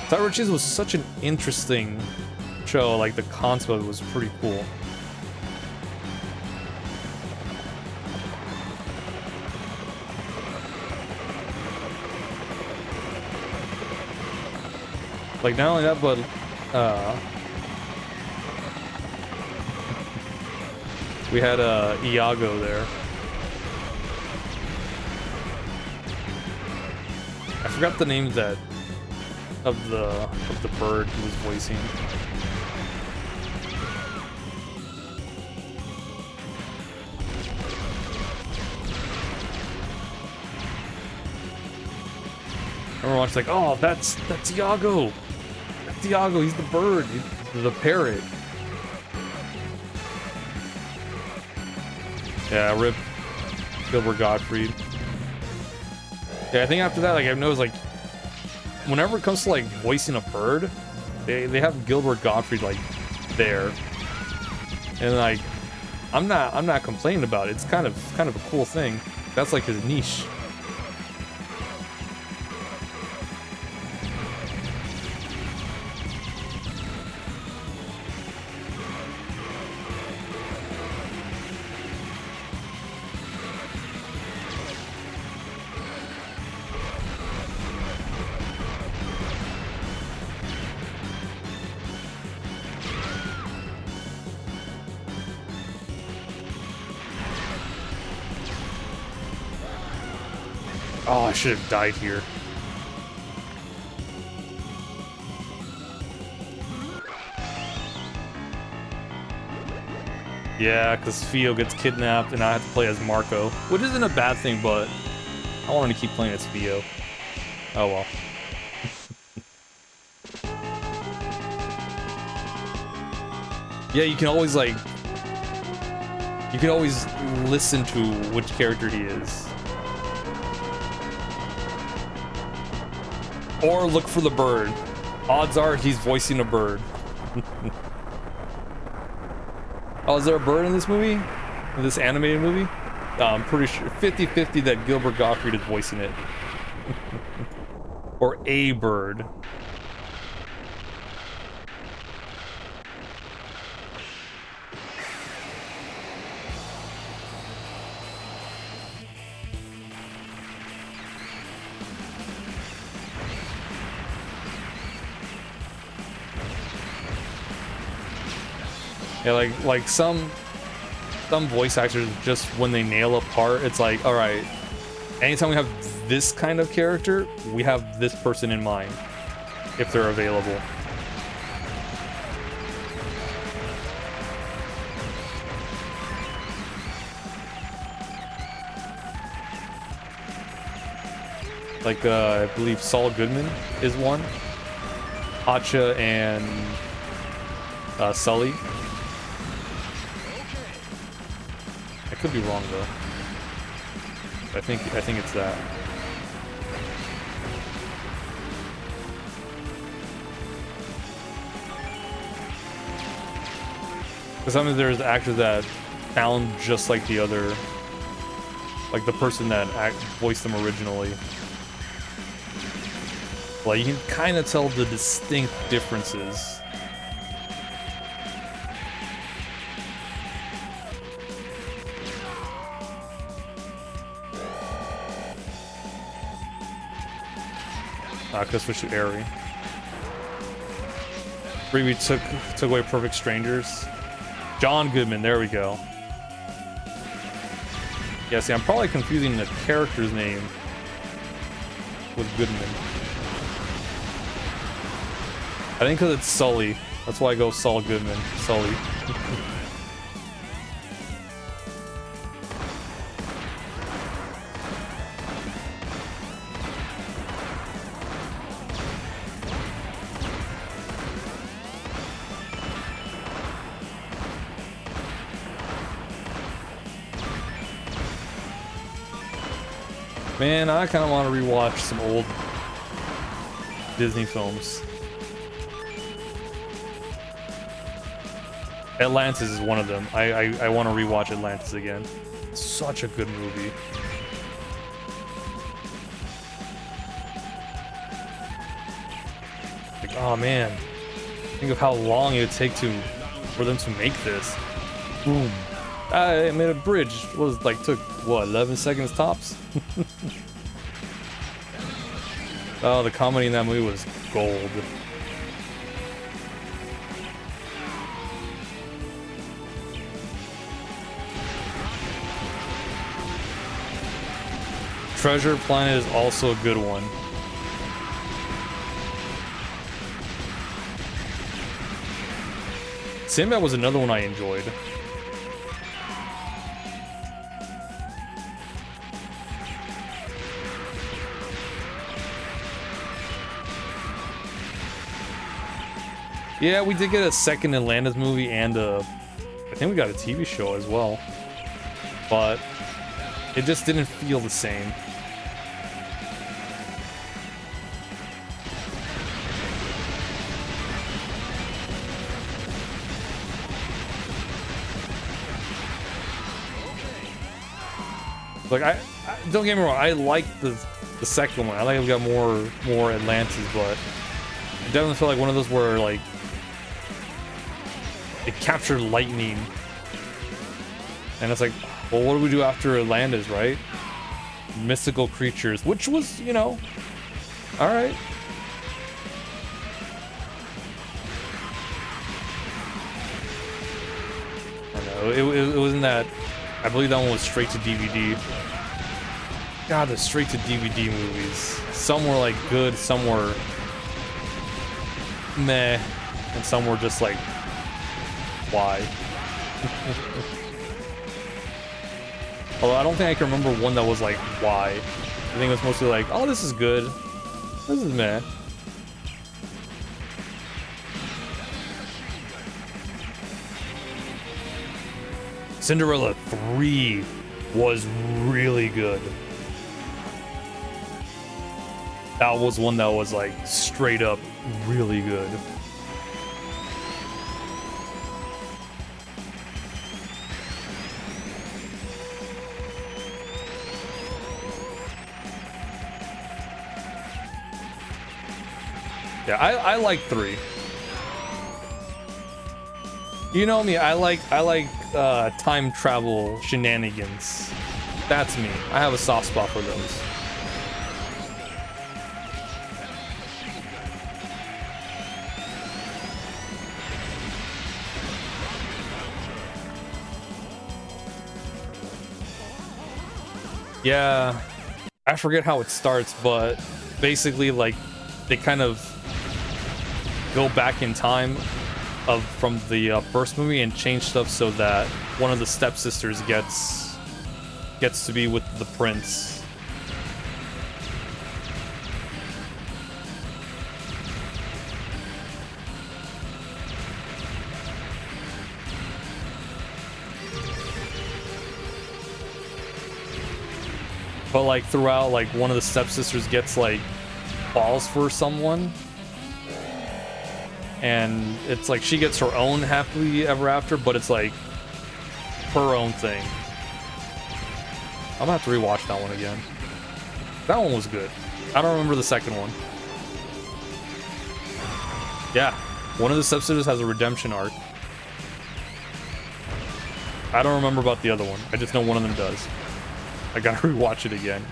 Cyber Chase was such an interesting show, like the concept was pretty cool. Like not only that, but we had Iago there. I forgot the name of the bird he was voicing. Everyone's like, oh, that's Iago. That's Iago. He's the bird. He's the parrot. Yeah, rip Gilbert Gottfried. Yeah, I think after that, like I've noticed, like whenever it comes to like voicing a bird, they have Gilbert Gottfried like there, and like I'm not complaining about it. It's kind of a cool thing. That's like his niche. Oh, I should have died here. Yeah, because Fio gets kidnapped and I have to play as Marco, which isn't a bad thing, but I wanted to keep playing as Fio. Oh well. Yeah, you can always like... You can always listen to which character he is. Or look for the bird. Odds are he's voicing a bird. Oh, is there a bird in this movie? In this animated movie? I'm pretty sure 50-50 that Gilbert Gottfried is voicing it. Or a bird. Yeah, like some some voice actors, just when they nail a part, it's like, all right, anytime we have this kind of character, we have this person in mind, if they're available. Like, I believe Saul Goodman is one. Hacha and Sully. I could be wrong though. I think it's that. Because sometimes there's actors that sound just like the other, like the person that voiced them originally. Like, you can kind of tell the distinct differences. I could switch to Airy. Freebie took away Perfect Strangers. John Goodman, there we go. Yeah, see, I'm probably confusing the character's name with Goodman. I think because it's Sully. That's why I go Saul Goodman. Sully. Man, I kind of want to rewatch some old Disney films. Atlantis is one of them. I want to rewatch Atlantis again. Such a good movie. Like, oh man, think of how long it would take for them to make this. Boom. I made a bridge. Took what, 11 seconds tops? Oh, the comedy in that movie was gold. Treasure Planet is also a good one. Sinbad was another one I enjoyed. Yeah, we did get a second Atlantis movie and I think we got a TV show as well. But it just didn't feel the same. Like, I don't get me wrong, I like the second one. I like it got more Atlantis, but it doesn't feel like one of those where like it captured lightning. And it's like, well, what do we do after Atlantis, right? Mystical creatures, which was, you know, all right. I don't know, it wasn't that. I believe that one was straight to DVD. God, the straight to DVD movies. Some were like good, some were meh, and some were just like, why? Although I don't think I can remember one that was like, why? I think it was mostly like, oh, this is good. This is meh. Cinderella 3 was really good. That was one that was like straight up really good. Yeah, I like 3. You know me, I like time travel shenanigans. That's me. I have a soft spot for those. Yeah, I forget how it starts, but basically, like, they kind of go back in time from the first movie and change stuff so that one of the stepsisters gets to be with the prince. But like throughout, like one of the stepsisters gets like falls for someone, and it's like she gets her own happily ever after, but it's like her own thing. I'm gonna have to rewatch that one again. That one was good. I don't remember the second one. Yeah, one of the stepsisters has a redemption arc. I don't remember about the other one. I just know one of them does. I gotta rewatch it again.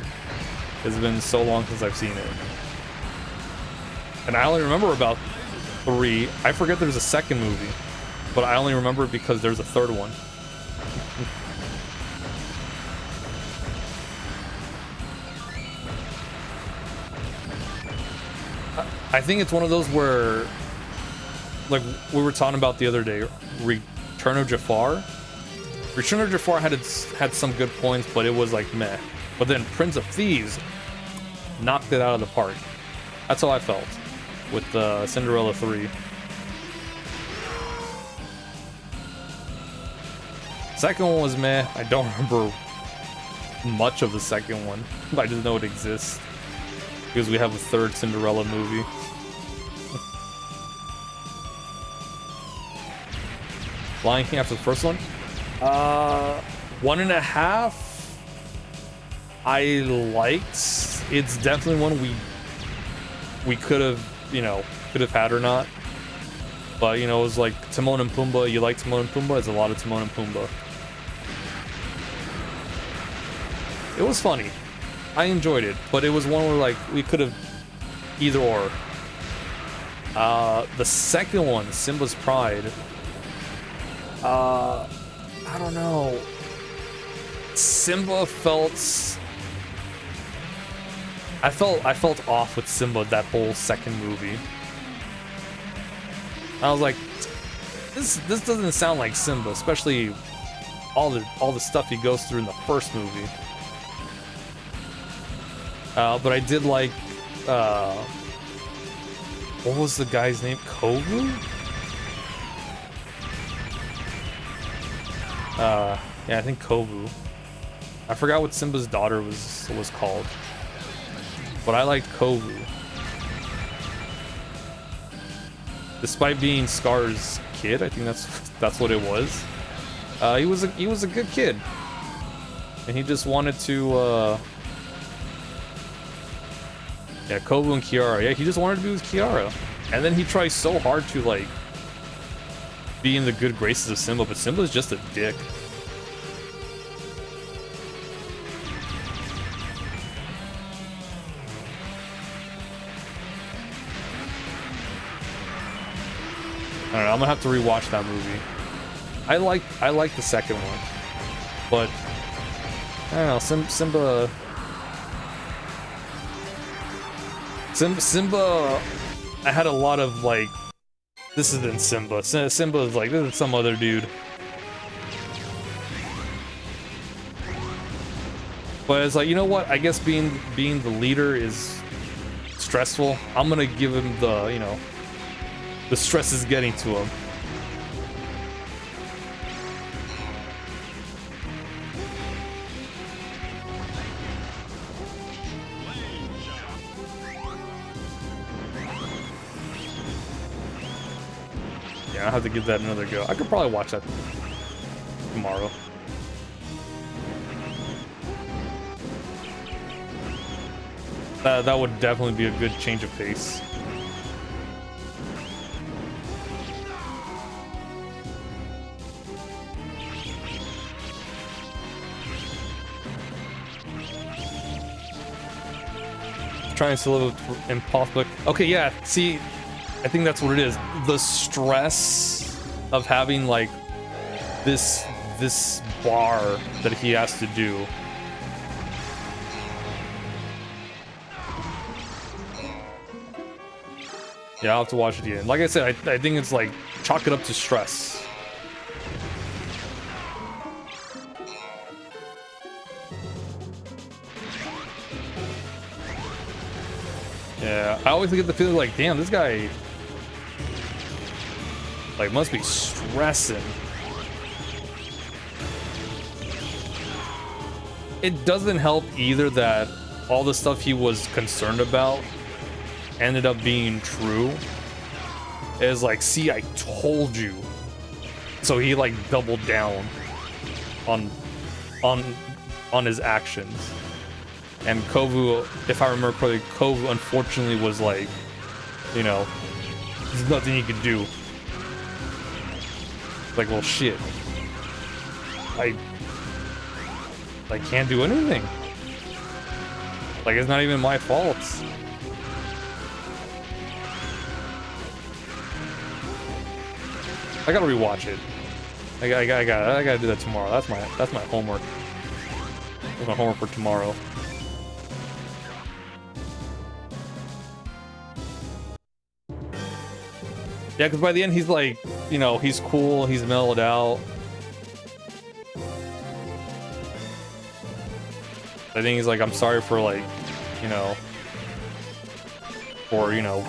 It's been so long since I've seen it. And I only remember about 3. I forget there's a second movie, but I only remember it because there's a third one. I think it's one of those where, like we were talking about the other day, Return of Jafar. Return of Jafar had some good points, but it was like meh. But then Prince of Thieves knocked it out of the park. That's how I felt with Cinderella 3. Second one was meh. I don't remember much of the second one. I just know it exists because we have a third Cinderella movie. Lion King after the first one? 1.5 I liked. It's definitely one we could have, had or not. But, it was like Timon and Pumbaa. You like Timon and Pumbaa? It's a lot of Timon and Pumbaa. It was funny. I enjoyed it, but it was one where, like, we could have either or. The second one, Simba's Pride. I don't know. Simba felt... I felt off with Simba that whole second movie. I was like, this doesn't sound like Simba, especially all the stuff he goes through in the first movie. But I did like, what was the guy's name? Kovu? Yeah, I think Kovu. I forgot what Simba's daughter was called. But I liked Kovu. Despite being Scar's kid, I think that's what it was. He was a good kid. And he just wanted to yeah, Kovu and Kiara. Yeah, he just wanted to be with Kiara. And then he tries so hard to, like, be in the good graces of Simba, but Simba's just a dick. I don't know, I'm gonna have to rewatch that movie. I like the second one, but I don't know, Simba, I had a lot of like, this isn't Simba. Simba is like, this is some other dude. But it's like, you know what? I guess being the leader is stressful. I'm gonna give him the, the stress is getting to him. Yeah, I'll have to give that another go. I could probably watch that tomorrow. That would definitely be a good change of pace. Trying to live impossible. Okay, yeah. See, I think that's what it is. The stress of having like this bar that he has to do. Yeah, I'll have to watch it again. Like I said, I think it's like chalk it up to stress. Yeah, I always get the feeling like, damn, this guy like must be stressing. It doesn't help either that all the stuff he was concerned about ended up being true. It's like, see, I told you. So he like doubled down on his actions. And Kovu, if I remember correctly, Kovu unfortunately was like, you know, there's nothing he could do. Like, well, shit. I can't do anything. Like, it's not even my fault. I gotta rewatch it. I gotta do that tomorrow. That's my homework. That's my homework for tomorrow. Yeah, because by the end he's like, you know, he's cool, he's mellowed out. I think he's like, I'm sorry for like, you know, for, you know,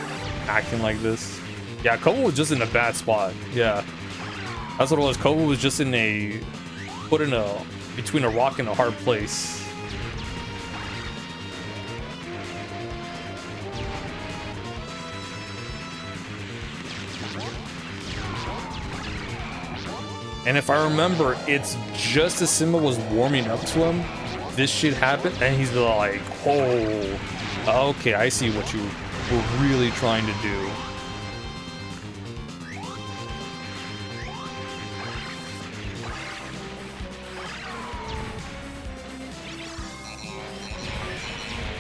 acting like this. Yeah, Kobo was just in a bad spot. Yeah. That's what it was. Kobo was just put in between a rock and a hard place. And if I remember, it's just as Simba was warming up to him, this shit happened, and he's like, oh, okay, I see what you were really trying to do.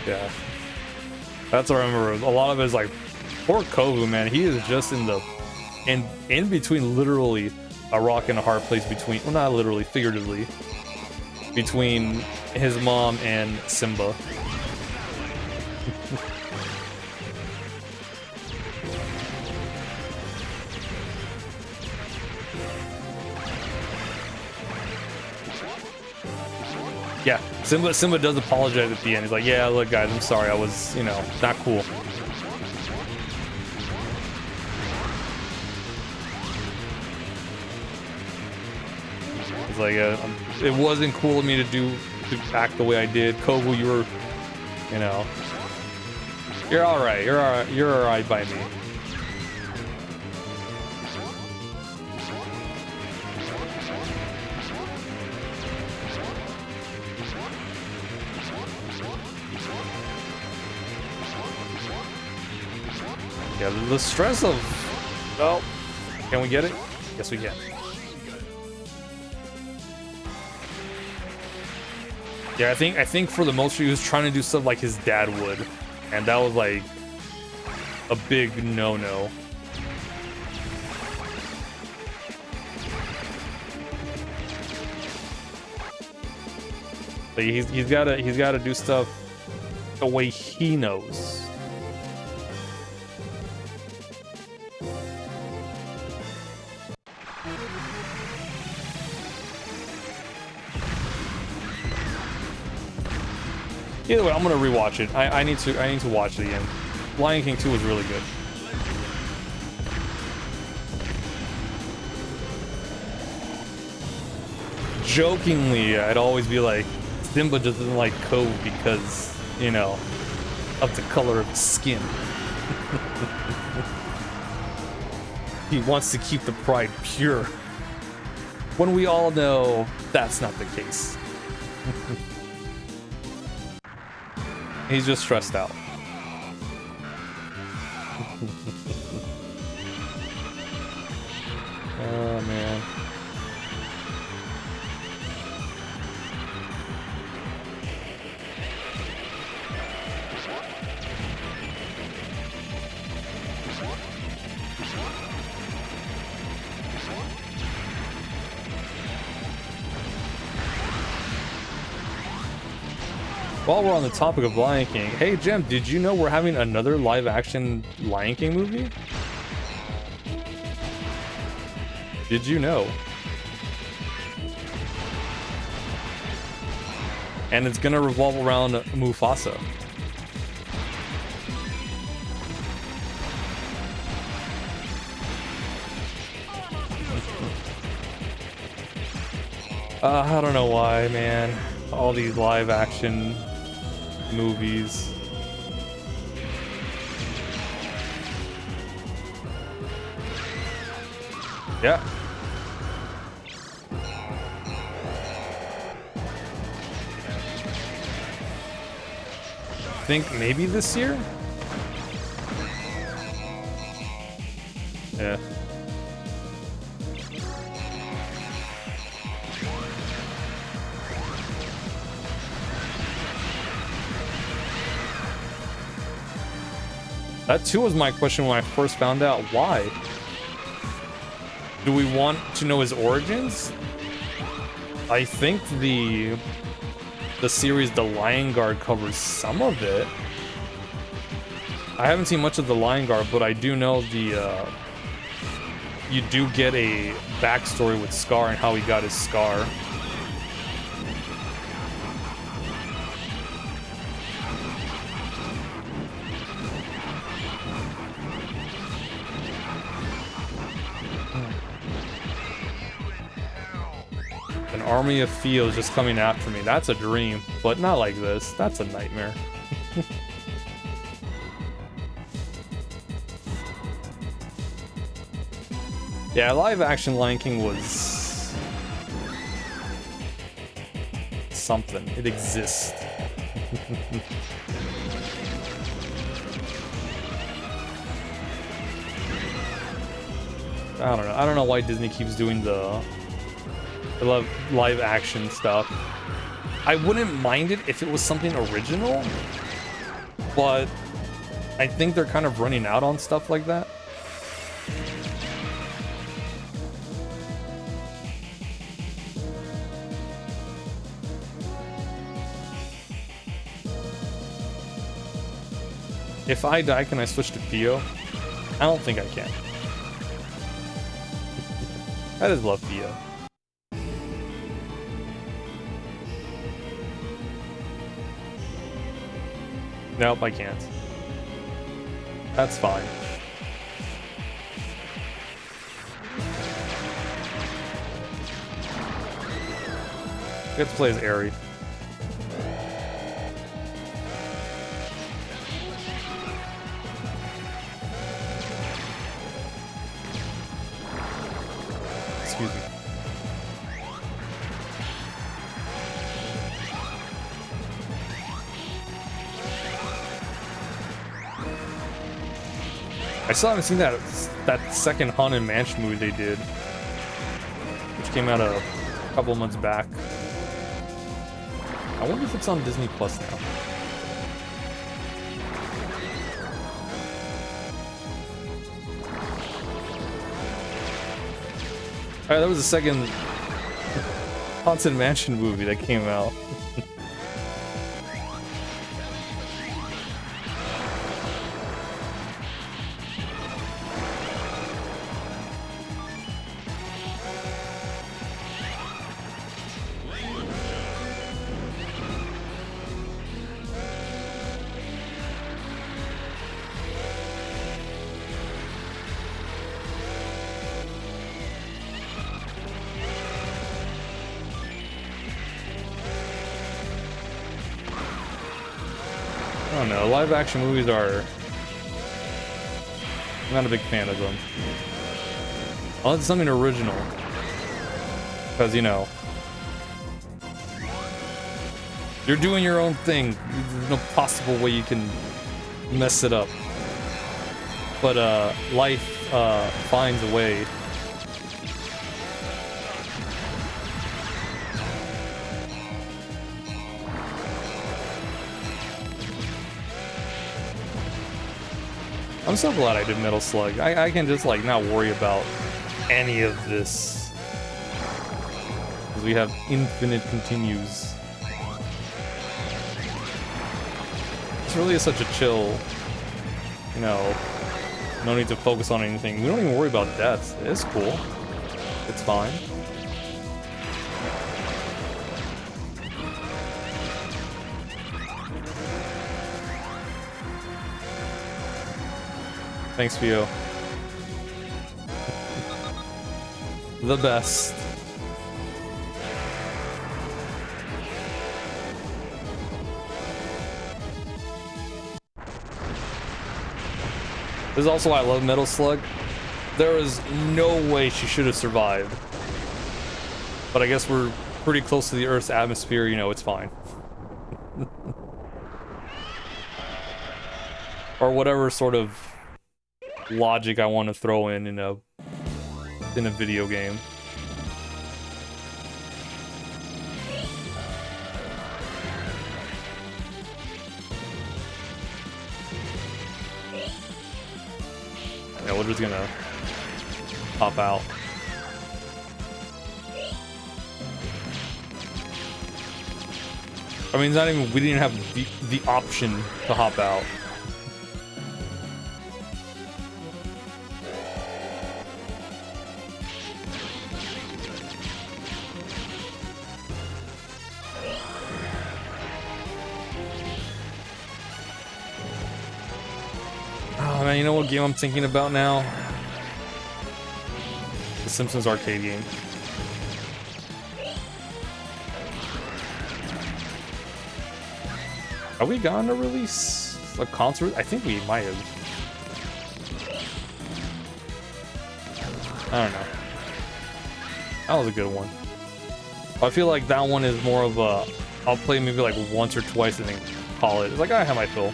Yeah. That's what I remember. A lot of it is like, poor Kovu, man, he is just in between literally a rock and a hard place between, well, not literally, figuratively, between his mom and Simba. Yeah, Simba does apologize at the end. He's like, yeah, look, guys, I'm sorry. I was, you know, not cool. Like it wasn't cool of me to act the way I did. Kovu, you were, you know, you're all right. You're all right by me. Yeah, the stress of, oh, can we get it? Yes, we can. Yeah, I think for the most part he was trying to do stuff like his dad would, and that was like a big no-no. Like he's gotta do stuff the way he knows. Either way, I'm gonna rewatch it. I need to watch it again. Lion King 2 was really good. Jokingly, I'd always be like, Simba doesn't like Kovu because, you know, of the color of his skin. He wants to keep the pride pure. When we all know that's not the case. He's just stressed out. Oh, man. While we're on the topic of Lion King, hey Jem, did you know we're having another live-action Lion King movie? Did you know? And it's gonna revolve around Mufasa. I don't know why, man. All these live-action movies. Yeah. Think maybe this year? Yeah. That too was my question when I first found out. Why? Do we want to know his origins? I think the series The Lion Guard covers some of it. I haven't seen much of The Lion Guard, but I do know you do get a backstory with Scar and how he got his scar. An army of Fios just coming after me. That's a dream, but not like this. That's a nightmare. Yeah, live action Lion King was something. It exists. I don't know. I don't know why Disney keeps doing the live action stuff. I wouldn't mind it if it was something original, but I think they're kind of running out on stuff like that. If I die, can I switch to Pio? I don't think I can. I just love Pio. Nope, I can't. That's fine. I get to play as Aerie. Excuse me. I still haven't seen that second Haunted Mansion movie they did, which came out a couple months back. I wonder if it's on Disney Plus now. Alright, that was the second Haunted Mansion movie that came out. I don't know, live action movies are... I'm not a big fan of them. Unless it's something original. Because, you know... You're doing your own thing. There's no possible way you can mess it up. But, life, finds a way. I'm so glad I did Metal Slug. I can just like not worry about any of this. We have infinite continues. This really is such a chill, you know, no need to focus on anything. We don't even worry about deaths. It's cool. It's fine. Thanks, Fio. The best. This is also why I love Metal Slug. There is no way she should have survived. But I guess we're pretty close to the Earth's atmosphere, you know, it's fine. Or whatever sort of logic I want to throw in a video game. Yeah, we're just gonna pop out. I mean, it's not even, we didn't have the option to hop out. Oh man, you know what game I'm thinking about now? The Simpsons arcade game. Are we gonna release a concert? I think we might have. I don't know. That was a good one. I feel like that one is more of a, I'll play maybe like once or twice and then call it. It's like, I have my fill.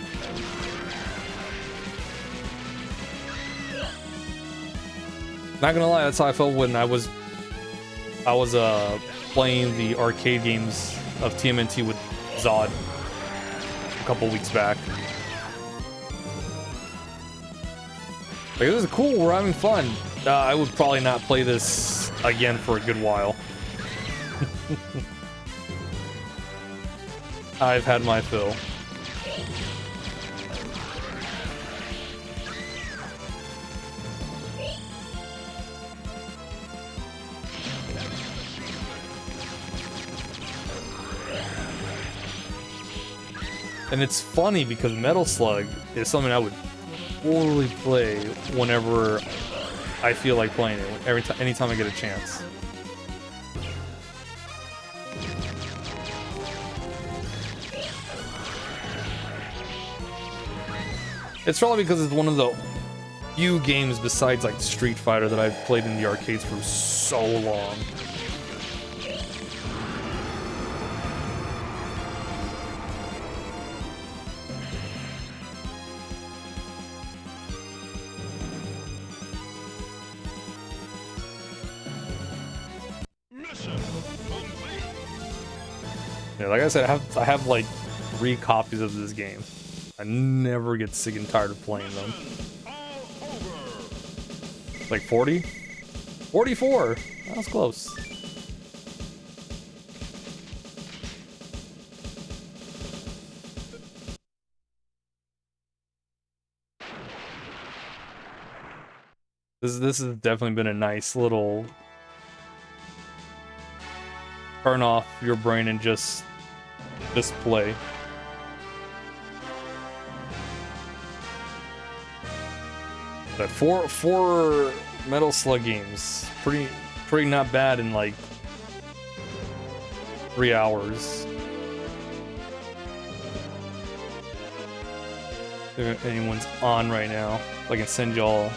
Not gonna lie, that's how I felt when I was playing the arcade games of TMNT with Zod a couple weeks back. Like, this is cool, we're having fun. I would probably not play this again for a good while. I've had my fill. And it's funny because Metal Slug is something I would totally play whenever I feel like playing it. Anytime I get a chance. It's probably because it's one of the few games besides like Street Fighter that I've played in the arcades for so long. Yeah, like I said, I have like 3 copies of this game. I never get sick and tired of playing them. Like 40? 44! That was close. This has definitely been a nice little turn off your brain and just play. But four Metal Slug games, pretty not bad in like 3 hours. If anyone's on right now, I can send y'all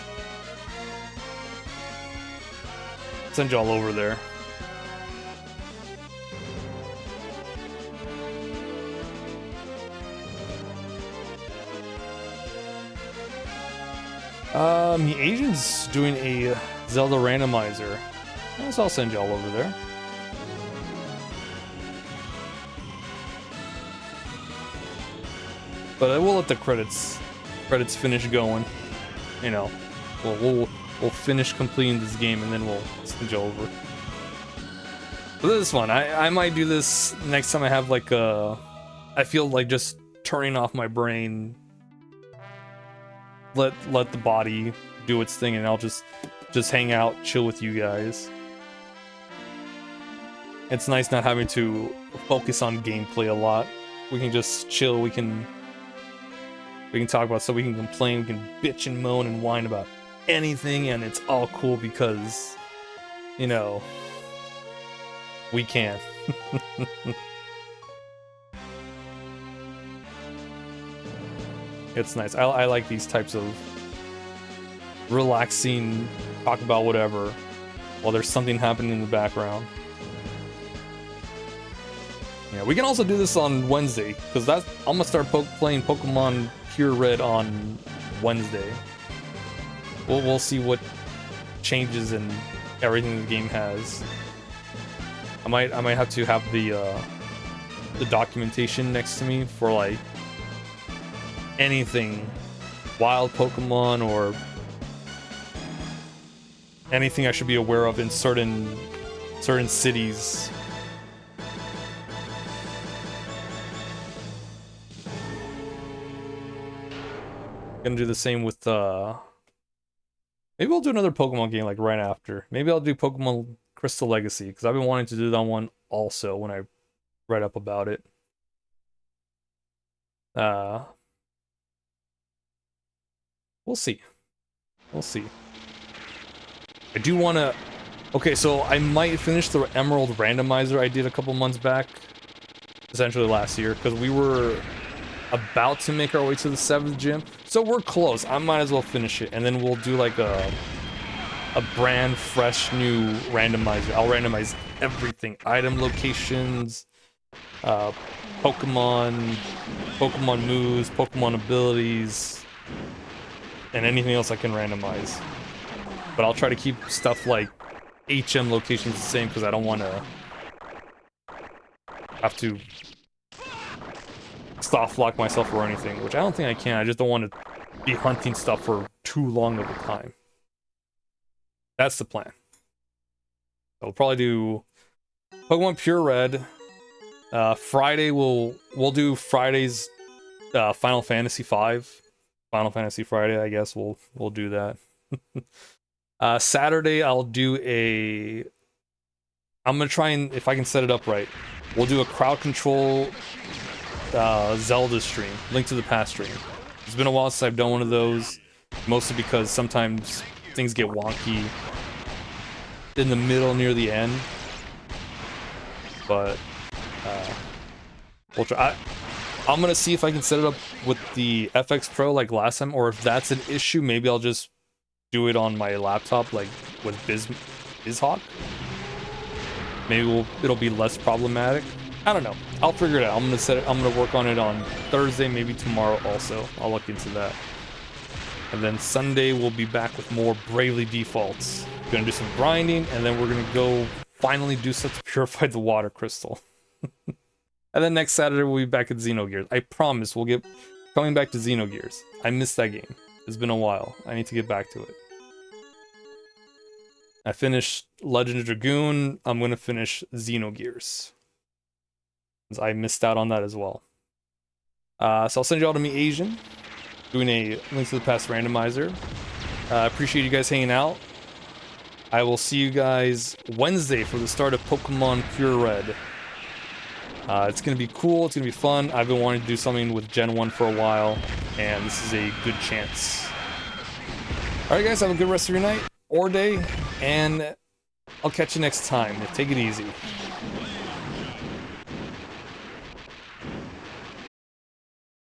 over there. The agent's doing a Zelda randomizer. So I'll send y'all over there. But I will let the credits finish going. You know, we'll finish completing this game and then we'll send you over. But this is fun. I might do this next time I have like I feel like just turning off my brain. Let the body do its thing, and I'll just hang out, chill with you guys. It's nice not having to focus on gameplay a lot. We can just chill. We can talk about stuff. We can complain. We can bitch and moan and whine about anything, and it's all cool because, you know, we can. It's nice. I like these types of relaxing, talk about whatever while there's something happening in the background. Yeah, we can also do this on Wednesday, because I'm gonna start playing Pokemon Pure Red on Wednesday. We'll see what changes and everything the game has. I might have to have the documentation next to me for like anything wild Pokemon or anything I should be aware of in certain cities. Gonna do the same with maybe I'll do another Pokemon game like right after. Maybe I'll do Pokemon Crystal Legacy, because I've been wanting to do that one also when I read up about it. We'll see. We'll see. I do want to... Okay, so I might finish the Emerald Randomizer I did a couple months back. Essentially last year, because we were about to make our way to the 7th gym. So we're close. I might as well finish it, and then we'll do like a brand fresh new randomizer. I'll randomize everything. Item locations, Pokemon moves, Pokemon abilities, and anything else I can randomize. But I'll try to keep stuff like HM locations the same, because I don't want to have to soft lock myself or anything, which I don't think I can. I just don't want to be hunting stuff for too long of a time. That's the plan. I'll probably do Pokemon Pure Red. Friday we'll do Friday's Final Fantasy V. Final Fantasy Friday, I guess we'll do that. Saturday I'll do I'm gonna try and, if I can set it up right, we'll do a crowd control Zelda stream, Link to the Past stream. It's been a while since I've done one of those, mostly because sometimes things get wonky in the middle, near the end. But we'll try. I'm gonna see if I can set it up with the FX Pro like last time, or if that's an issue, maybe I'll just do it on my laptop, like with BizHawk. Maybe it'll be less problematic. I don't know. I'll figure it out. I'm gonna work on it on Thursday, maybe tomorrow also. I'll look into that. And then Sunday we'll be back with more Bravely Defaults. Gonna do some grinding, and then we're gonna go finally do stuff to purify the water crystal. And then next Saturday we'll be back at Xenogears. I promise we'll get coming back to Xenogears. I missed that game. It's been a while. I need to get back to it. I finished Legend of Dragoon. I'm gonna finish Xenogears. I missed out on that as well. So I'll send you all to meet Asian, doing a Link to the Past randomizer. Appreciate you guys hanging out. I will see you guys Wednesday for the start of Pokemon Pure Red. It's going to be cool. It's going to be fun. I've been wanting to do something with Gen 1 for a while, and this is a good chance. Alright guys, have a good rest of your night or day, and I'll catch you next time. Take it easy.